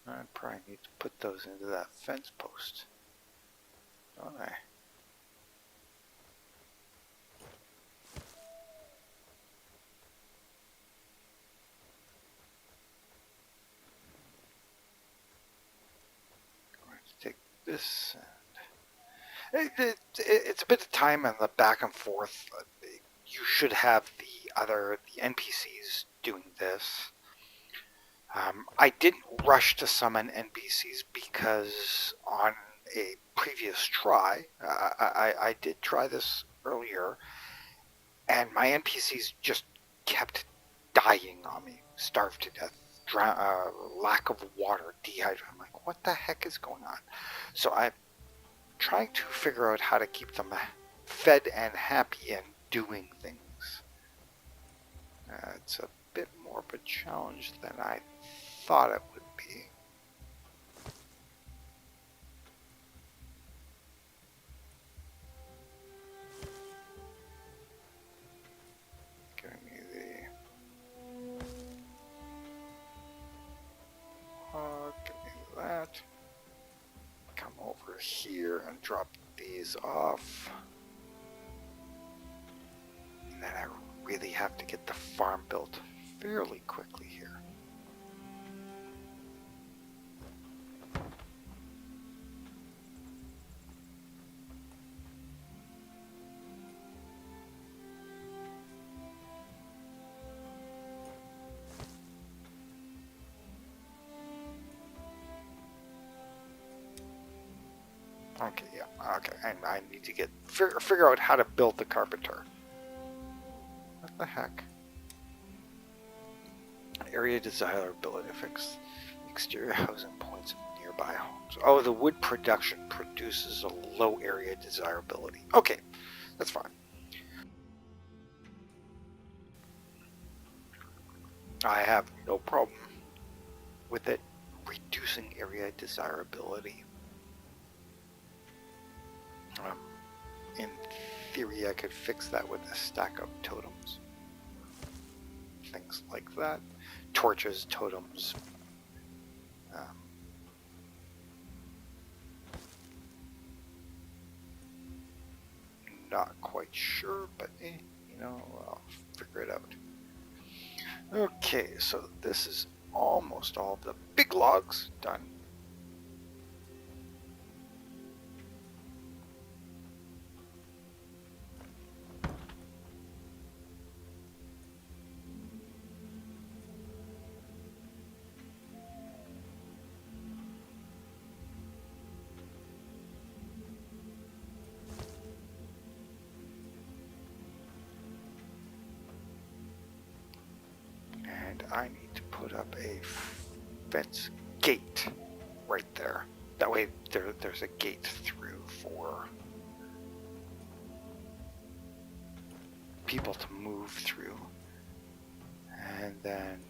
I probably need to put those into that fence post, don't I? I'm going to take this and it's a bit of time on the back and forth. You should have the NPCs doing this. I didn't rush to summon NPCs because on a previous try. I did try this earlier, and my NPCs just kept dying on me, starved to death, lack of water, dehydrated. I'm like, what the heck is going on? So I'm trying to figure out how to keep them fed and happy and doing things. It's a bit more of a challenge than I thought it would be. Give me give me that. Come over here and drop these off. And then I really have to get the farm built fairly quickly here. Okay, yeah, okay, and I need to figure out how to build the carpenter. What the heck? Area desirability fix exterior housing points of nearby homes. Oh, the wood production produces a low area desirability. Okay, that's fine. I have no problem with it reducing area desirability. In theory, I could fix that with a stack of totems. Things like that. Torches, totems. Not quite sure, but you know, I'll figure it out. Okay, so this is almost all of the big logs done. And I need to put up a fence gate right there. That way there's a gate through for people to move through. And then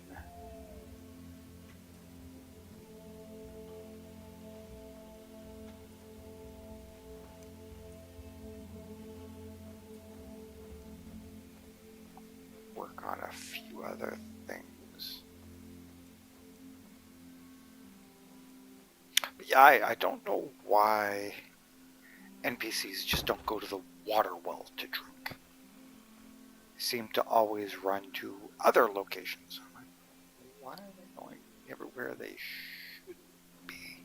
work on a few other things. But yeah, I don't know why NPCs just don't go to the water well to drink. They seem to always run to other locations. I'm like, why are they going everywhere they should be?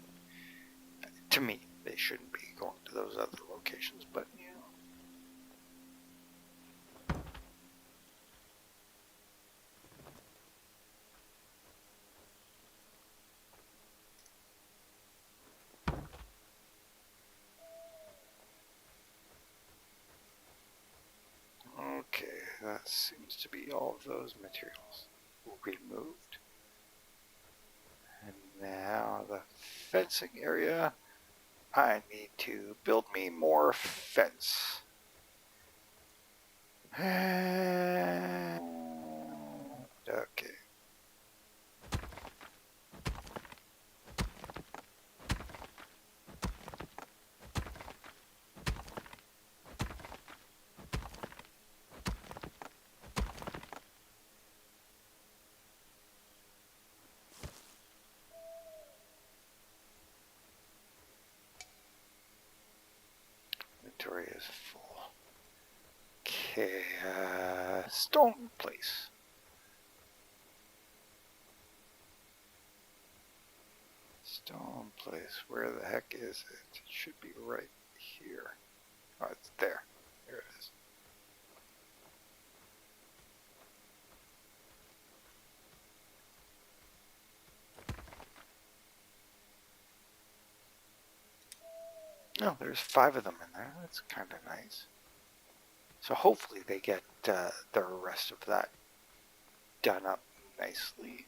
To me, they shouldn't be going to those other locations, but you know. Okay, that seems to be all of those materials removed. And now the fencing area. I need to build me more fence. And okay. Inventory is full. Okay, stone place. Stone place, where the heck is it? It should be right here. Oh, it's there. There it is. No, there's 5 of them in there. That's kind of nice. So hopefully they get the rest of that done up nicely.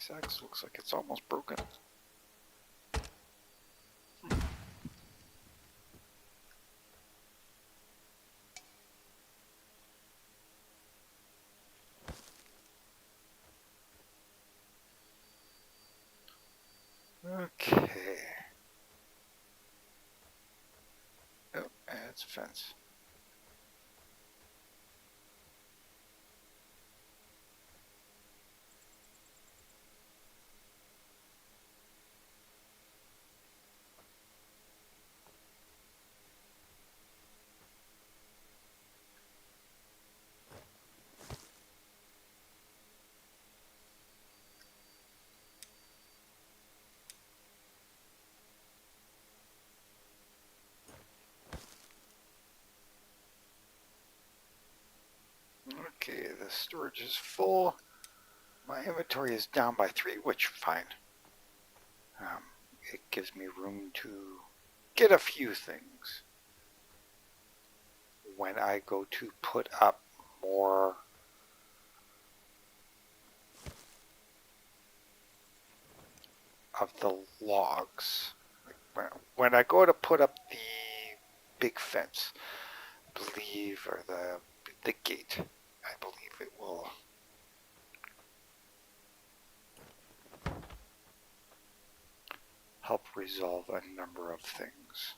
This axe looks like it's almost broken. Okay. Oh, it's a fence. Okay, the storage is full. My inventory is down by 3, which fine. It gives me room to get a few things. When I go to put up more of the logs, when I go to put up the big fence, I believe, or the gate, I believe it will help resolve a number of things.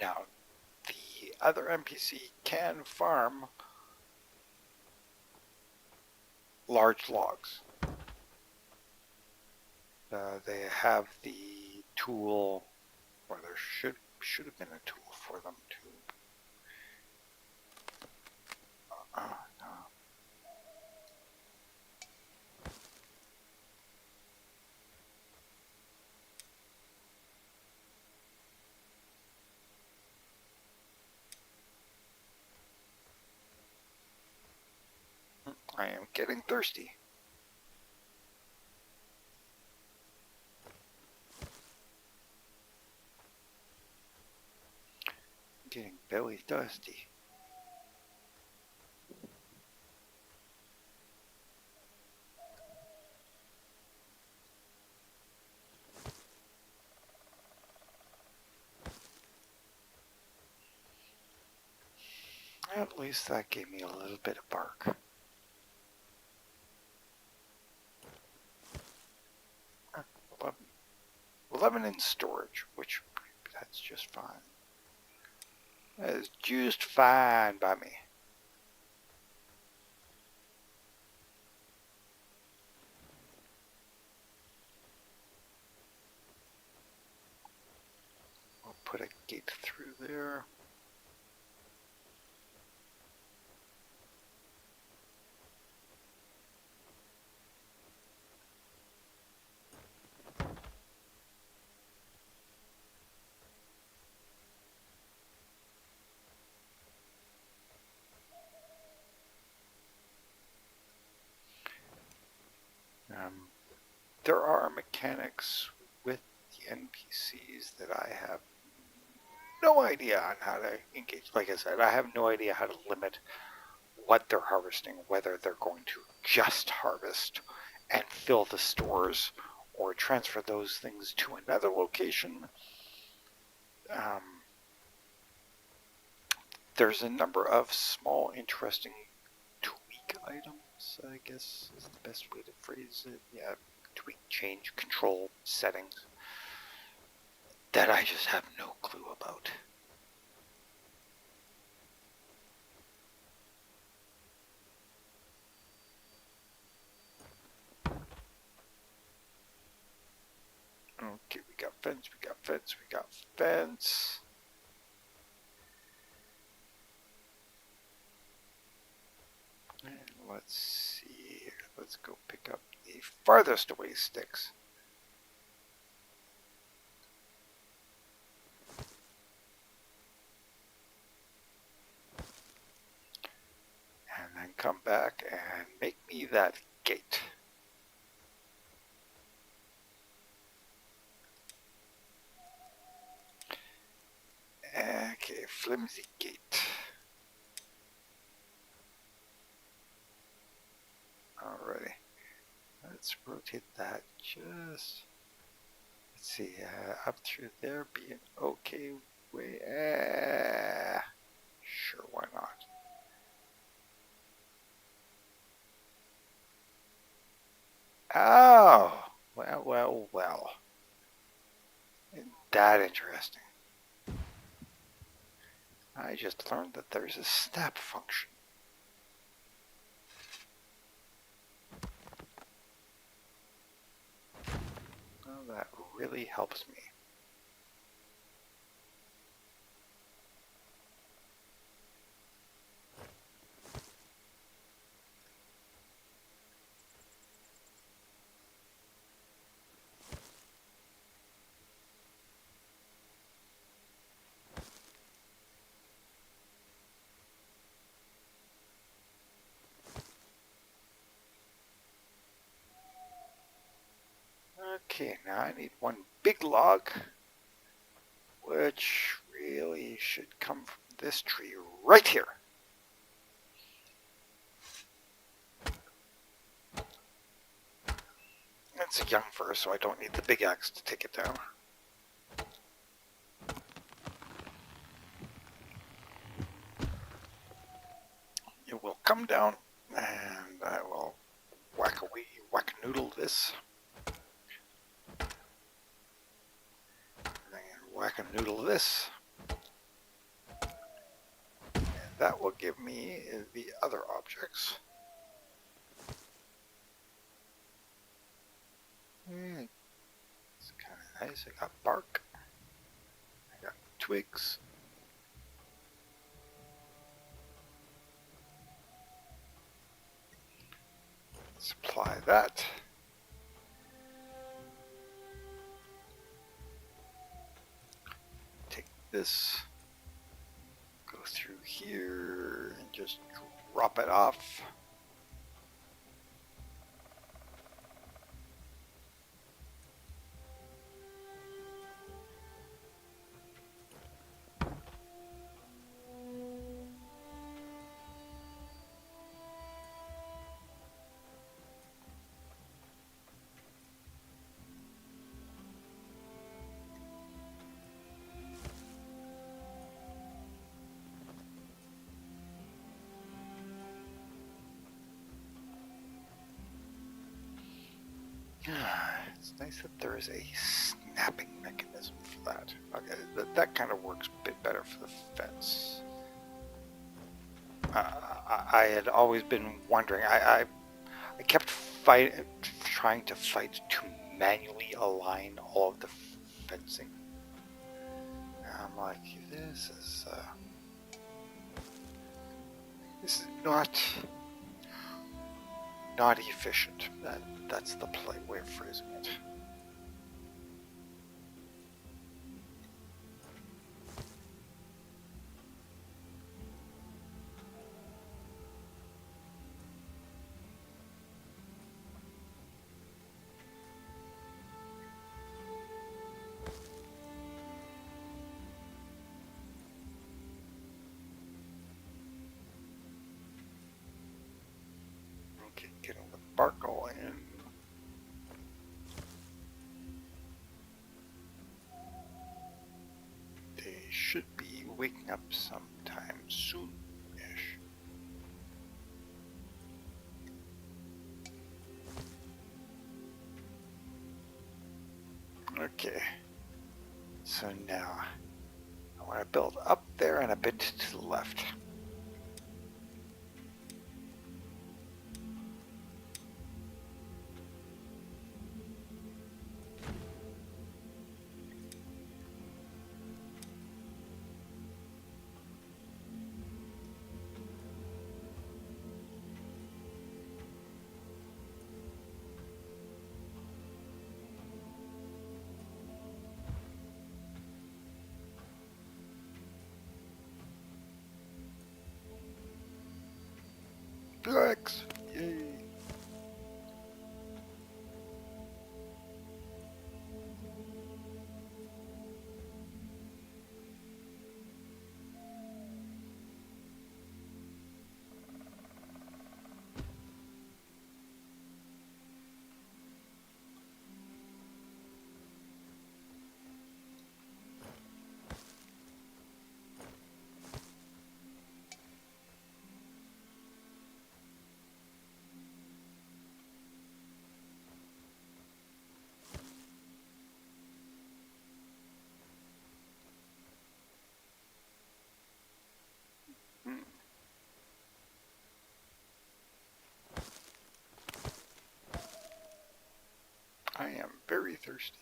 Now, the other NPC can farm large logs. They have the tool, or there should have been a tool for them to. No. I am getting thirsty. Getting belly dusty. At least that gave me a little bit of bark. Huh, 11 in storage, which that's just fine. That is just fine by me. I'll put a gate through there. There are mechanics with the NPCs that I have no idea on how to engage. Like I said, I have no idea how to limit what they're harvesting, whether they're going to just harvest and fill the stores or transfer those things to another location. There's a number of small, interesting tweak items, I guess is the best way to phrase it. Yeah, tweak, change, control, settings that I just have no clue about. Okay, we got fence, we got fence, we got fence. And let's see here. Let's go pick up the farthest away sticks. And then come back and make me that gate. Okay, flimsy gate. Alrighty. Let's rotate that just, let's see, up through there be an okay way. Sure, why not? Oh, well, well, well. Isn't that interesting? I just learned that there's a snap function. Well, that really helps me. Okay, now I need one big log, which really should come from this tree right here. It's a young fir, so I don't need the big axe to take it down. It will come down, and I will whack-a-noodle this. And whack-a-noodle this. And that will give me the other objects. It's kind of nice. I got bark. I got twigs. Supply that. Take this. Go through here and just drop it off. It's nice that there is a snapping mechanism for that. Okay, that kind of works a bit better for the fence. I had always been wondering. I kept trying to fight to manually align all of the fencing. And I'm like, this is not efficient. That's the polite way of phrasing it. Okay, getting the bark all in. They should be waking up sometime soon-ish. Okay, so now I want to build up there and a bit to the left. Flex! Yay! Hmm. I am very thirsty.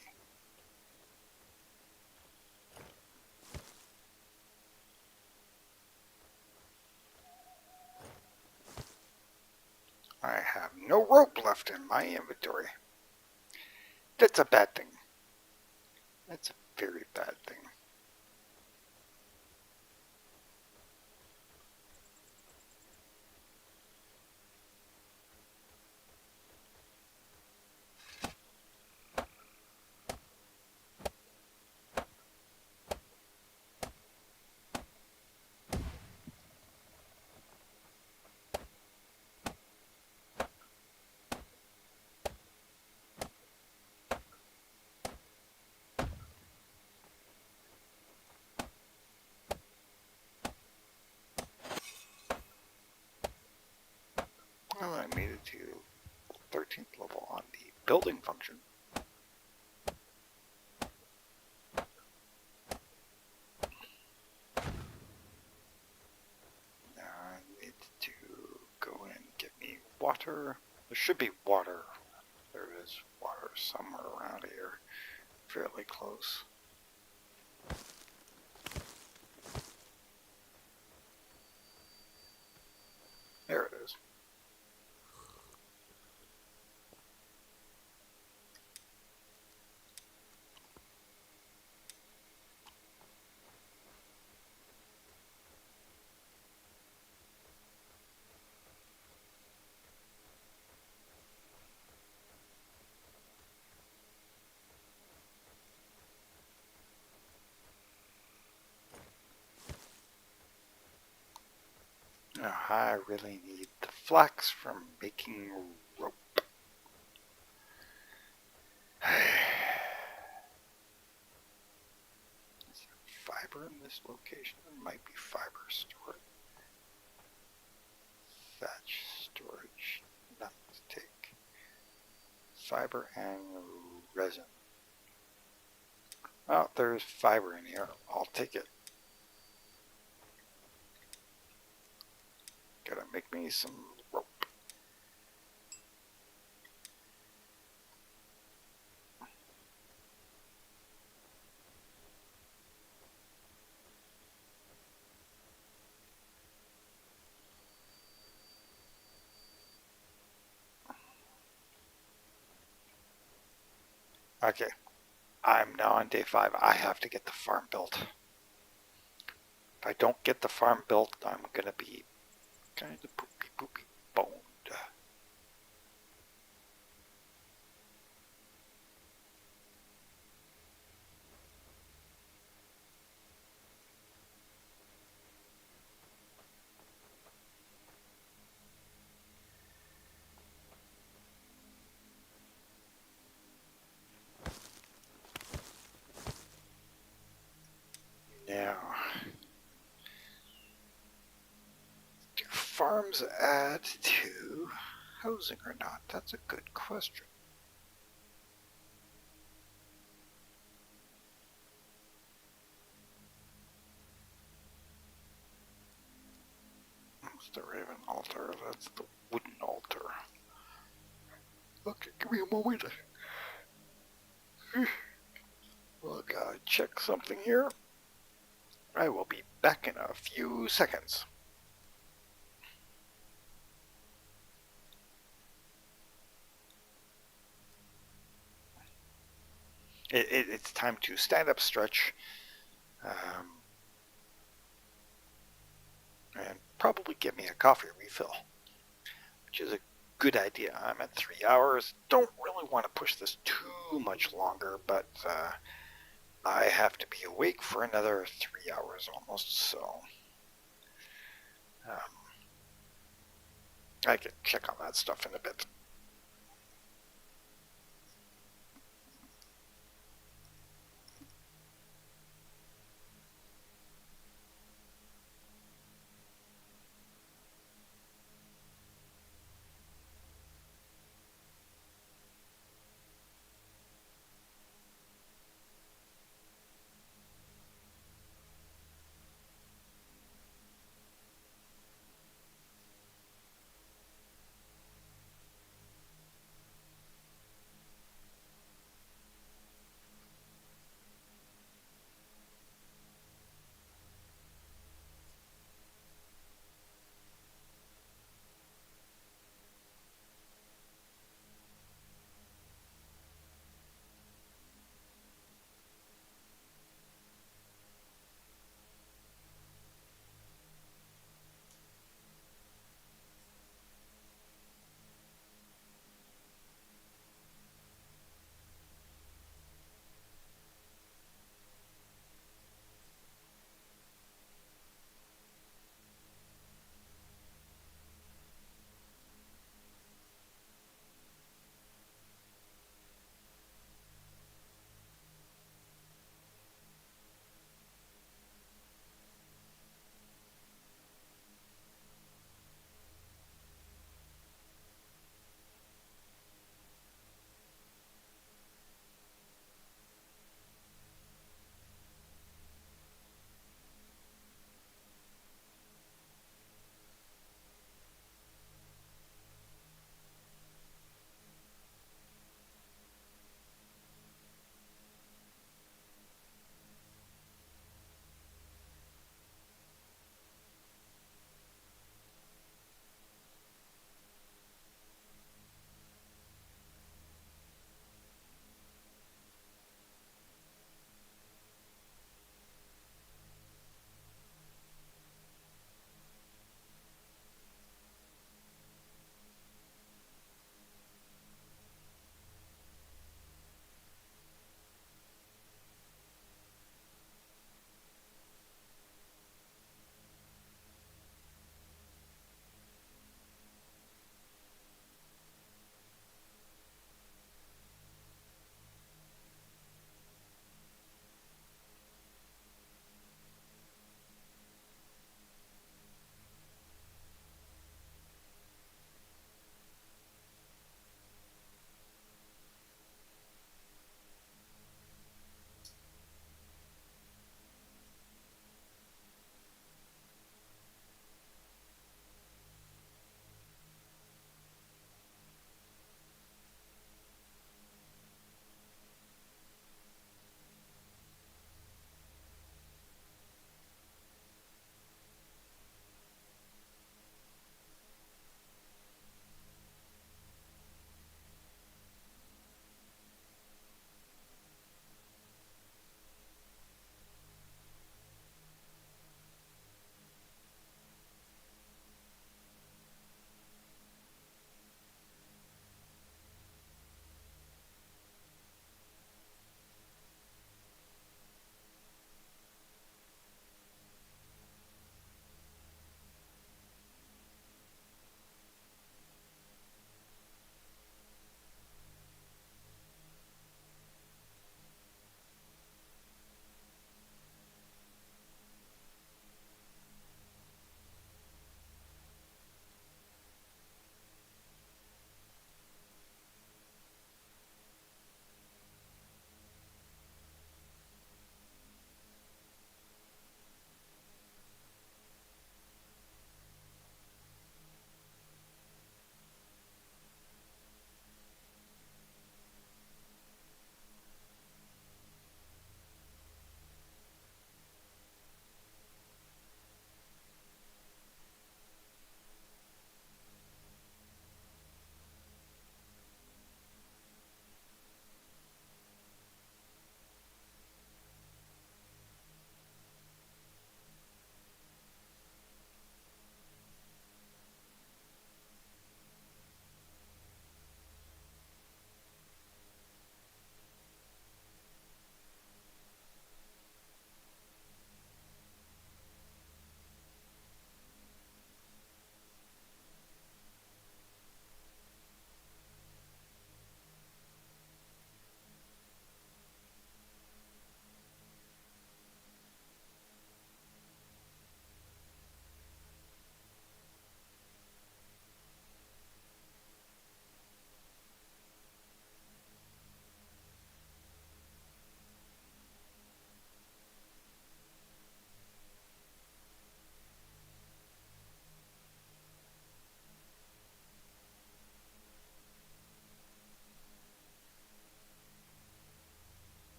I have no rope left in my inventory. That's a bad thing. That's a very bad thing. Well, I made it to 13th level on the building function. Now I need to go and get me water. There should be water. There is water somewhere around here, fairly close. There it is. Now, I really need the flax from making rope. Is there fiber in this location? There might be fiber stored. Thatch storage. Nothing to take. Fiber and resin. Oh, there's fiber in here. I'll take it. Gotta make me some rope. Okay, I'm now on day 5. I have to get the farm built. If I don't get the farm built, I'm gonna be kind of poopy boned. Now, do farms add to housing or not? That's a good question. That's the Raven altar. That's the wooden altar. Okay, give me a moment. Well, gotta check something here. I will be back in a few seconds. It's time to stand up, stretch, and probably get me a coffee refill. which is a good idea. I'm at 3 hours. Don't really want to push this too much longer, but I have to be awake for another 3 hours almost, so um, I can check on that stuff in a bit.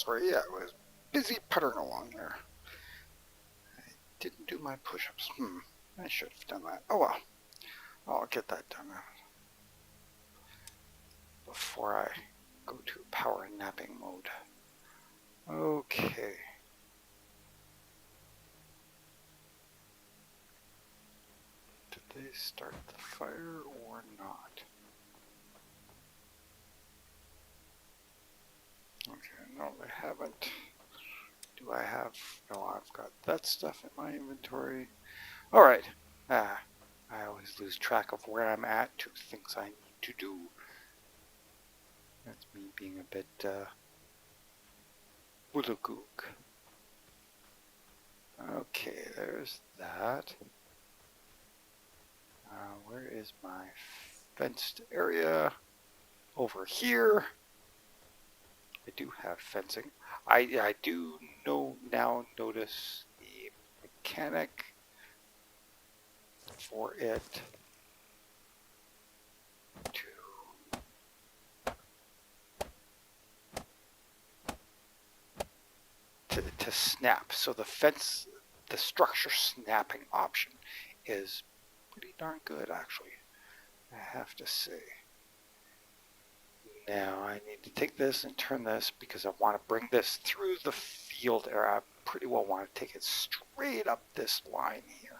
Sorry, yeah, I was busy puttering along there. I didn't do my push-ups. I should have done that. Oh well, I'll get that done before I go to power napping mode. Okay. Did they start the fire or not? Okay, no, they haven't. Do I have... No, I've got that stuff in my inventory. Alright. I always lose track of where I'm at to things I need to do. That's me being a bit, Woolagook. Okay, there's that. Where is my fenced area? Over here. I do have fencing. I do now notice the mechanic for it to snap. So the fence, the structure snapping option is pretty darn good, actually, I have to say. Now I need to take this and turn this because I want to bring this through the field area. I pretty well want to take it straight up this line here.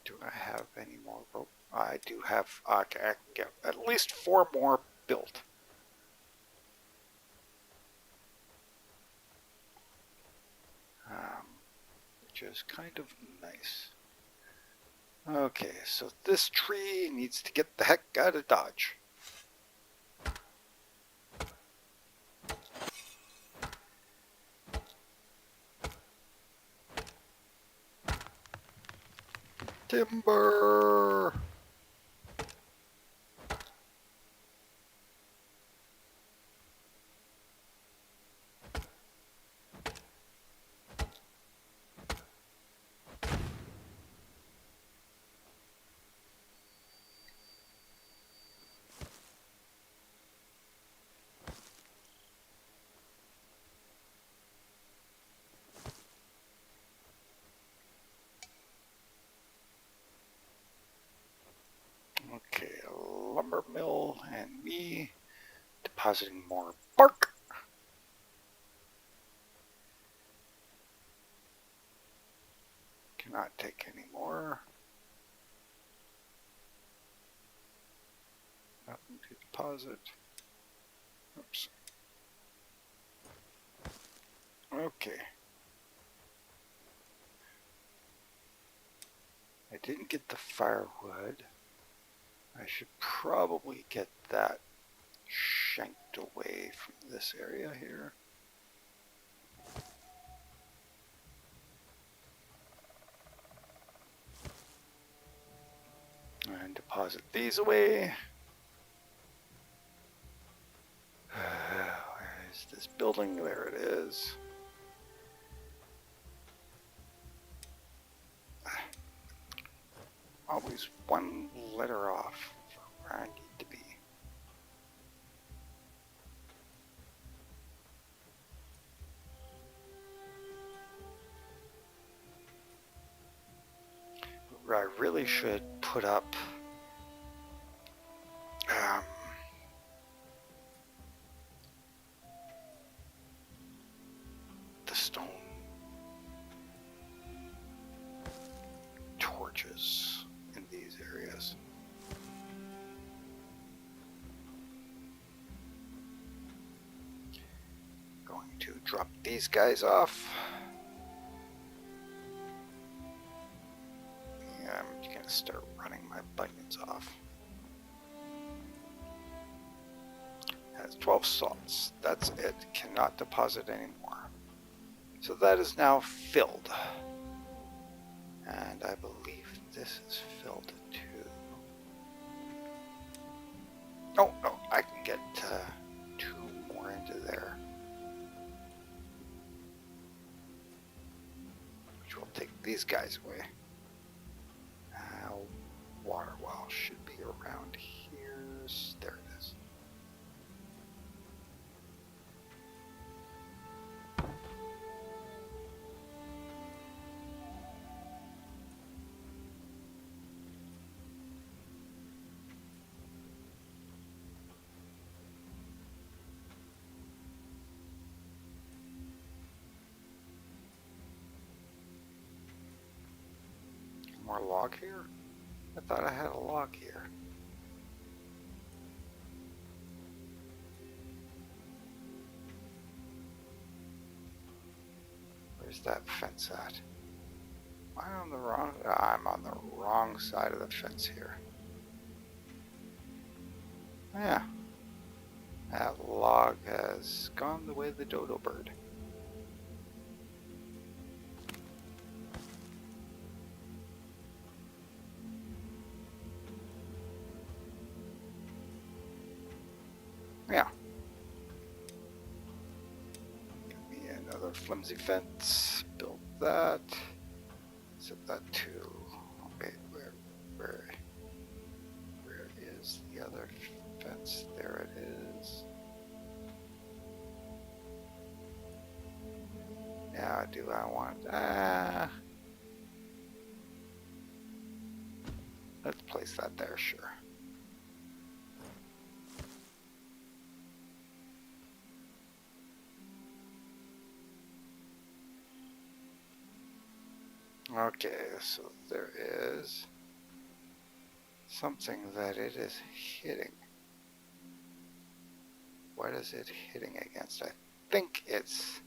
Do I have any more rope? I do have, I can get at least 4 more built. Which is kind of nice. Okay, so this tree needs to get the heck out of Dodge. Timber! Okay, a lumber mill and me depositing more bark. Cannot take any more. Nothing to deposit. Oops. Okay. I didn't get the firewood. I should probably get that shanked away from this area here. And deposit these away. Where is this building? There it is. Always one letter off from where I need to be. I really should put up the stone torches in these areas. Going to drop these guys off. Yeah, I'm going to start running my bunions off. Has 12 salts. That's it. Cannot deposit anymore. So that is now filled. And I believe this is filled too. Oh, no, I can get 2 more into there. we'll take these guys away. Water well should be around here. There it is. More log here? I thought I had a log here. Where's that fence at? Am I on the wrong? I'm on the wrong side of the fence here. Yeah. That log has gone the way of the dodo bird. Yeah. Give me another flimsy fence. Build that. Set that to. Wait, where is the other fence? There it is. Now, do I want? Let's place that there. Sure. Okay, so there is something that it is hitting. What is it hitting against? I think it's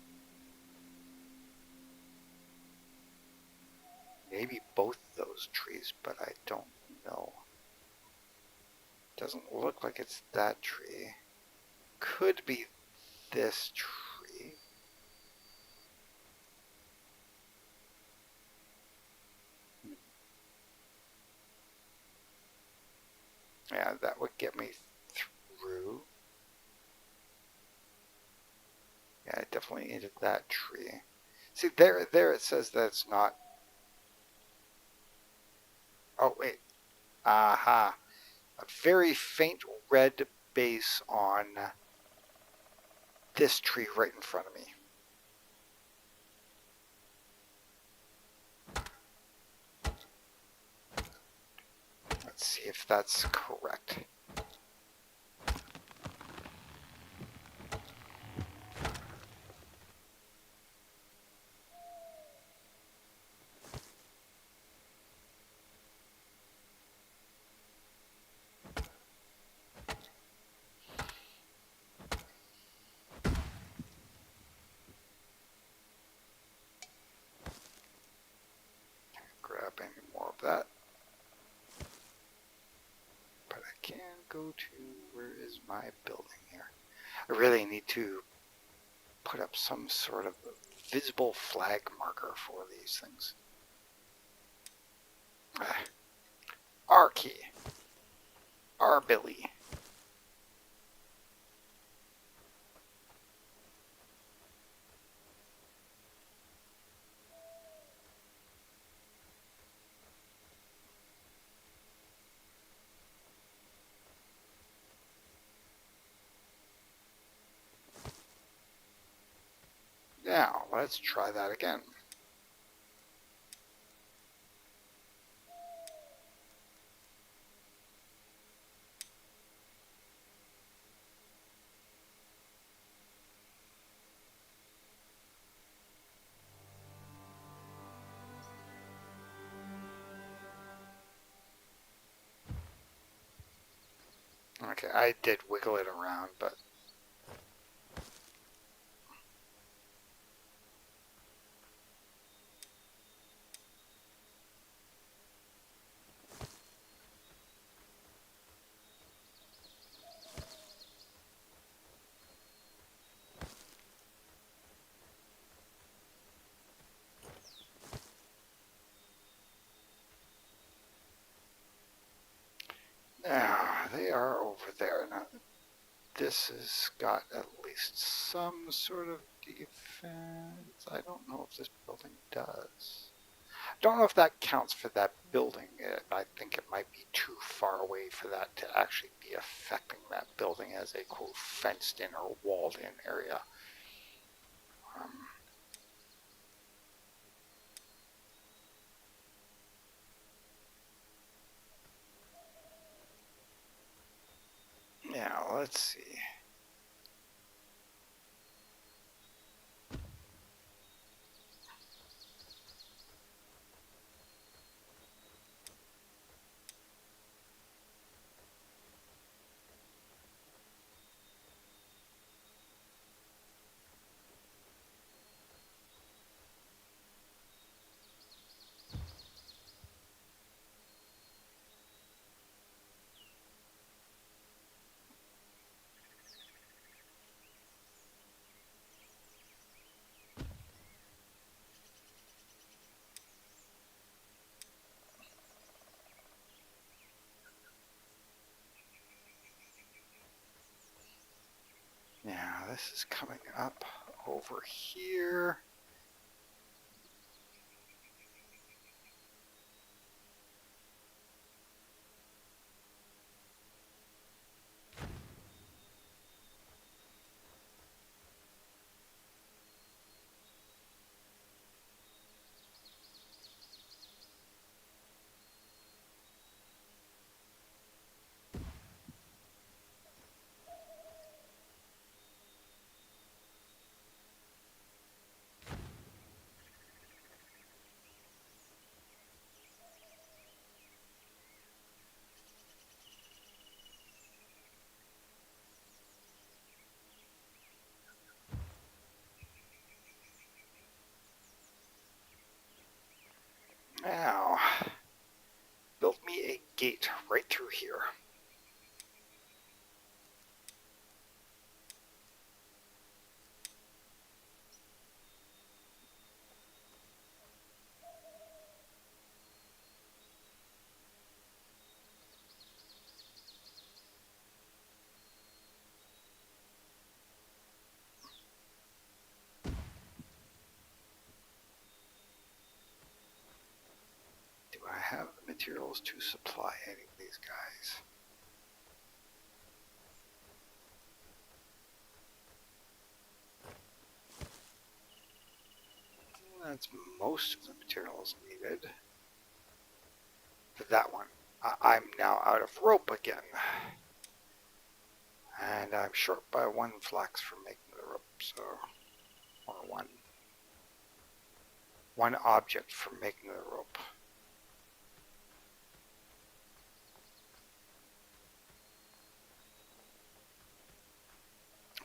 maybe both those trees, but I don't know. Doesn't look like it's that tree. Could be this tree. Yeah, that would get me through. Yeah, I definitely needed that tree. See, there it says that it's not. Oh, wait. Aha. A very faint red base on this tree right in front of me. Let's see if that's correct. Grab any more of that. But I can go to, where is my building here? I really need to put up some sort of visible flag marker for these things. R key. R Billy. Now, let's try that again. Okay, I did wiggle it around, but now they are over there. Now, this has got at least some sort of defense. I don't know if this building does. don't know if that counts for that building. I think it might be too far away for that to actually be affecting that building as a quote fenced in or walled in area. Now let's see. Now this is coming up over here. Now, build me a gate right through here. Do I have the materials to supply any of these guys? That's most of the materials needed. For that one, I'm now out of rope again. And I'm short by 1 flax for making the rope, so... or one object for making the rope.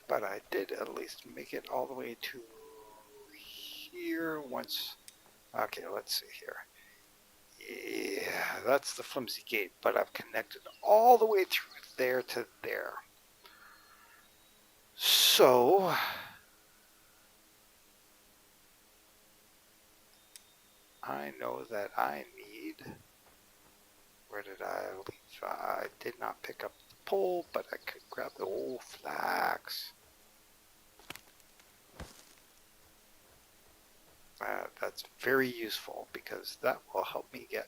But I did at least make it all the way to here once. Okay, let's see here. Yeah, that's the flimsy gate, but I've connected all the way through there to there. So, I know that I need... Where did I leave? I did not pick up the pole, but I could grab the old flax. That's very useful because that will help me get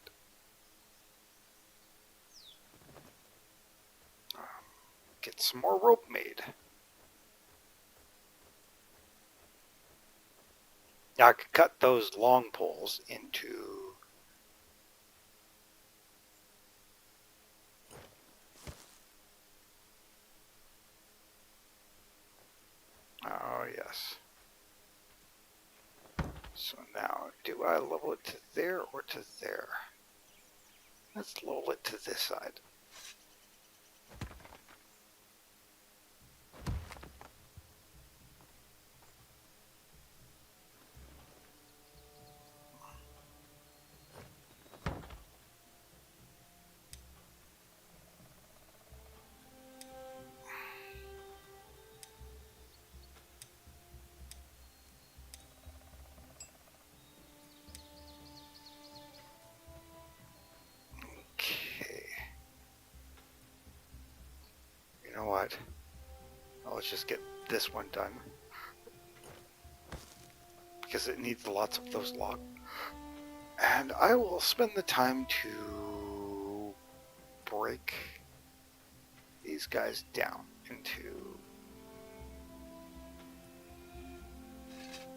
some more rope made. Now I could cut those long poles into... Oh, yes. So now, do I level it to there or to there? Let's level it to this side. Okay. You know what? Let's just get this one done. Because it needs lots of those logs. And I will spend the time to break these guys down into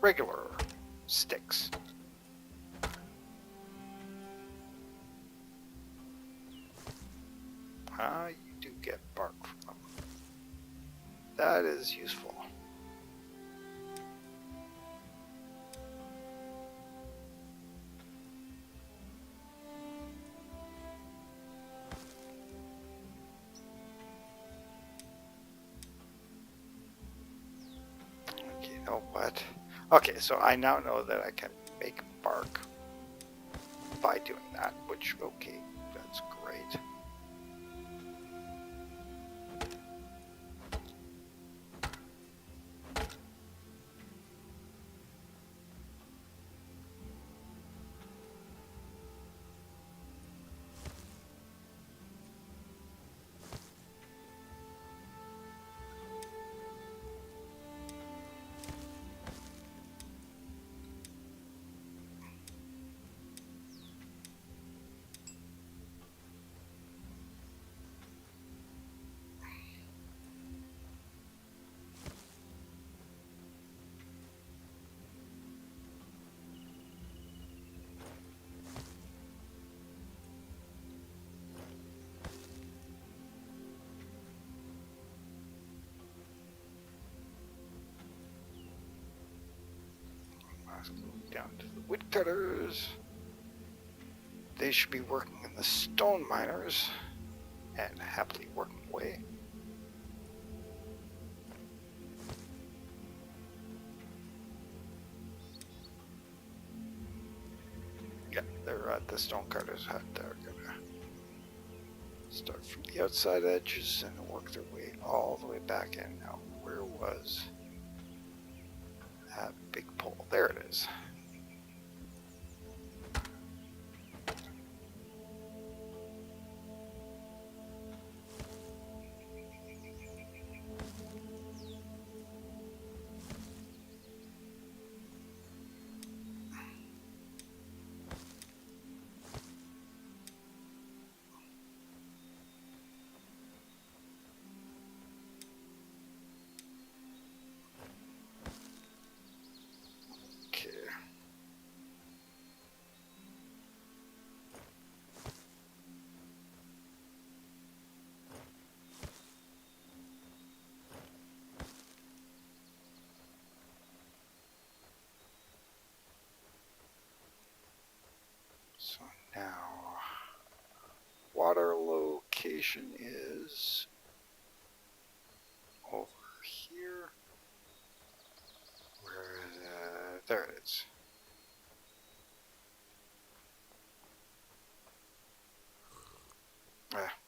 regular sticks. You do get bark from them. That is useful. Okay, you know what? Okay, so I now know that I can make bark by doing that, which, okay, that's great. Let's go down to the woodcutters. They should be working in the stone miners and happily working away. Yeah, they're at the stonecutters' hut. They're gonna start from the outside edges and work their way all the way back in. Now, where was that big pole? There it is. Okay. So now, water location is over here. Where is it? There it is.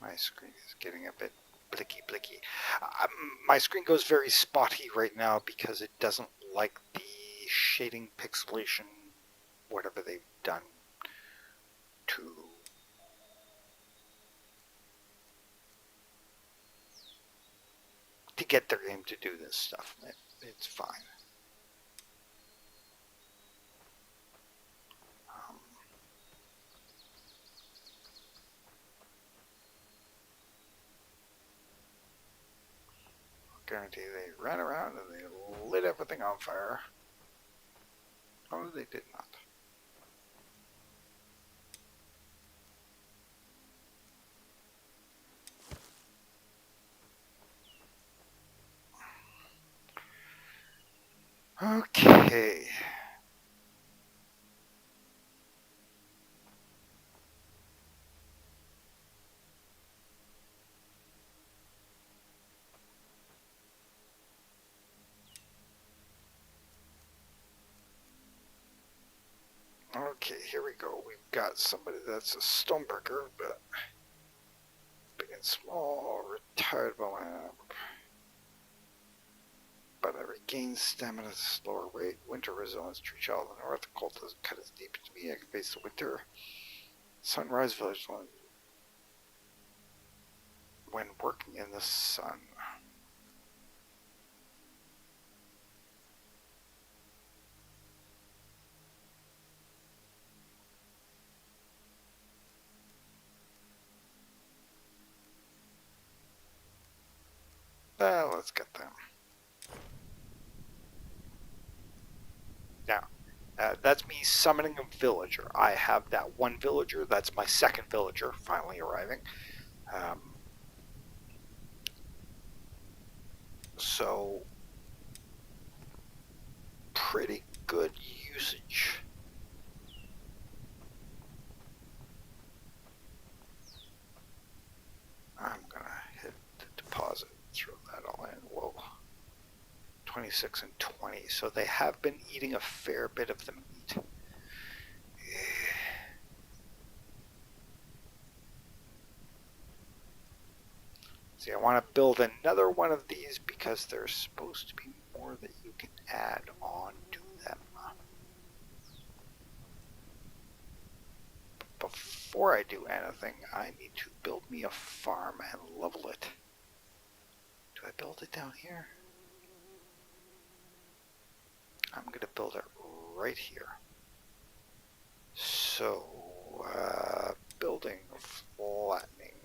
My screen is getting a bit blicky. My screen goes very spotty right now because it doesn't like the shading pixelation, whatever they've done to get their game to do this stuff. It's fine. Guarantee they ran around and they lit everything on fire. Oh, they did not. Okay. Okay, here we go. We've got somebody that's a stonebreaker, but big and small, retired bowman. But I regain stamina at a slower rate. Winter resilience, tree child in the north. The cold doesn't cut as deep into me. I can face the winter. Sunrise village when working in the sun. Let's get them. Now, that's me summoning a villager. I have that one villager. That's my second villager finally arriving. So, pretty good usage. I'm gonna hit the deposit, throw that all in. Whoa. 26 and 20. So they have been eating a fair bit of the meat. See, I want to build another one of these because there's supposed to be more that you can add on to them. But before I do anything, I need to build me a farm and level it. Do I build it down here? I'm going to build it right here. So, building, flattening,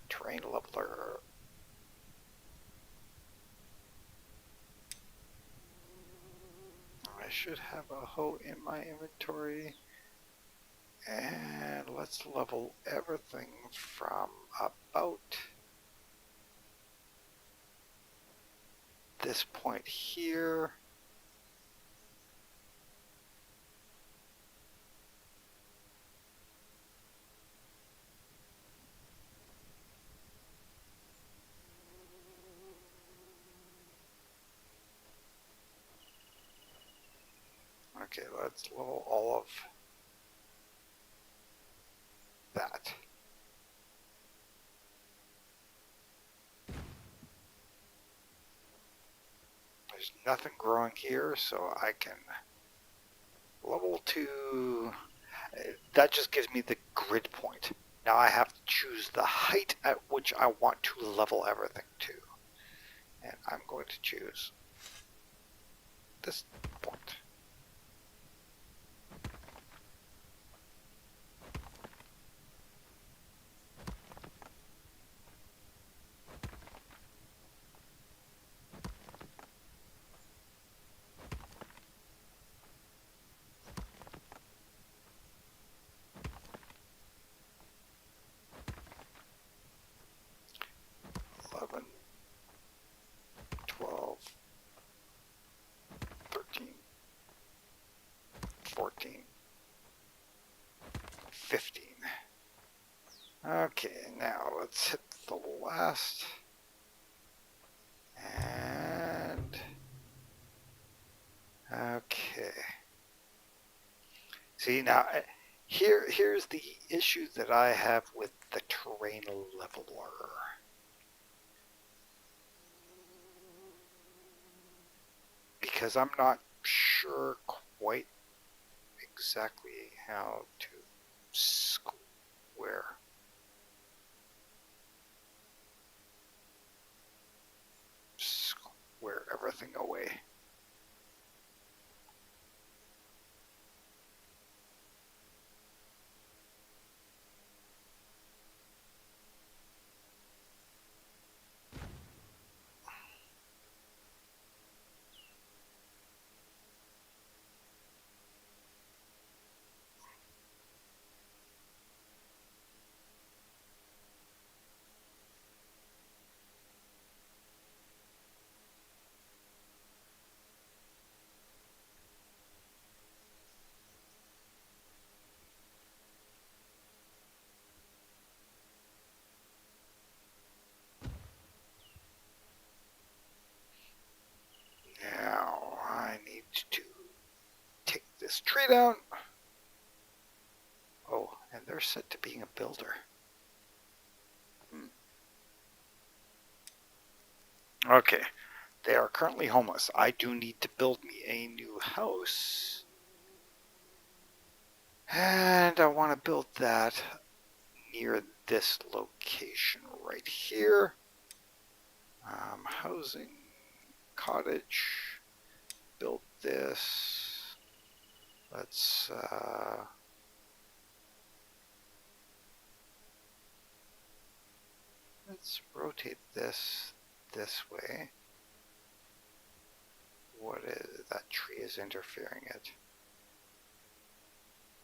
terrain leveler. I should have a hoe in my inventory. And let's level everything from about this point here. Okay, let's level all of that. There's nothing growing here, so I can level to... That just gives me the grid point. Now I have to choose the height at which I want to level everything to. And I'm going to choose this point. Eleven, 12, 13, 14, 15. Okay, now let's hit the last. And... okay. See, now, here's the issue that I have with the terrain leveler. Because I'm not sure quite exactly how to square everything away. Now I need to take this tree down. Oh, and they're set to being a builder. Okay, they are currently homeless. I do need to build me a new house. And I want to build that near this location right here. Housing, cottage, build this. Let's rotate this this way. What is that? Tree is interfering it.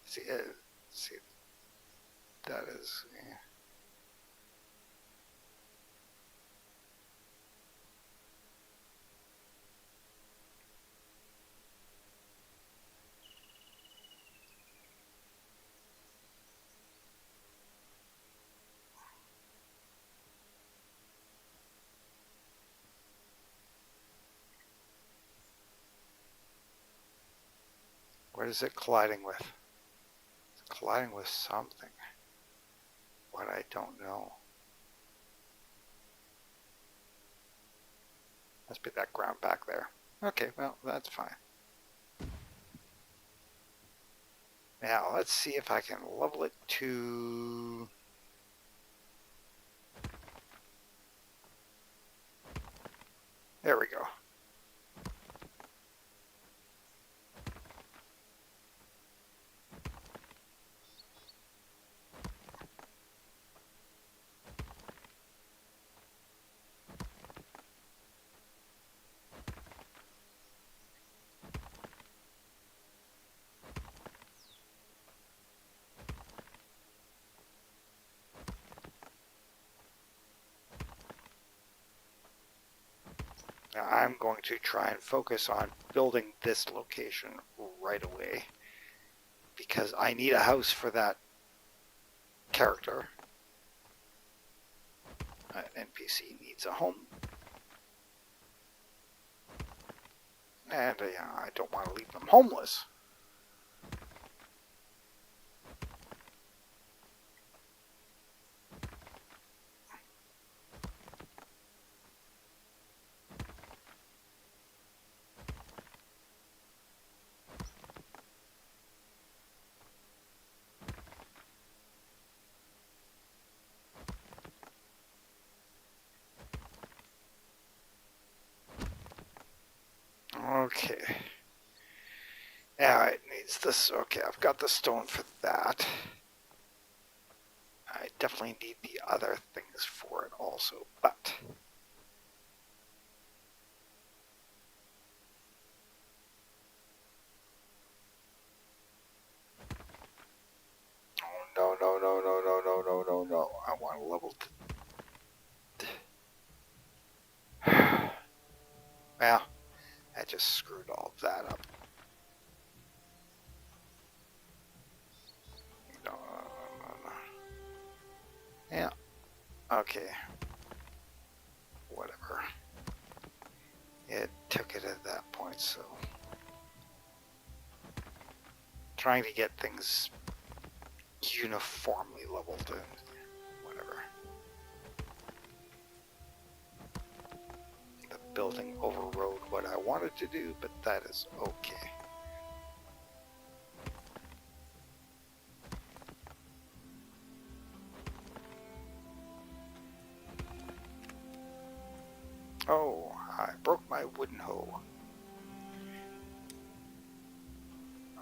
See, see, that is. Yeah. What is it colliding with? It's colliding with something. What I don't know. Must be that ground back there. Okay, well, that's fine. Now, let's see if I can level it to... There we go. Now I'm going to try and focus on building this location right away because I need a house for that character. An NPC needs a home. And I don't want to leave them homeless. Okay. Now it needs this. Okay, I've got the stone for that. I definitely need the other things for it also, but... Oh, no, no, no, no, no, no, no, no, no. I want to level... Well, I just screwed all of that up. No, no, no, no, no. Yeah. Okay. Whatever. It took it at that point, so... Trying to get things uniformly leveled and whatever. The building overrode what I wanted to do, but that is okay. Oh, I broke my wooden hoe.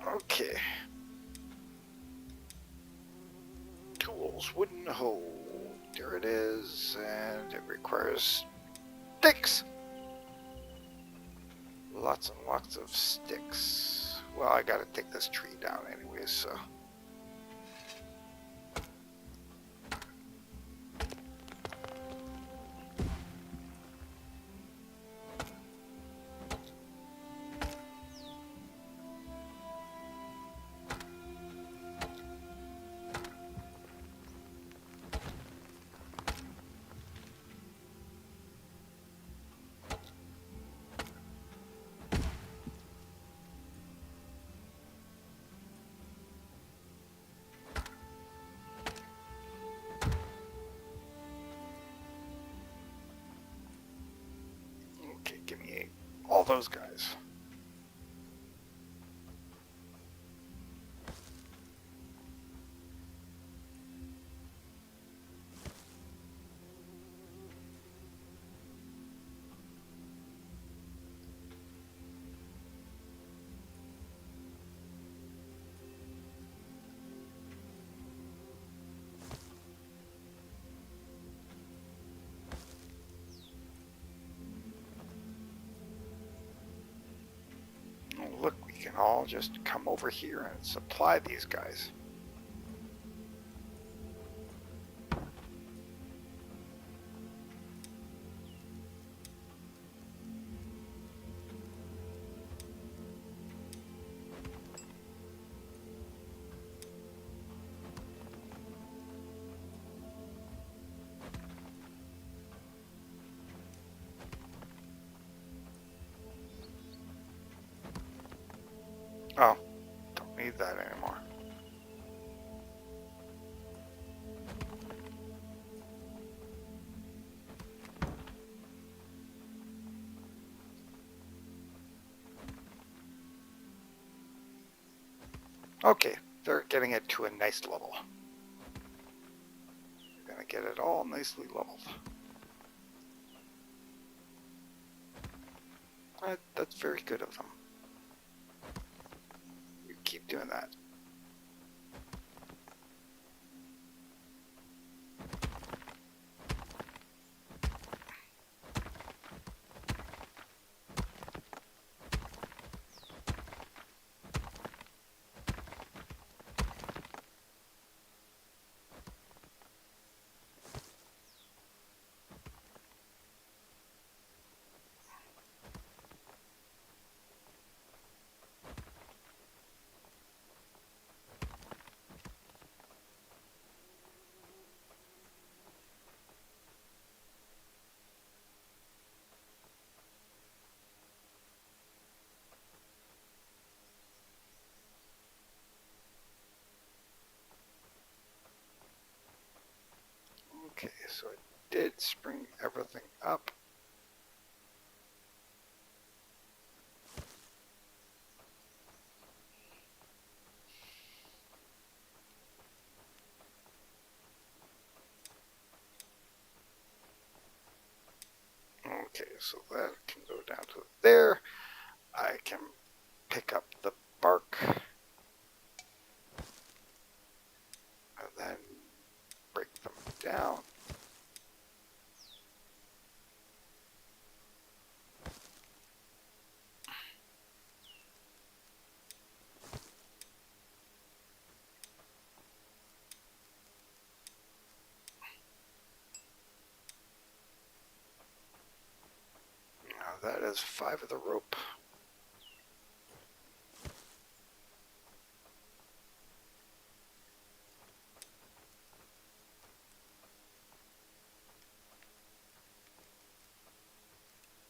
Okay. Tools, wooden hoe. There it is, and it requires sticks. Lots and lots of sticks. Well, I gotta take this tree down anyways, so... Okay, give me all those guys. can all just come over here and supply these guys. Oh, don't need that anymore. Okay, they're getting it to a nice level. We're gonna get it all nicely leveled. That's very good of them. You keep doing that. Okay, so it did spring everything up. Okay, so that can go down to there. I can pick up the bark and then break them down. Now that is 5 of the rope.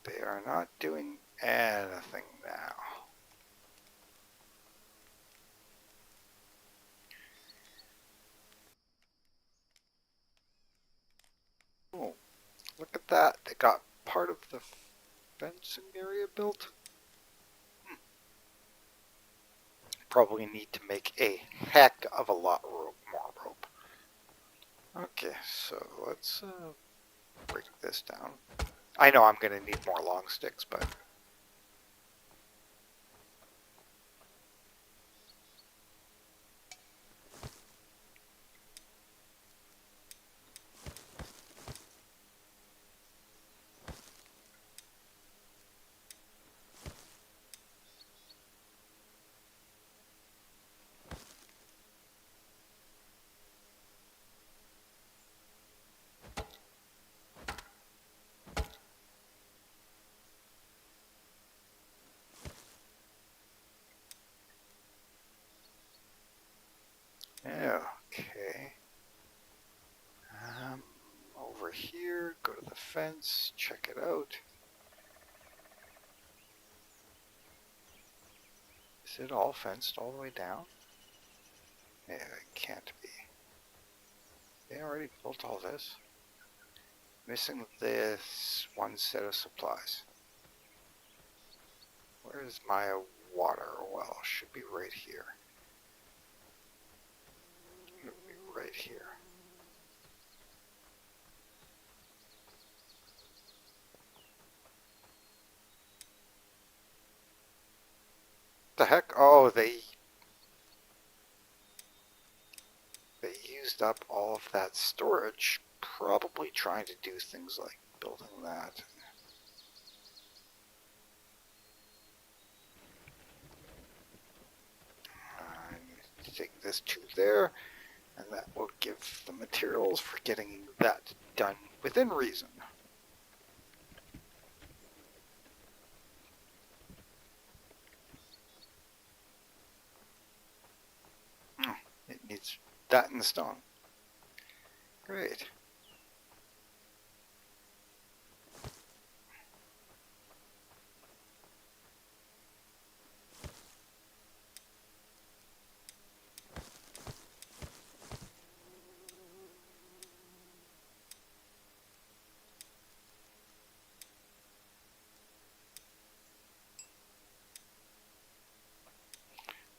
They are not doing anything now. Oh, look at that. They got part of the fencing area built. Probably need to make a heck of a lot more rope. Okay, so let's break this down. I know I'm going to need more long sticks, but okay. Over here, go to the fence, check it out. Is it all fenced all the way down? Yeah, it can't be. They already built all this. Missing this one set of supplies. Where is my water well? Should be right here. Should be right here. The heck? Oh, they used up all of that storage, probably trying to do things like building that. take this to there, and that will give the materials for getting that done within reason. It needs that in the stone. Great.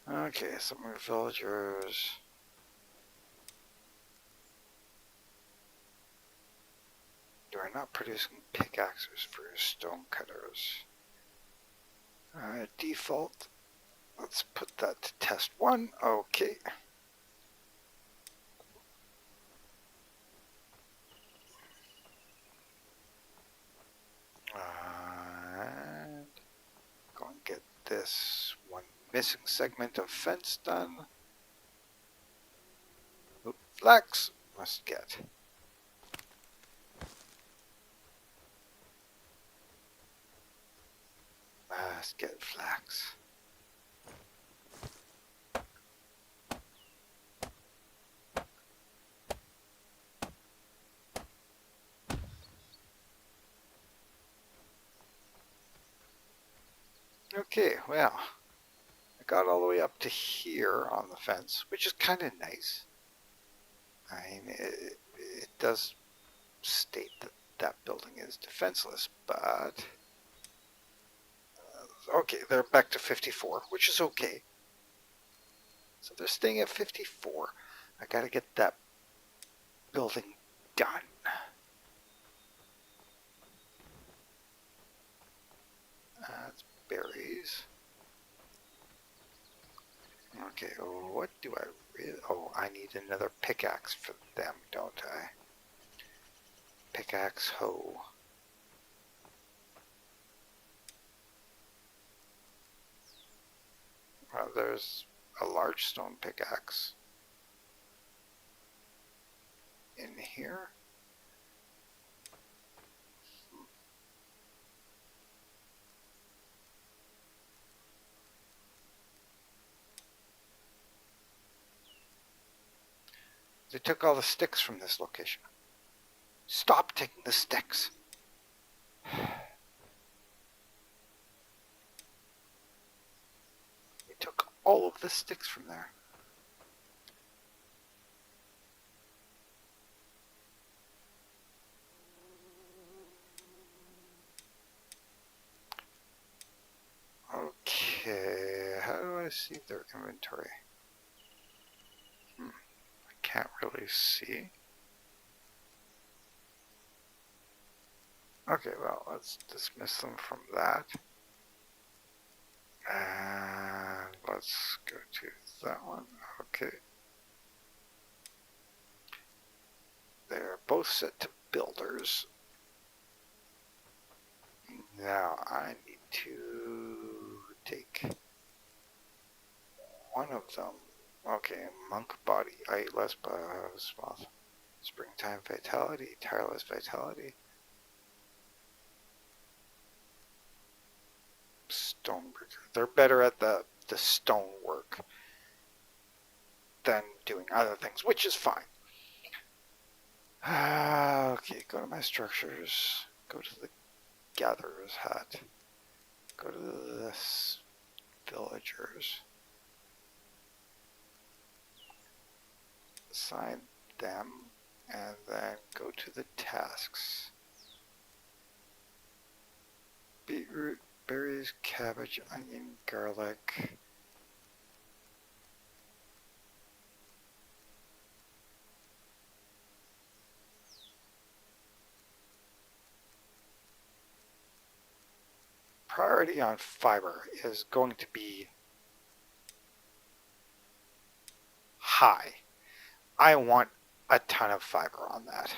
Okay, some more villagers. You are not producing pickaxes for your stone cutters. Default. Let's put that to test 1. Okay. And go and get this one missing segment of fence done. Oop, flax must get. Must get flax. Okay, well, I got all the way up to here on the fence, which is kind of nice. I mean, it does state that that building is defenseless, but okay, they're back to 54, which is okay. So they're staying at 54. I gotta get that building done. That's berries. Okay, what do I really... Oh, I need another pickaxe for them, don't I? Pickaxe hoe. Well, there's a large stone pickaxe in here. They took all the sticks from this location. Stop taking the sticks. They took all of the sticks from there. Okay, how do I see their inventory? I can't really see. Okay, well, let's dismiss them from that. And let's go to that one. Okay. They're both set to builders. Now I need to take one of them. Okay, monk body. I ate less but I was small. Springtime vitality, tireless vitality. Stonebreaker. They're better at the stone work than doing other things, which is fine. Okay, go to my structures. Go to the gatherer's hut. Go to this villagers. Assign them, and then go to the tasks. Beetroot, berries, cabbage, onion, garlic. Priority on fiber is going to be high. I want a ton of fiber on that.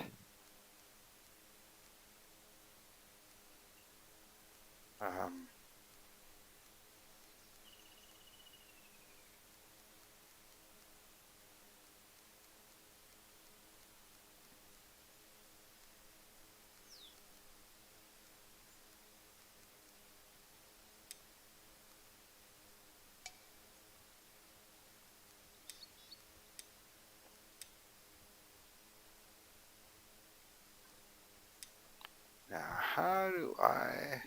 how do I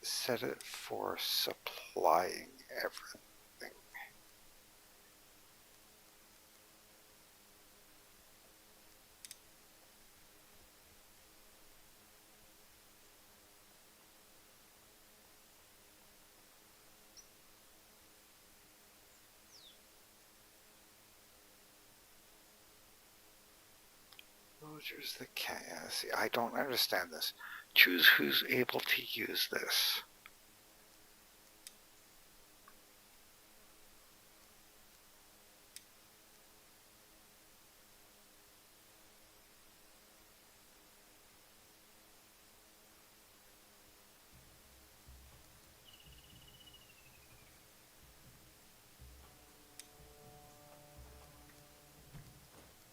set it for supplying everything? Villagers that can. See, I don't understand this. Choose who's able to use this.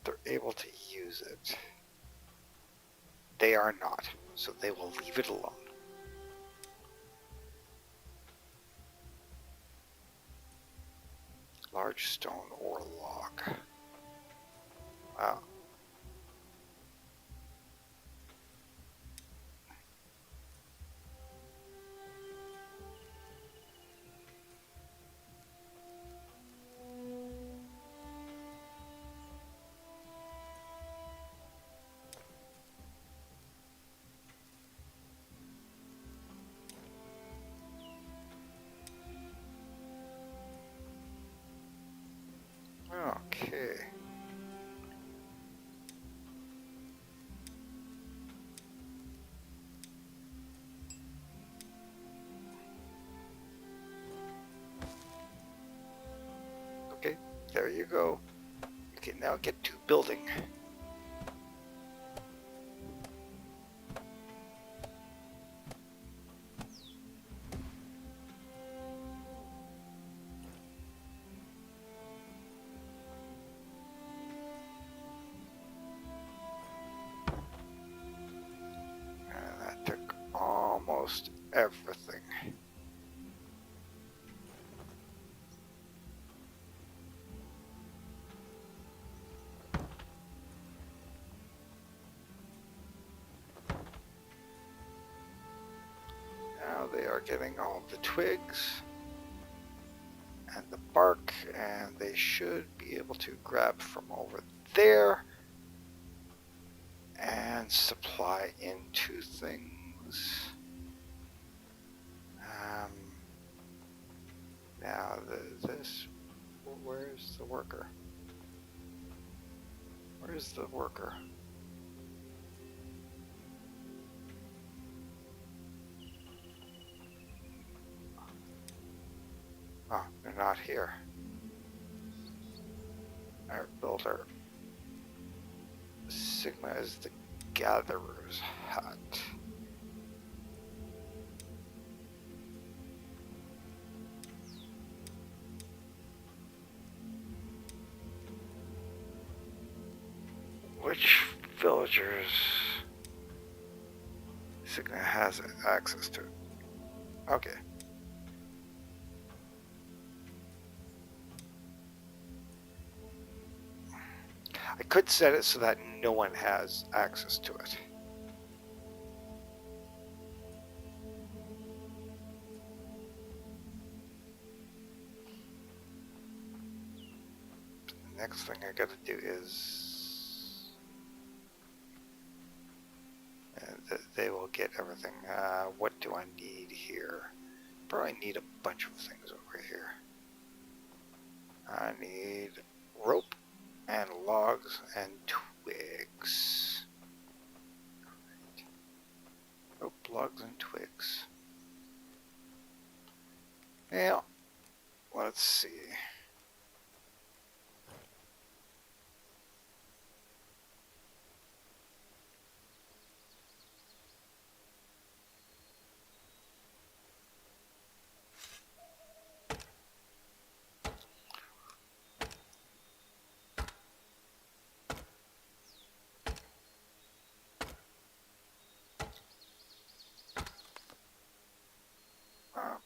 They're able to use it. They are not, so they will leave it alone. Large stone or log. Wow. Okay. Okay, there you go. You can now get to building. And that took almost everything. Now they are getting all the twigs and the bark, and they should be able to grab from over there and supply into things. Now this, where's the worker? Where's the worker? Oh, they're not here. Our builder. Sigma is the gatherer's hut. Which villagers Sigma has access to? Okay. I could set it so that no one has access to it. The next thing I gotta do is they will get everything. What do I need here? Probably need a bunch of things over here. I need rope and logs and twigs. Right. Rope, logs, and twigs. Now, let's see.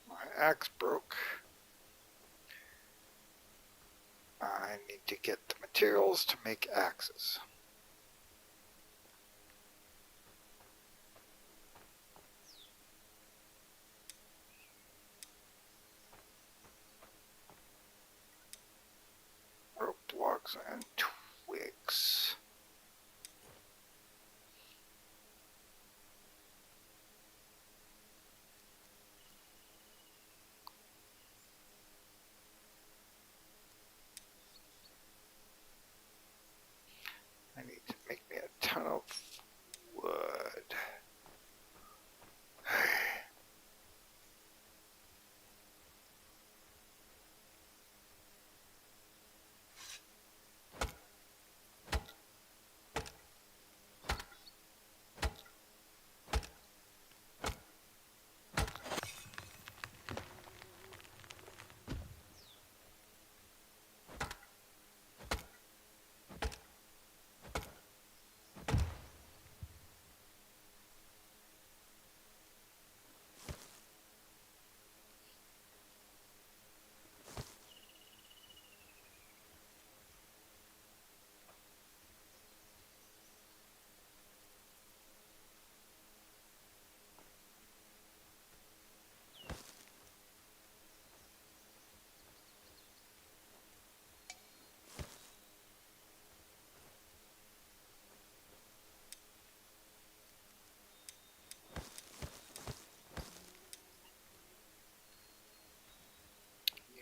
My axe broke. I need to get the materials to make axes. logs and twigs. I need to make me a ton of wood.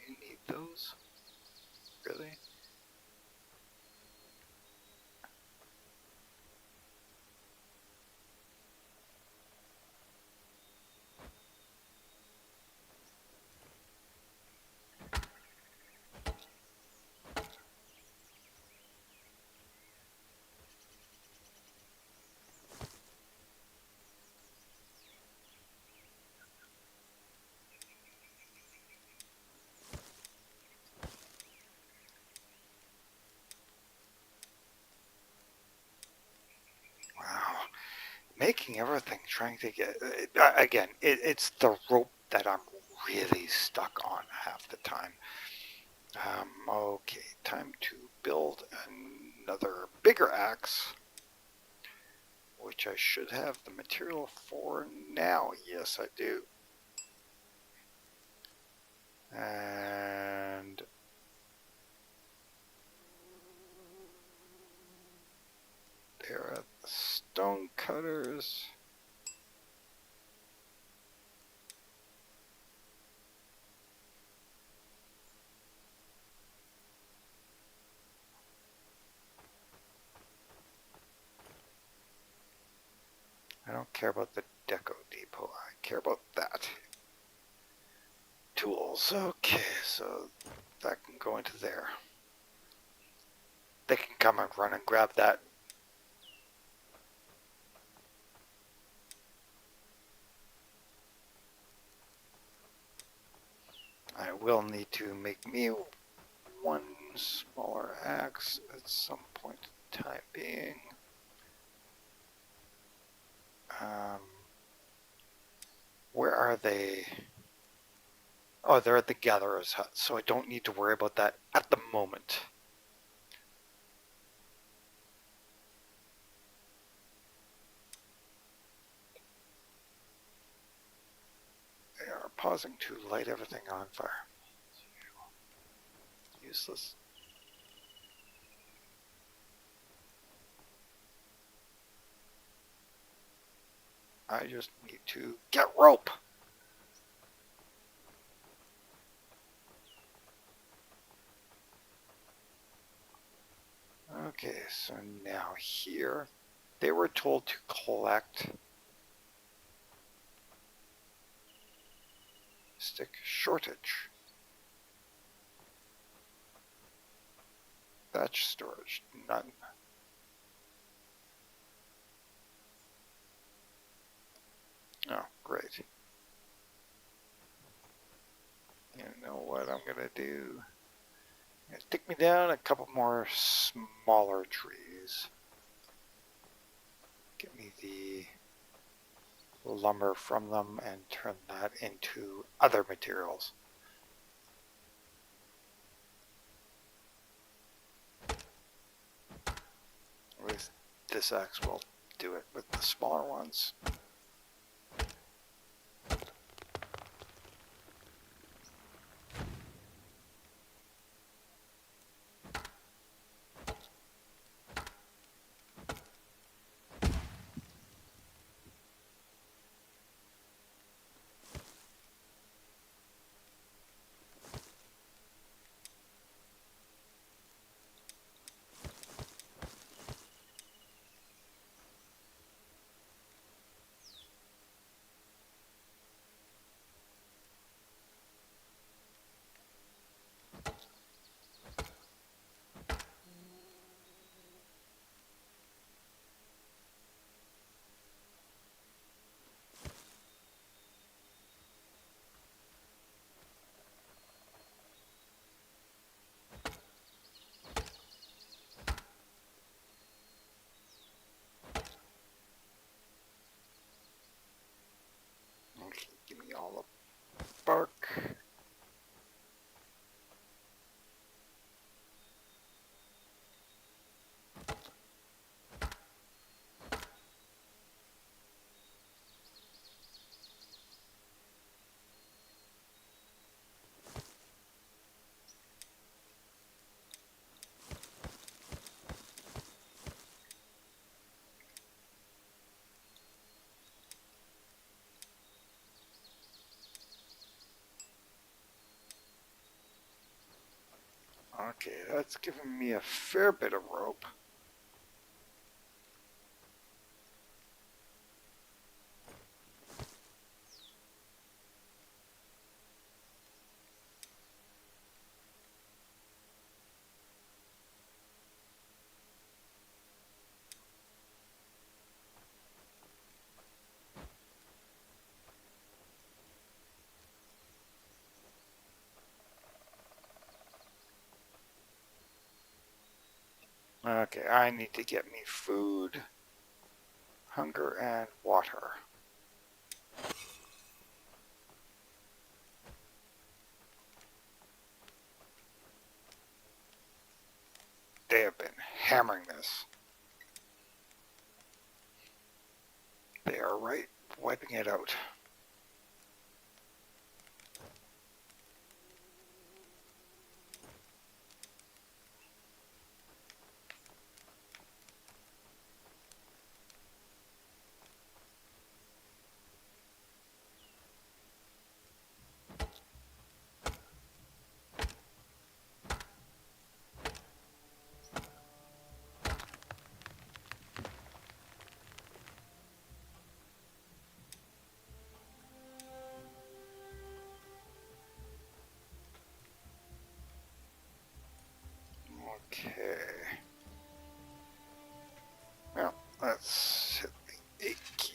You need those? Really? Wow. Making everything, trying to get... again, it's the rope that I'm really stuck on half the time. Okay, time to build another bigger axe, which I should have the material for now. Yes, I do. And there are the stone cutters. I don't care about the deco depot. I care about that. Tools. Okay, so that can go into there. They can come and run and grab that. I will need to make me one smaller axe at some point in time being. Where are they? Oh, they're at the gatherer's hut, so I don't need to worry about that at the moment. They are pausing to light everything on fire. Useless. I just need to get rope. Okay, so now here, they were told to collect stick shortage. Thatch storage, none. Oh, great. You know what I'm gonna do? Stick me down a couple more smaller trees. Get me the lumber from them and turn that into other materials. With this axe, we'll do it with the smaller ones. Okay, that's giving me a fair bit of rope. Okay, I need to get me food, hunger, and water. They have been hammering this. They are right, wiping it out. Okay. Well, let's hit the 8 key.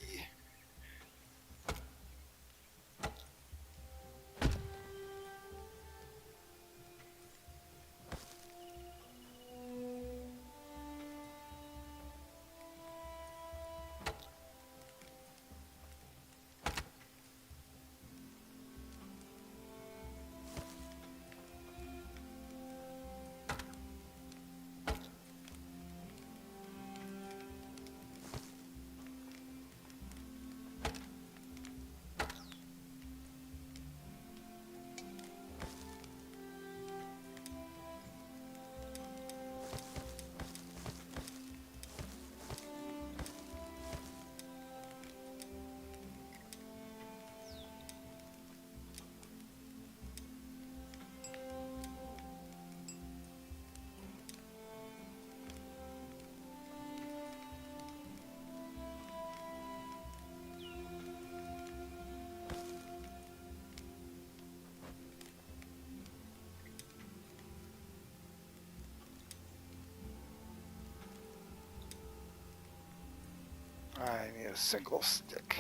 I need a single stick.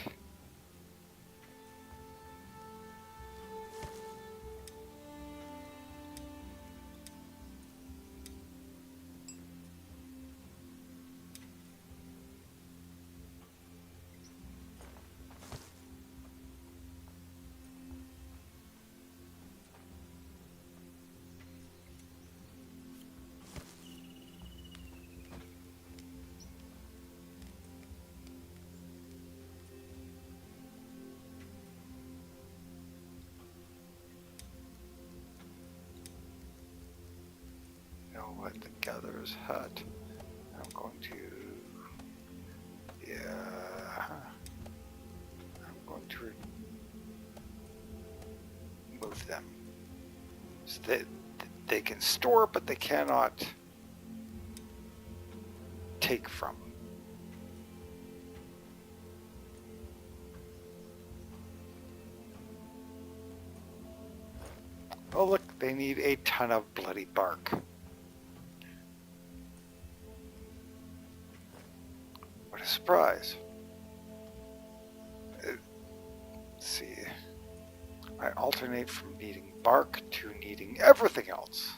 You know what? The gatherer's hut. I'm going to. Yeah. I'm going to remove them. So they can store, but they cannot take from. Oh look, they need a ton of bloody bark. What a surprise. Let's see. I alternate from needing bark to needing everything else.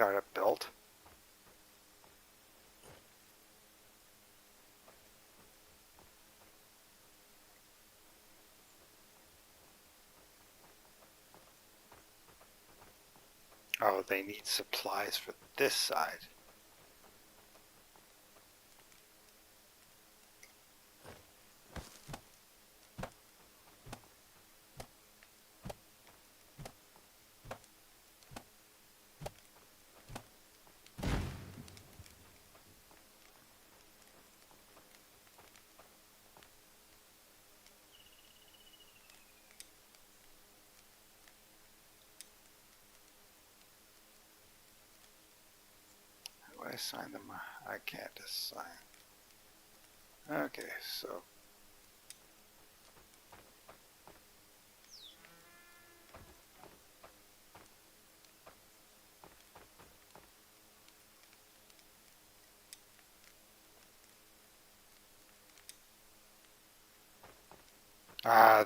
got it built. Oh, they need supplies for this side. How do I assign them? I can't assign. Okay, so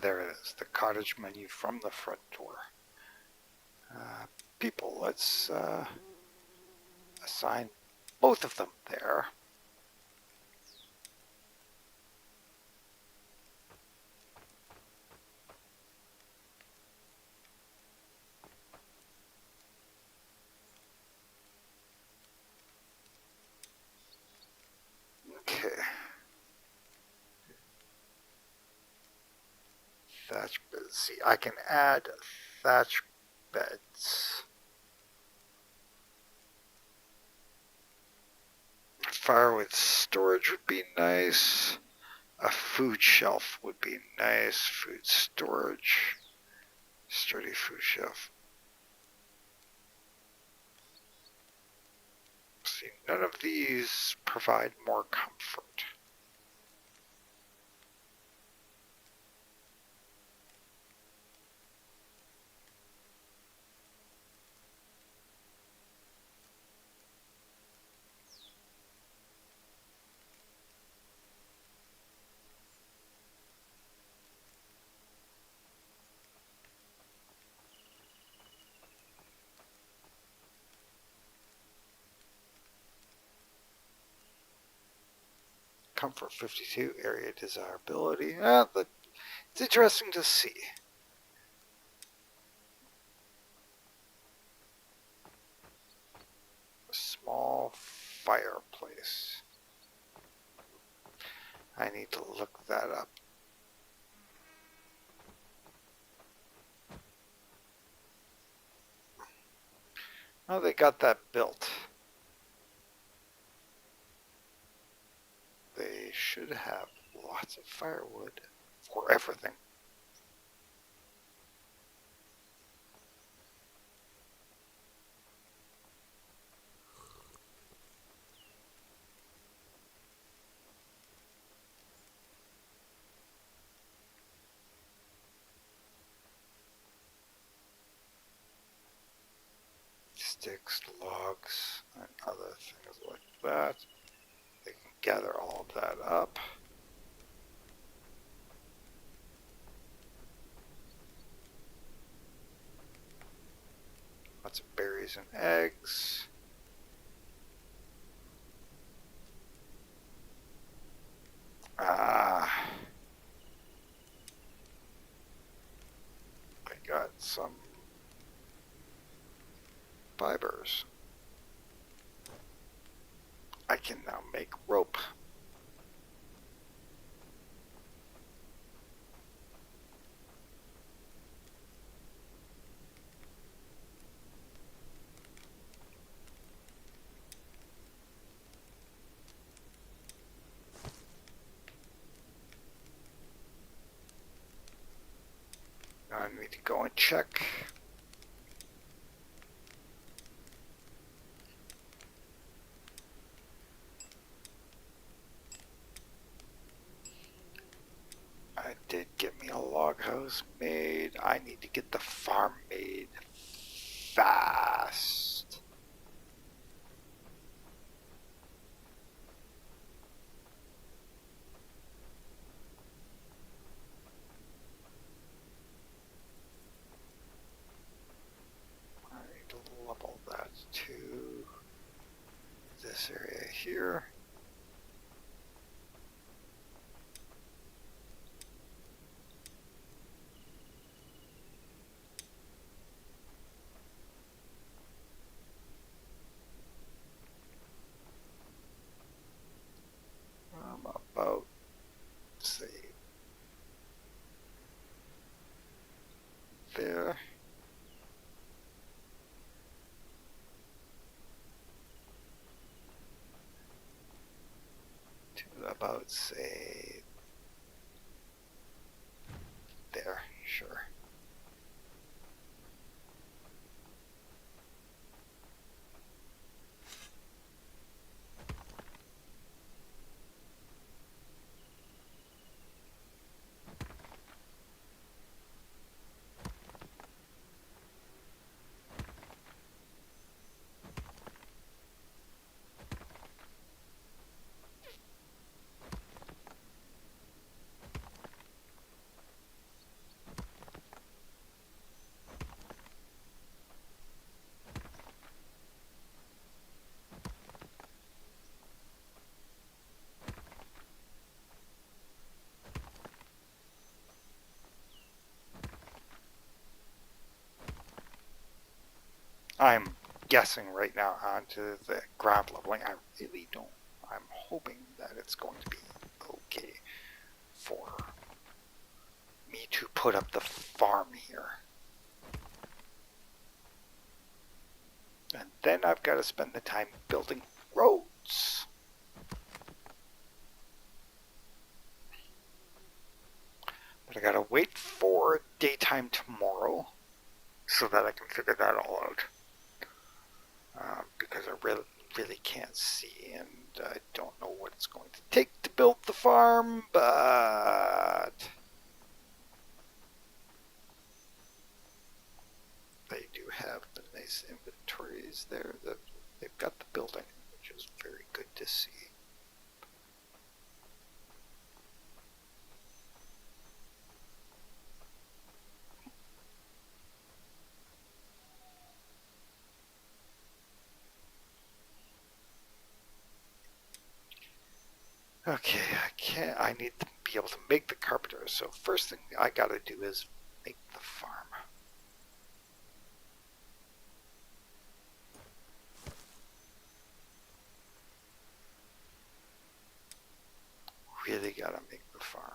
there it is, the cottage menu from the front door. People, let's assign both of them there. Okay. Thatch beds. See, I can add thatch beds. Firewood storage would be nice. A food shelf would be nice. Food storage. Sturdy food shelf. See, none of these provide more comfort. Comfort 52, area desirability. It's interesting to see. A small fireplace. I need to look that up. Oh, they got that built. They should have lots of firewood for everything. Sticks, logs, and other things like that. They can gather all of that up. Lots of berries and eggs. I got some fibers. I can now make rope. Now I need to go and check. I did get me a log house made. I need to get the farm made fast. I need to level that too. about, say, there, sure. I'm guessing right now onto the ground leveling. I really don't. I'm hoping that it's going to be okay for me to put up the farm here. And then I've got to spend the time building roads. But I got to wait for daytime tomorrow so that I can figure that all out. Because I really can't see, and I don't know what it's going to take to build the farm, but they do have the nice inventories there. That they've got the building, which is very good to see. Okay, I need to be able to make the carpenters, so first thing I gotta do is make the farm. Really gotta make the farm.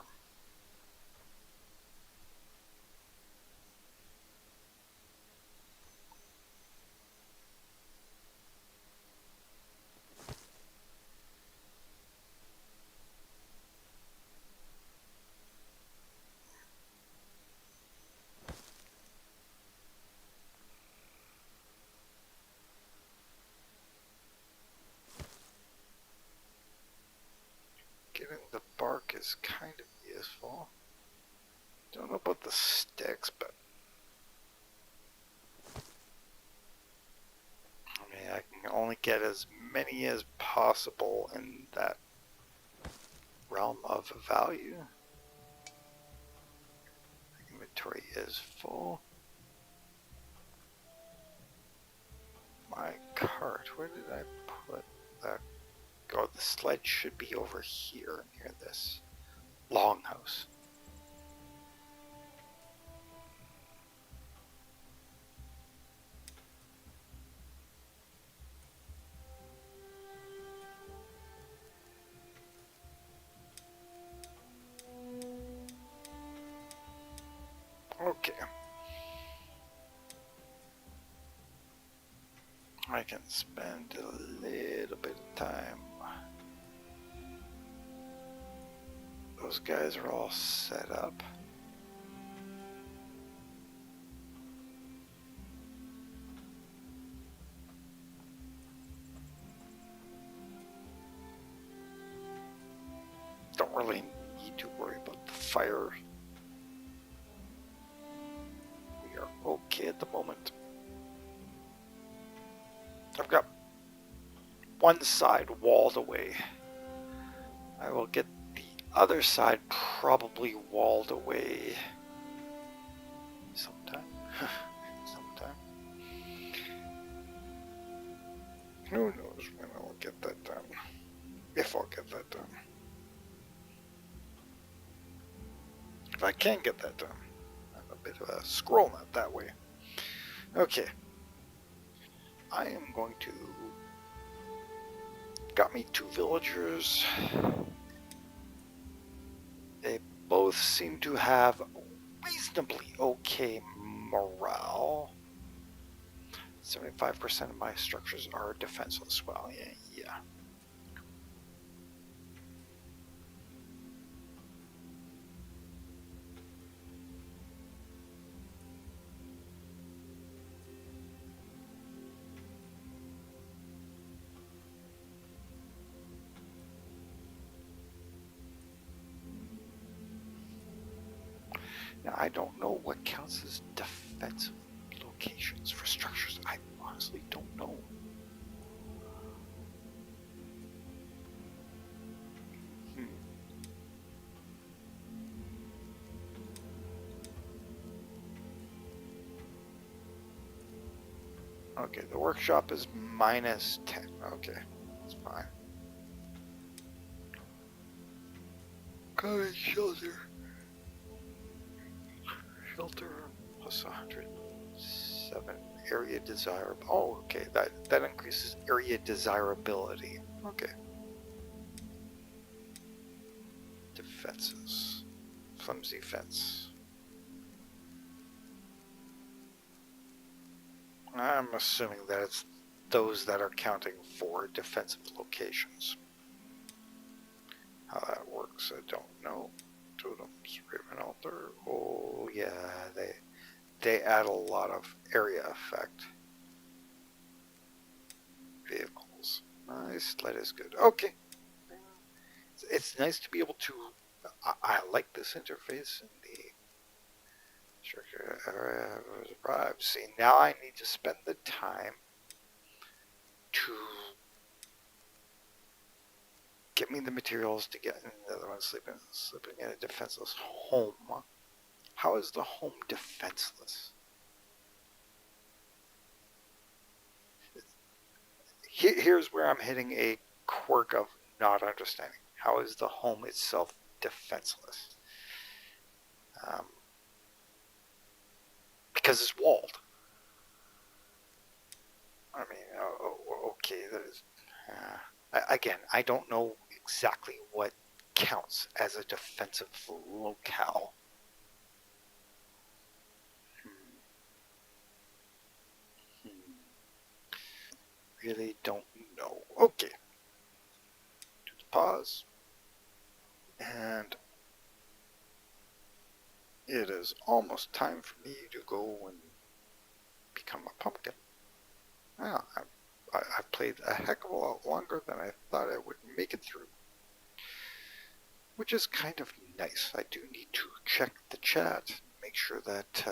Getting the bark is kind of useful. Don't know about the sticks, but I mean, I can only get as many as possible in that realm of value. The inventory is full. My cart, where did I put that? Oh, the sled should be over here near this longhouse. Okay. I can spend a little bit of time. Those guys are all set up. Don't really need to worry about the fire. We are okay at the moment. I've got one side walled away. I will get the other side probably walled away sometime. Sometime. Who knows when I'll get that done. If I'll get that done. If I can get that done. I'm a bit of a scroll nut that way. Okay. I am going to... Got me 2 villagers. They both seem to have reasonably okay morale. 75% of my structures are defenseless. Well, yeah. Now, I don't know what counts as defensive locations for structures. I honestly don't know. Okay, the workshop is -10. Okay, that's fine. Cottage shelter. Shelter plus 107 area desirable. Oh, okay, that increases area desirability. Okay. Defenses. Flimsy fence. I'm assuming that it's those that are counting for defensive locations. How that works, I don't know. Totems, Raven Altar. Oh yeah, they add a lot of area effect. Vehicles. Nice, that is good. Okay. It's nice to be able to. I like this interface and the structure arrived. See, now I need to spend the time to get me the materials to get in the other one sleeping in a defenseless home. How is the home defenseless? Here's where I'm hitting a quirk of not understanding. How is the home itself defenseless? Because it's walled. I mean, okay, again, I don't know exactly what counts as a defensive locale. Really don't know. Okay. Do the pause. And it is almost time for me to go and become a pumpkin. Well, I played a heck of a lot longer than I thought I would make it through, which is kind of nice. I do need to check the chat, make sure that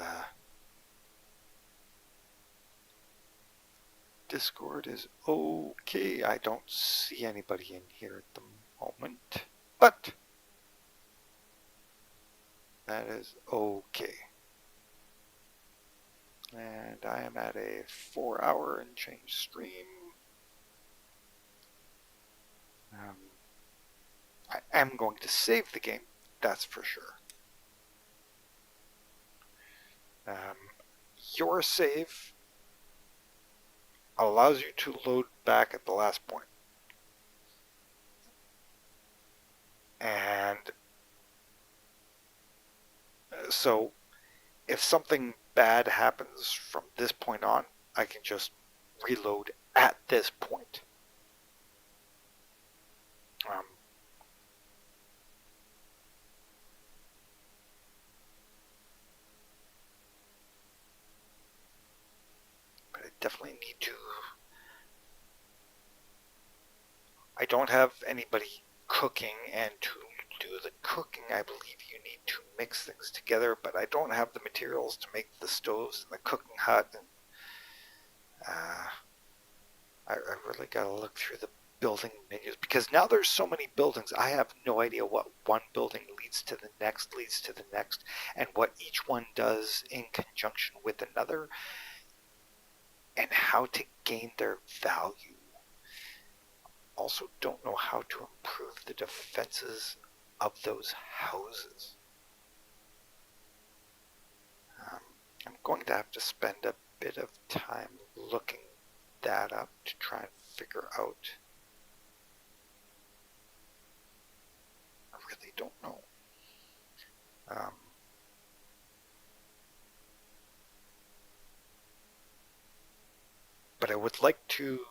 Discord is okay. I don't see anybody in here at the moment, but that is okay. And I am at a 4-hour and change stream. I am going to save the game, that's for sure. Your save allows you to load back at the last point. And so if something bad happens from this point on, I can just reload at this point. But I definitely need to. I don't have anybody cooking, and to do the cooking, I believe you need to mix things together, but I don't have the materials to make the stoves and the cooking hut. And I really got to look through the building menus, because now there's so many buildings, I have no idea what one building leads to the next, and what each one does in conjunction with another, and how to gain their value. Also don't know how to improve the defenses of those houses. I'm going to have to spend a bit of time looking that up to try and figure out. I really don't know. But I would like to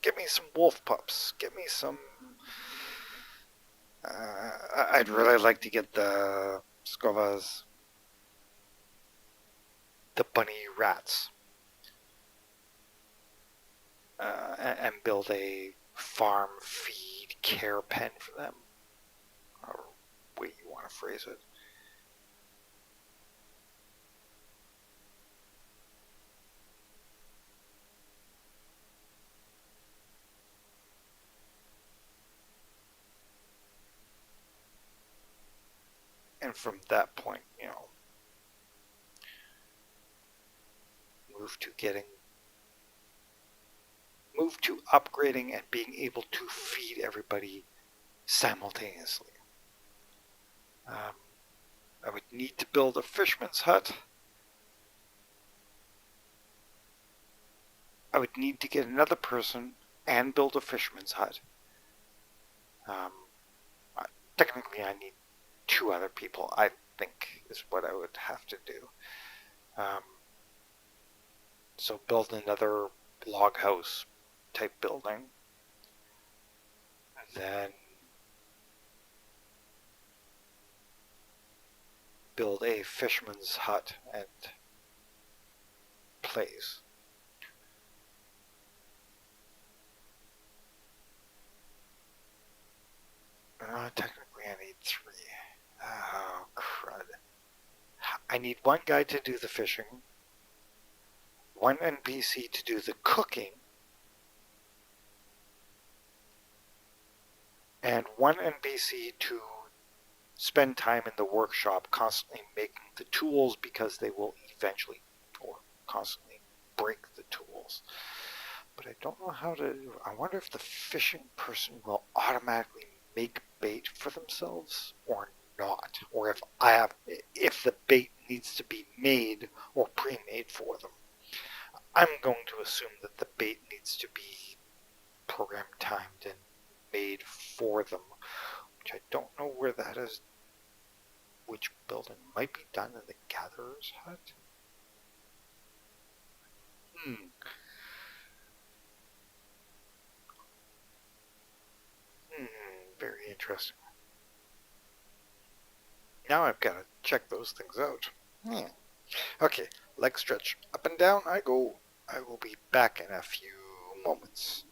get me some wolf pups. Get me some. I'd really like to get the Scovas, the bunny rats, and build a farm feed care pen for them, or way you want to phrase it. from that point, move to upgrading and being able to feed everybody simultaneously. I would need to build a fisherman's hut. I would need to get another person and build a fisherman's hut. Technically, I need 2 other people, I think, is what I would have to do. So build another log house type building. Then build a fisherman's hut and place. Technically, I need 3. Oh, crud. I need 1 guy to do the fishing, 1 NPC to do the cooking, and 1 NPC to spend time in the workshop constantly making the tools, because they will eventually or constantly break the tools. But I don't know how to. I wonder if the fishing person will automatically make bait for themselves or not, or if the bait needs to be made or pre-made for them. I'm going to assume that the bait needs to be program timed and made for them, which I don't know where that is. Which building might be done in the gatherer's hut? Very interesting. Now I've got to check those things out. Okay, leg stretch. Up and down I go. I will be back in a few moments.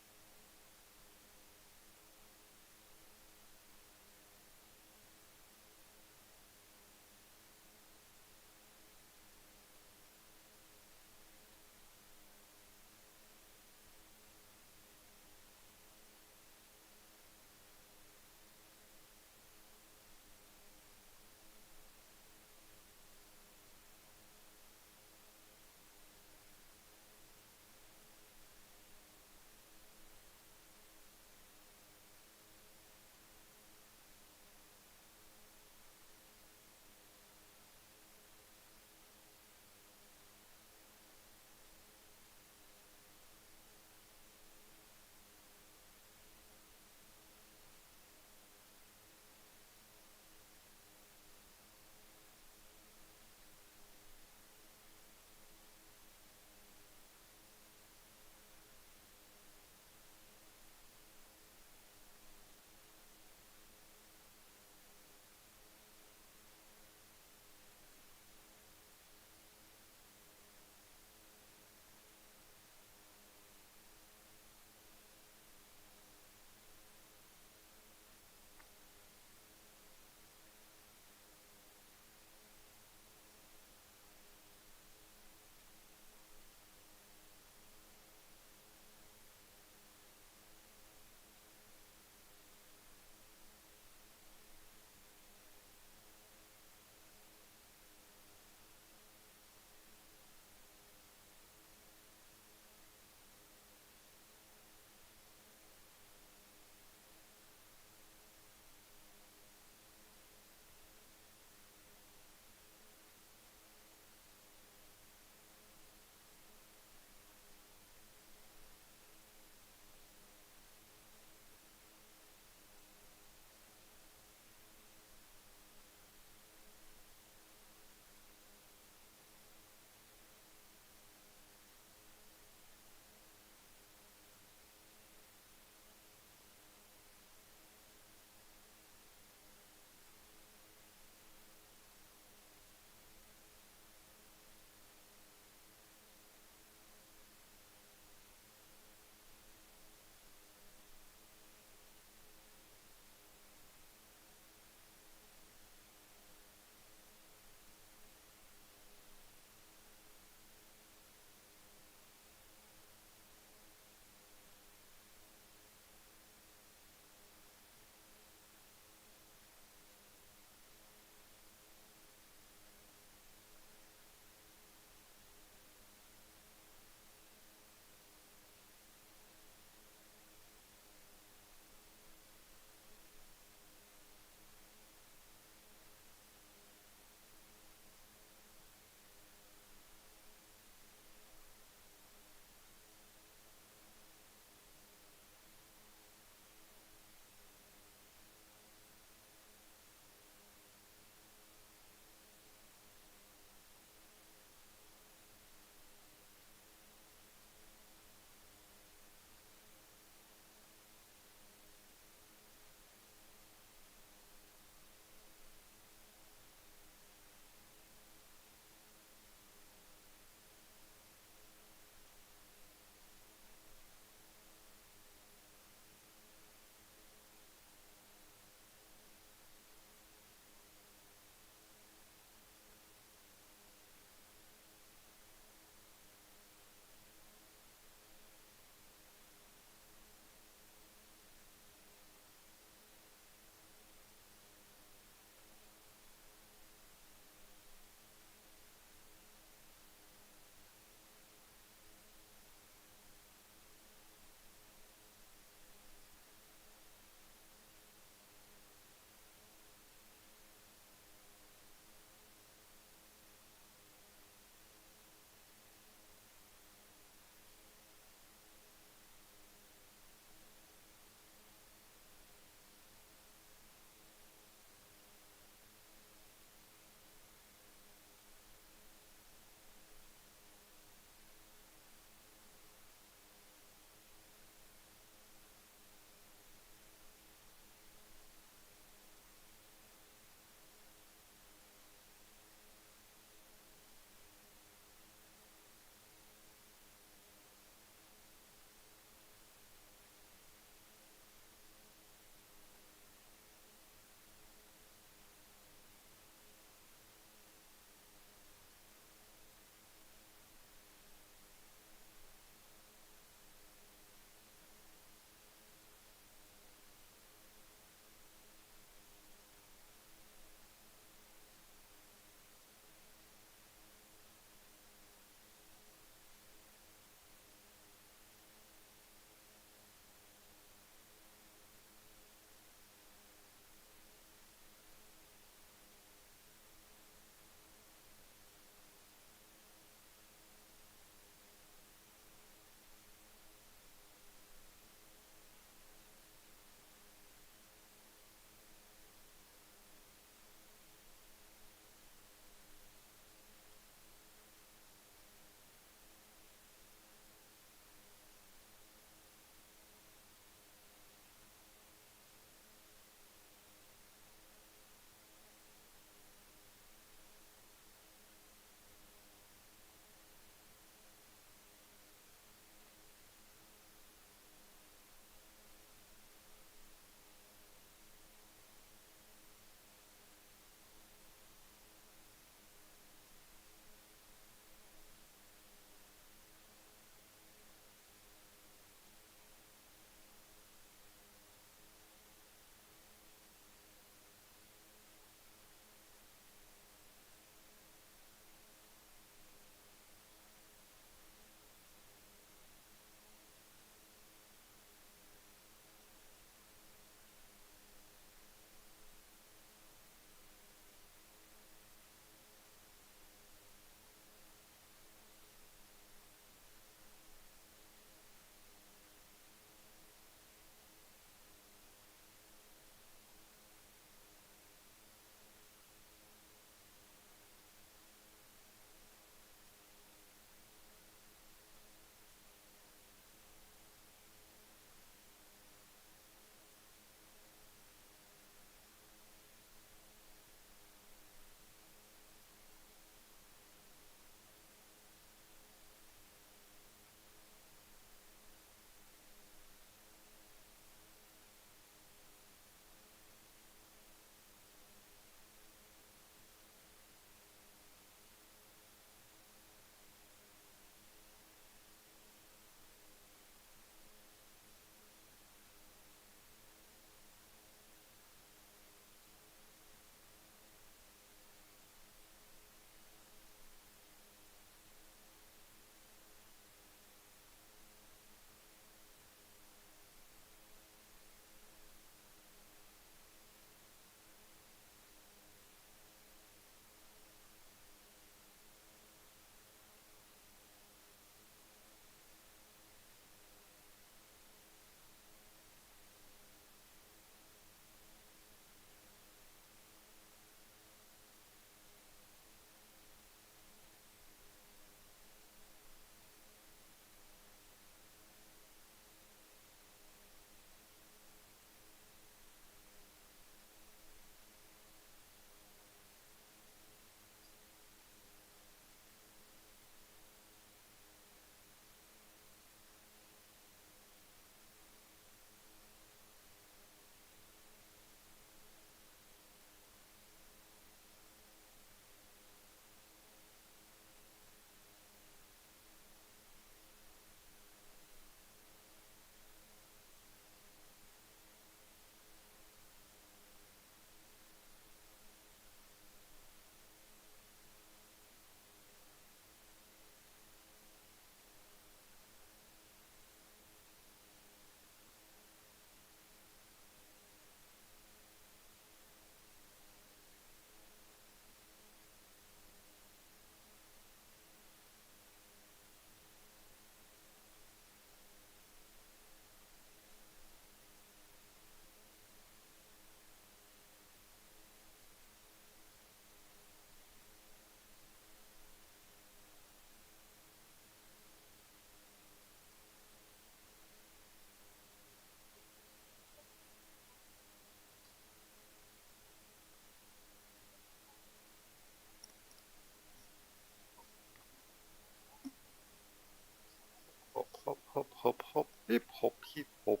Heap hop, heap hop.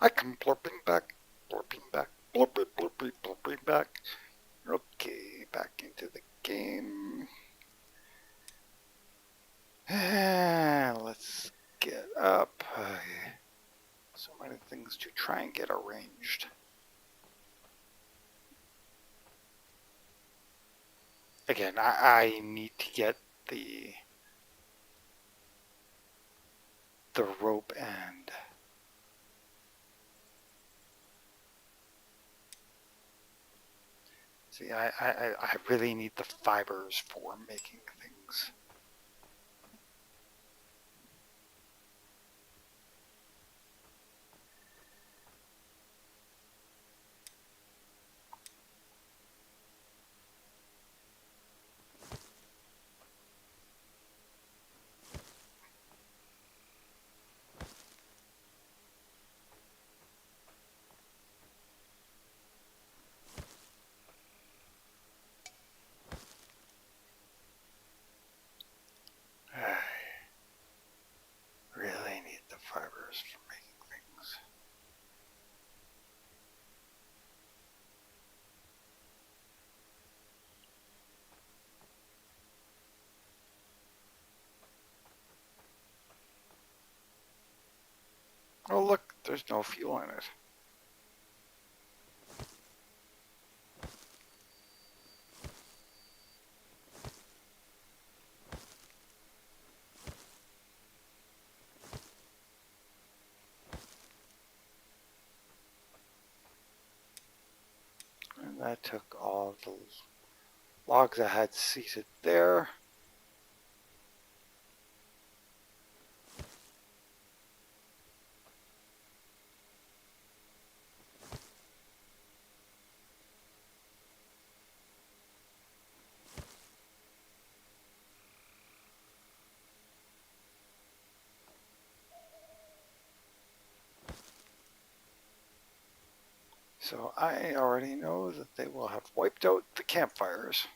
I come blurping back, blurping, blurping, blurping back. Okay, back into the game. And let's get up. So many things to try and get arranged. Again, I need to get the rope end. See, I really need the fibers for making things. I really need the fibers for making things. Oh look, there's no fuel in it. And that took all the logs I had seated there. So I already know that they will have wiped out the campfires.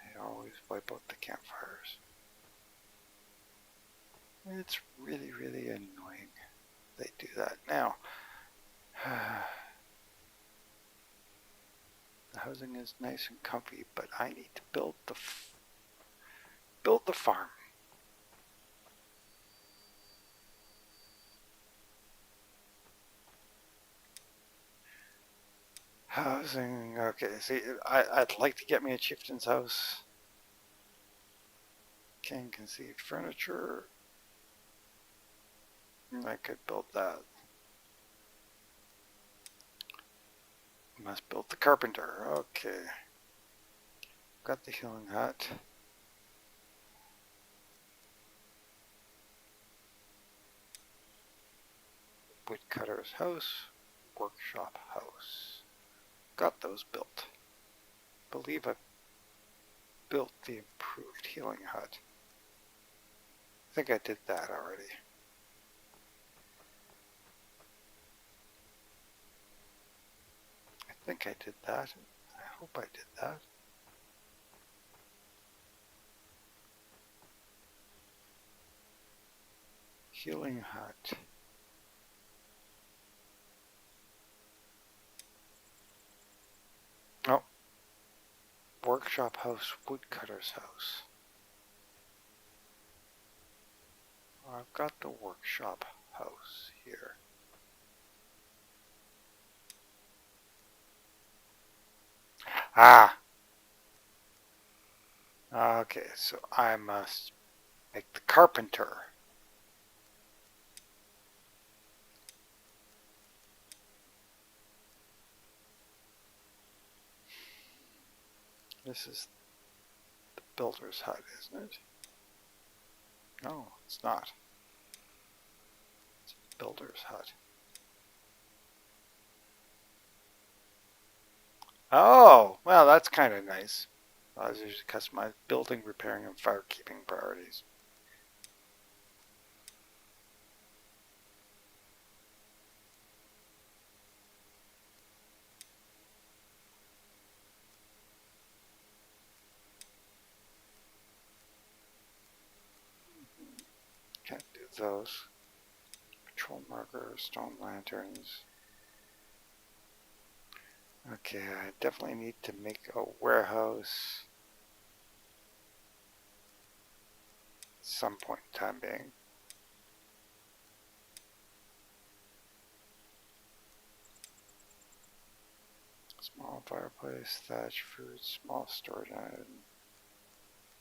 They always wipe out the campfires. It's really, really annoying they do that. Now, the housing is nice and comfy, but I need to build the farm. Housing, okay, see, I'd like to get me a chieftain's house. Can conceive furniture. I could build that. Must build the carpenter, okay. Got the healing hut. Woodcutter's house, workshop house. Got those built. Believe I built the improved healing hut. I think I did that already. I think I did that. I hope I did that. Healing hut. Oh. Workshop house, woodcutter's house. I've got the workshop house here. Ah! Okay, so I must make the carpenter. This is the builder's hut, isn't it? No, it's not. It's the builder's hut. Oh, well, that's kind of nice. Allows you to customize building, repairing, and firekeeping priorities. Can't do those. Patrol markers, stone lanterns. Okay, I definitely need to make a warehouse at some point in time being. Small fireplace, thatch, food, small storage item.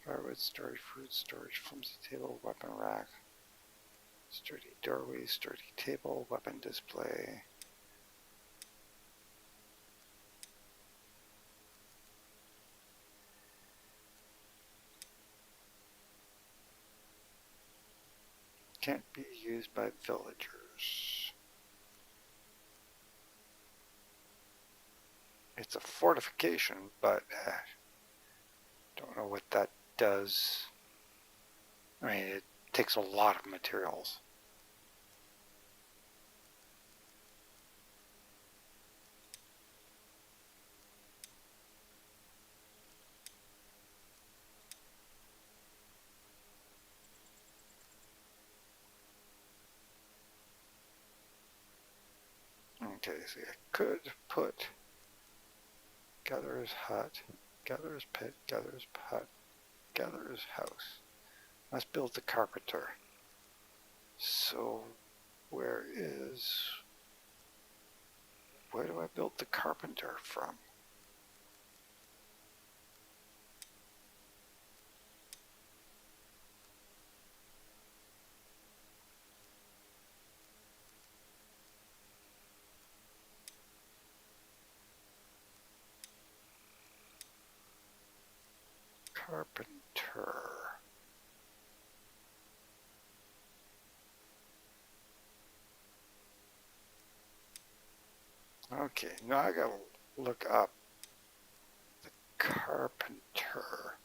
Firewood storage, food storage, flimsy table, weapon rack. Sturdy doorway, sturdy table, weapon display. Can't be used by villagers. It's a fortification, but don't know what that does. I mean, it takes a lot of materials. Okay, see, I could put gatherer's hut, gatherer's pit, gatherer's hut, gatherer's house. Let's build the carpenter. So, where do I build the carpenter from? Carpenter. Okay, now I gotta look up the carpenter.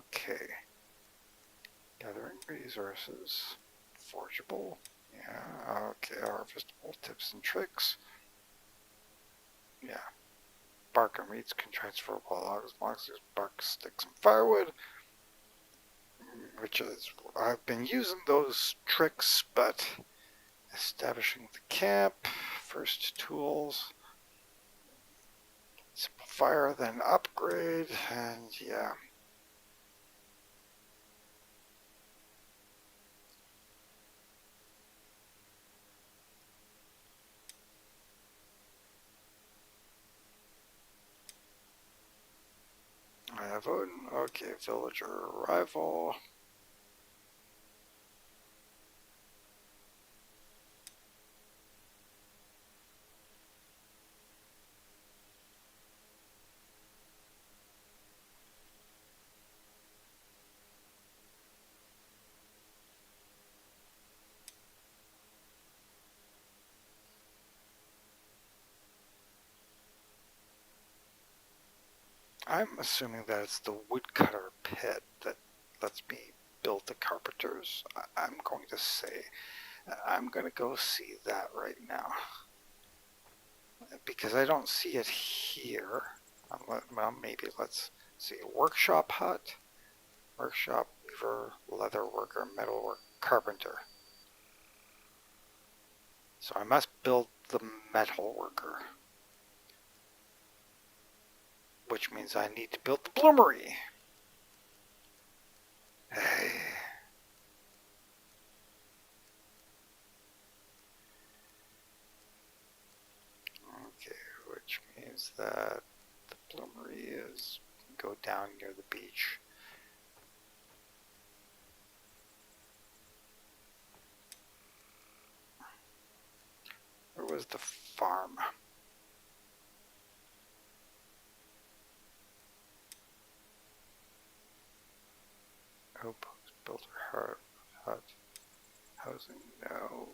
Okay. Gathering resources. Forgeable. Yeah, okay. Harvestable tips and tricks. Yeah. Bark and reeds can transfer logs, bark, sticks, and firewood. Which is, I've been using those tricks, but establishing the camp, first tools, simple fire, then upgrade, and yeah. I have Odin. Okay, villager arrival. I'm assuming that it's the woodcutter pit that lets me build the carpenters. I'm going to say, I'm going to go see that right now. Because I don't see it here. Well, maybe let's see. Workshop hut, workshop, weaver, leather worker, metal worker, carpenter. So I must build the metal worker. Which means I need to build the bloomery. Hey. Okay, which means that the bloomery is go down near the beach. Where was the farm? Outpost, builder, hut, housing, no.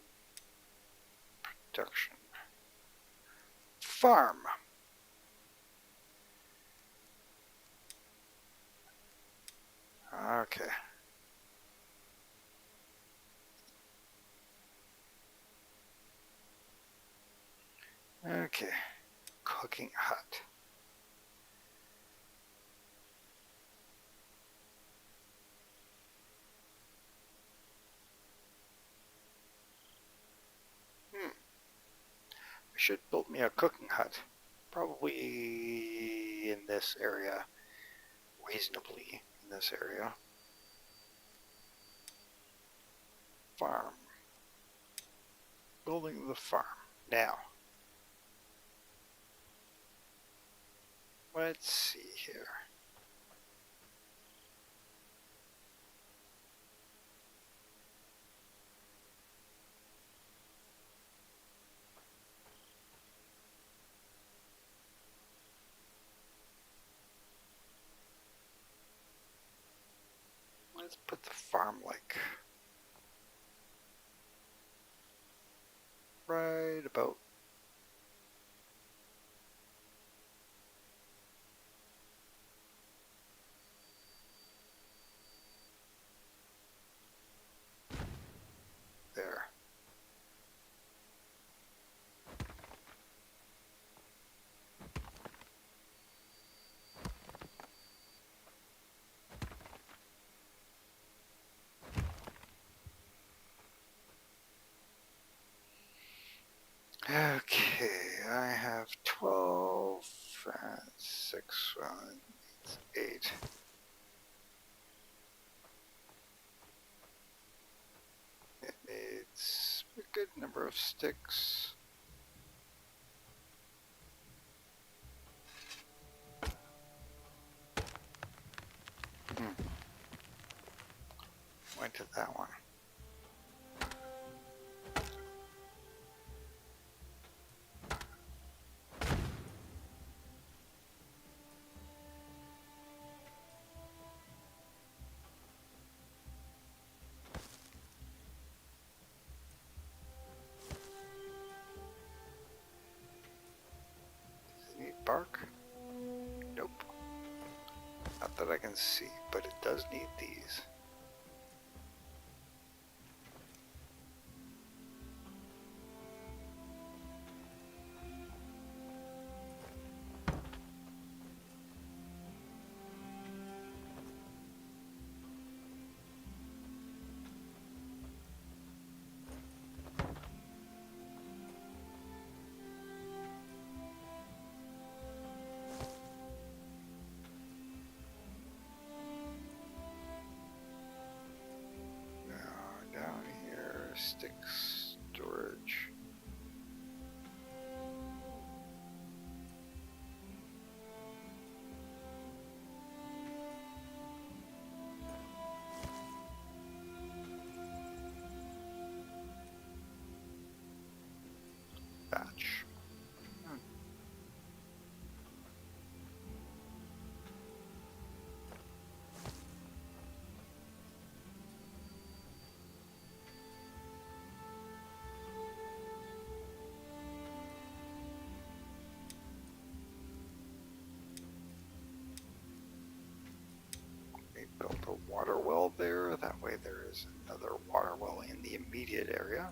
Production. Farm. Okay. Okay. Cooking hut. I should build me a cooking hut. Probably in this area. Reasonably in this area. Farm. Building the farm. Now. Let's see here. Let's put the farm like right about there. Okay, I have 12 and 6, 8. It needs a good number of sticks. Went to that one. Does it need bark? Nope. Not that I can see, but it does need these. Down here, sticks, storage. Batch. water well there. That way there is another water well in the immediate area.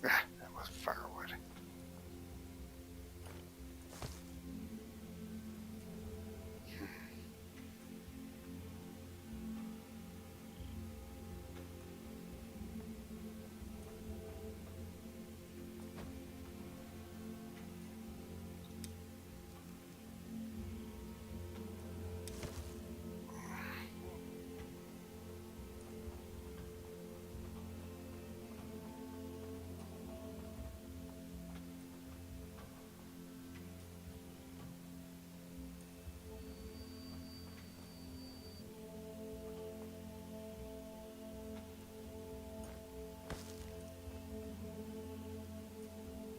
Ah, that was firewood.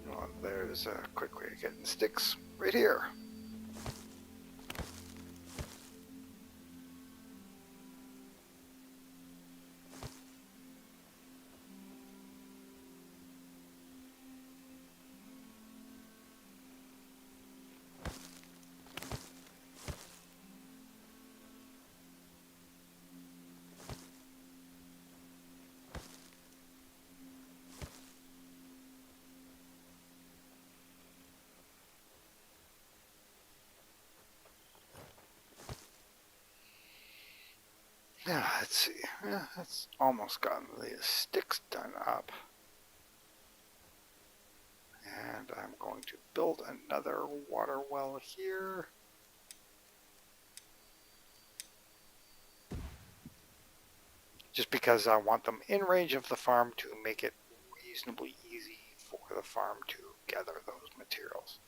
Well, there's a quick way of getting sticks right here. Now, let's see. Yeah, that's almost gotten the sticks done up. And I'm going to build another water well here. Just because I want them in range of the farm to make it reasonably easy for the farm to gather those materials.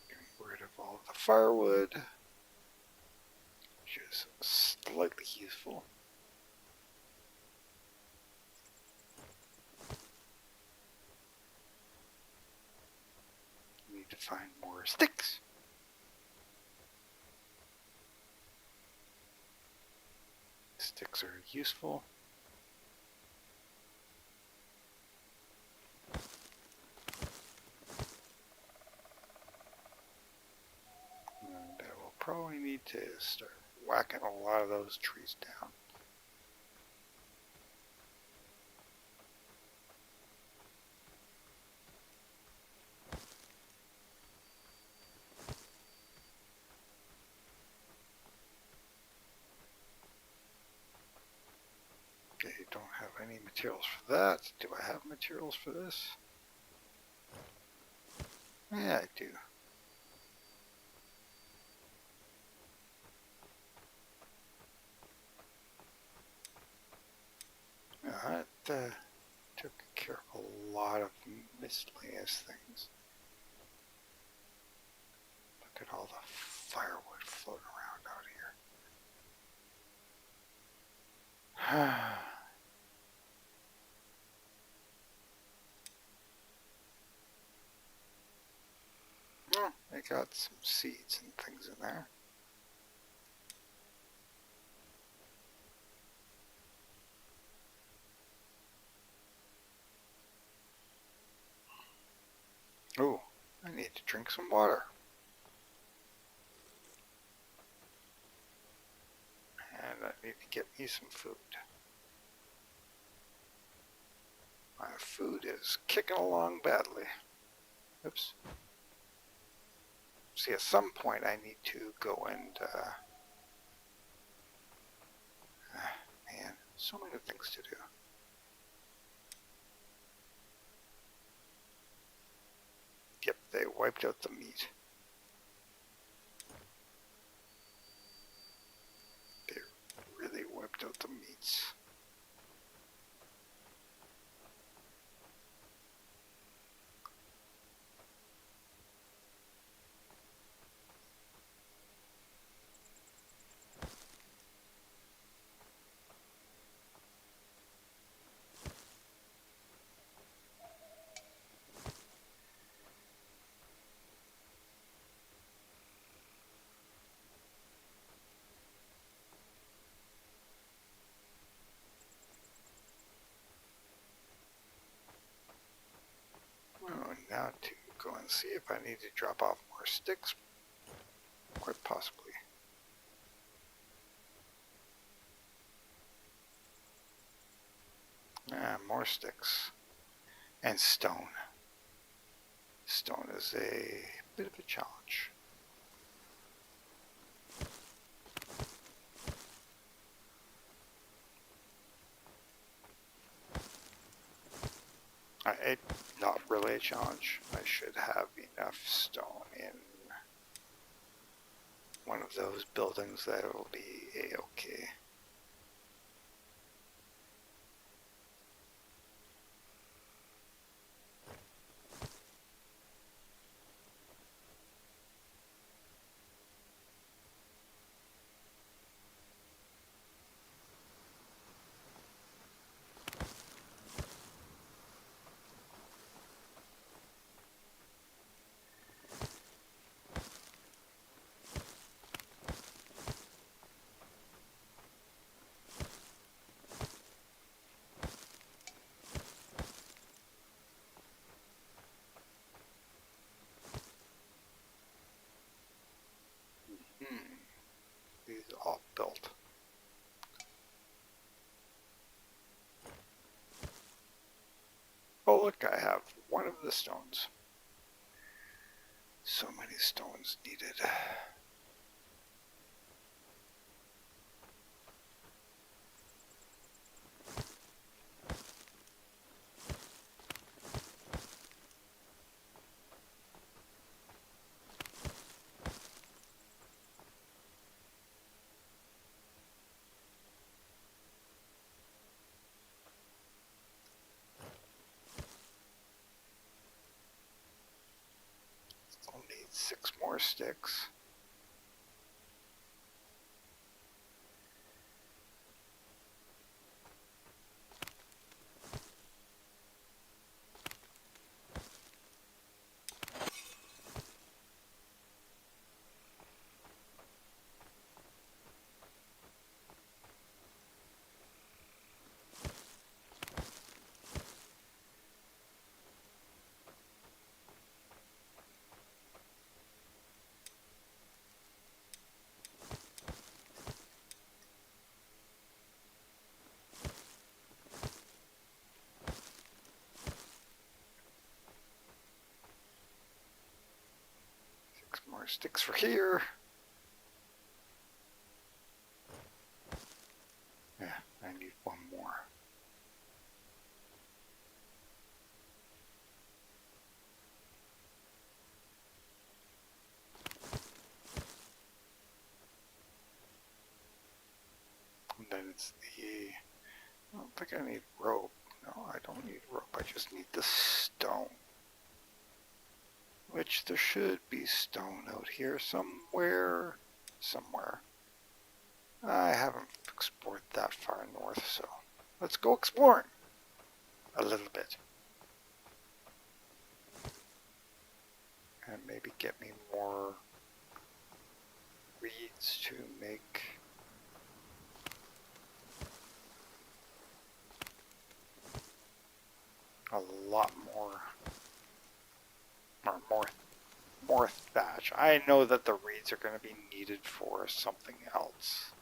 Getting rid of all of the firewood, which is slightly useful. Need to find more sticks. Sticks are useful. And I will probably need to start whacking a lot of those trees down. Okay, don't have any materials for that. Do I have materials for this? Yeah, I do. That took care of a lot of miscellaneous things. Look at all the firewood floating around out here. I got some seeds and things in there. Oh, I need to drink some water. And I need to get me some food. My food is kicking along badly. Oops. See, at some point I need to go and, man, so many things to do. Yep, they wiped out the meat. They really wiped out the meats. Oh, now to go and see if I need to drop off more sticks. Quite possibly. More sticks. And stone. Stone is a bit of a challenge. Not really a challenge. I should have enough stone in one of those buildings that will be a-okay. These are all built. Oh look, I have one of the stones. So many stones needed. I'll need 6 more sticks. More sticks for here. Yeah, I need one more. And then it's the... I don't think I need rope. No, I don't need rope. I just need the stone. Which there should be stone out here somewhere. I haven't explored that far north, so let's go exploring a little bit. And maybe get me more reeds to make a lot more, or more thatch. I know that the reeds are going to be needed for something else.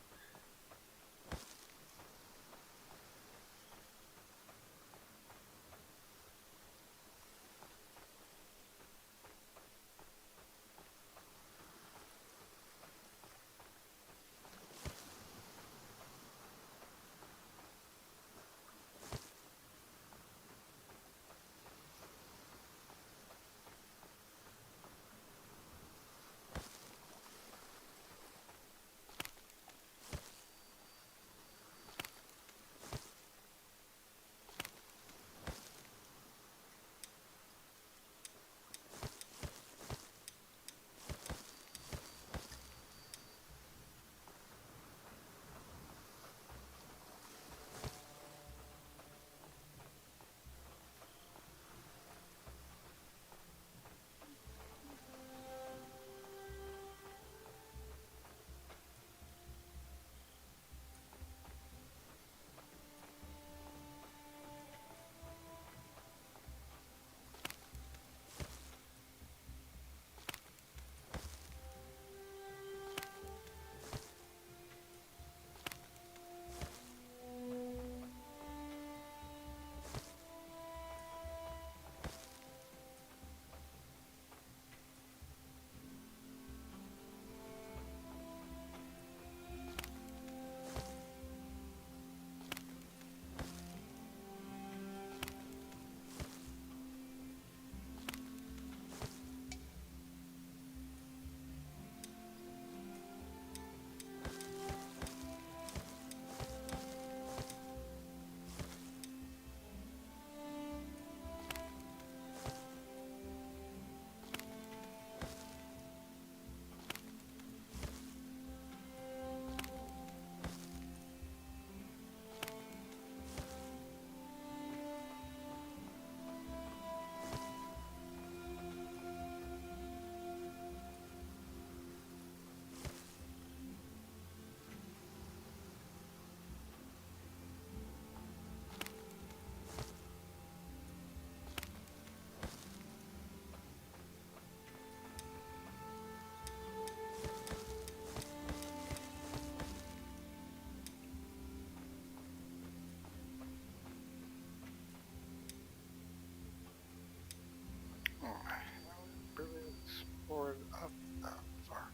Explored up that far.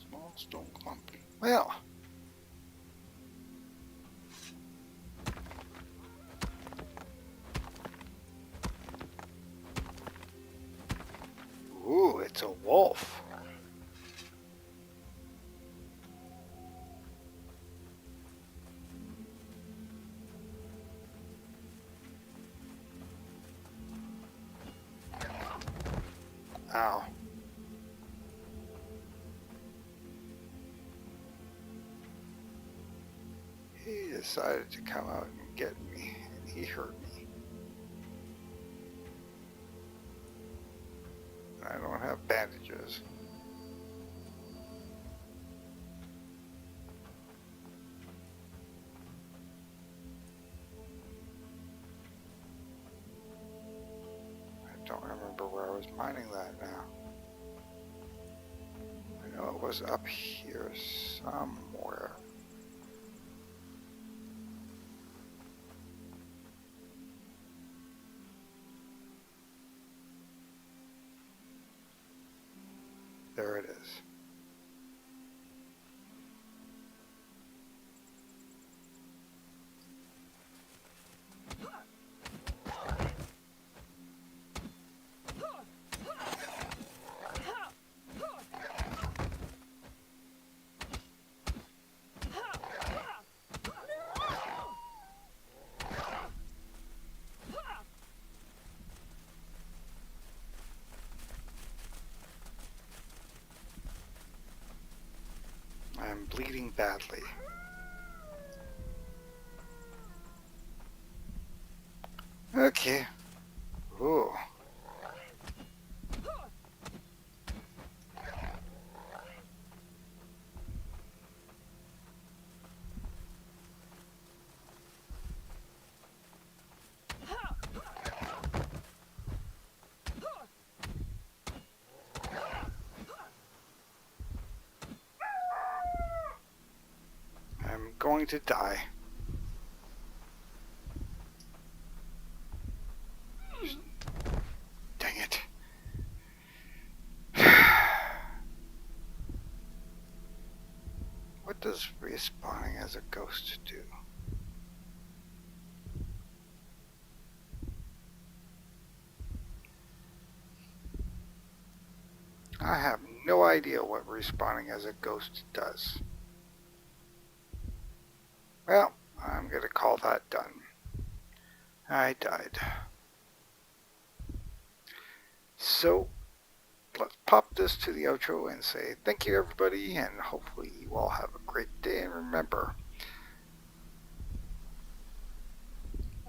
Small stone clump. Well. Ooh, it's a wolf. Ow. He decided to come out and get me, and he hurt me. I don't have bandages. I don't remember where I was mining that now. I know it was up here somewhere. There it is. I'm bleeding badly. Okay. Ooh. going to die. Dang it. What does respawning as a ghost do? I have no idea what respawning as a ghost does. Well, I'm going to call that done. I died. So, let's pop this to the outro and say thank you everybody, and hopefully you all have a great day. And remember,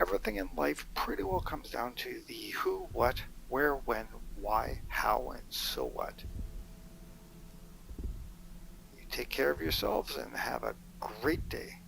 everything in life pretty well comes down to the who, what, where, when, why, how, and so what. You take care of yourselves and have a great day.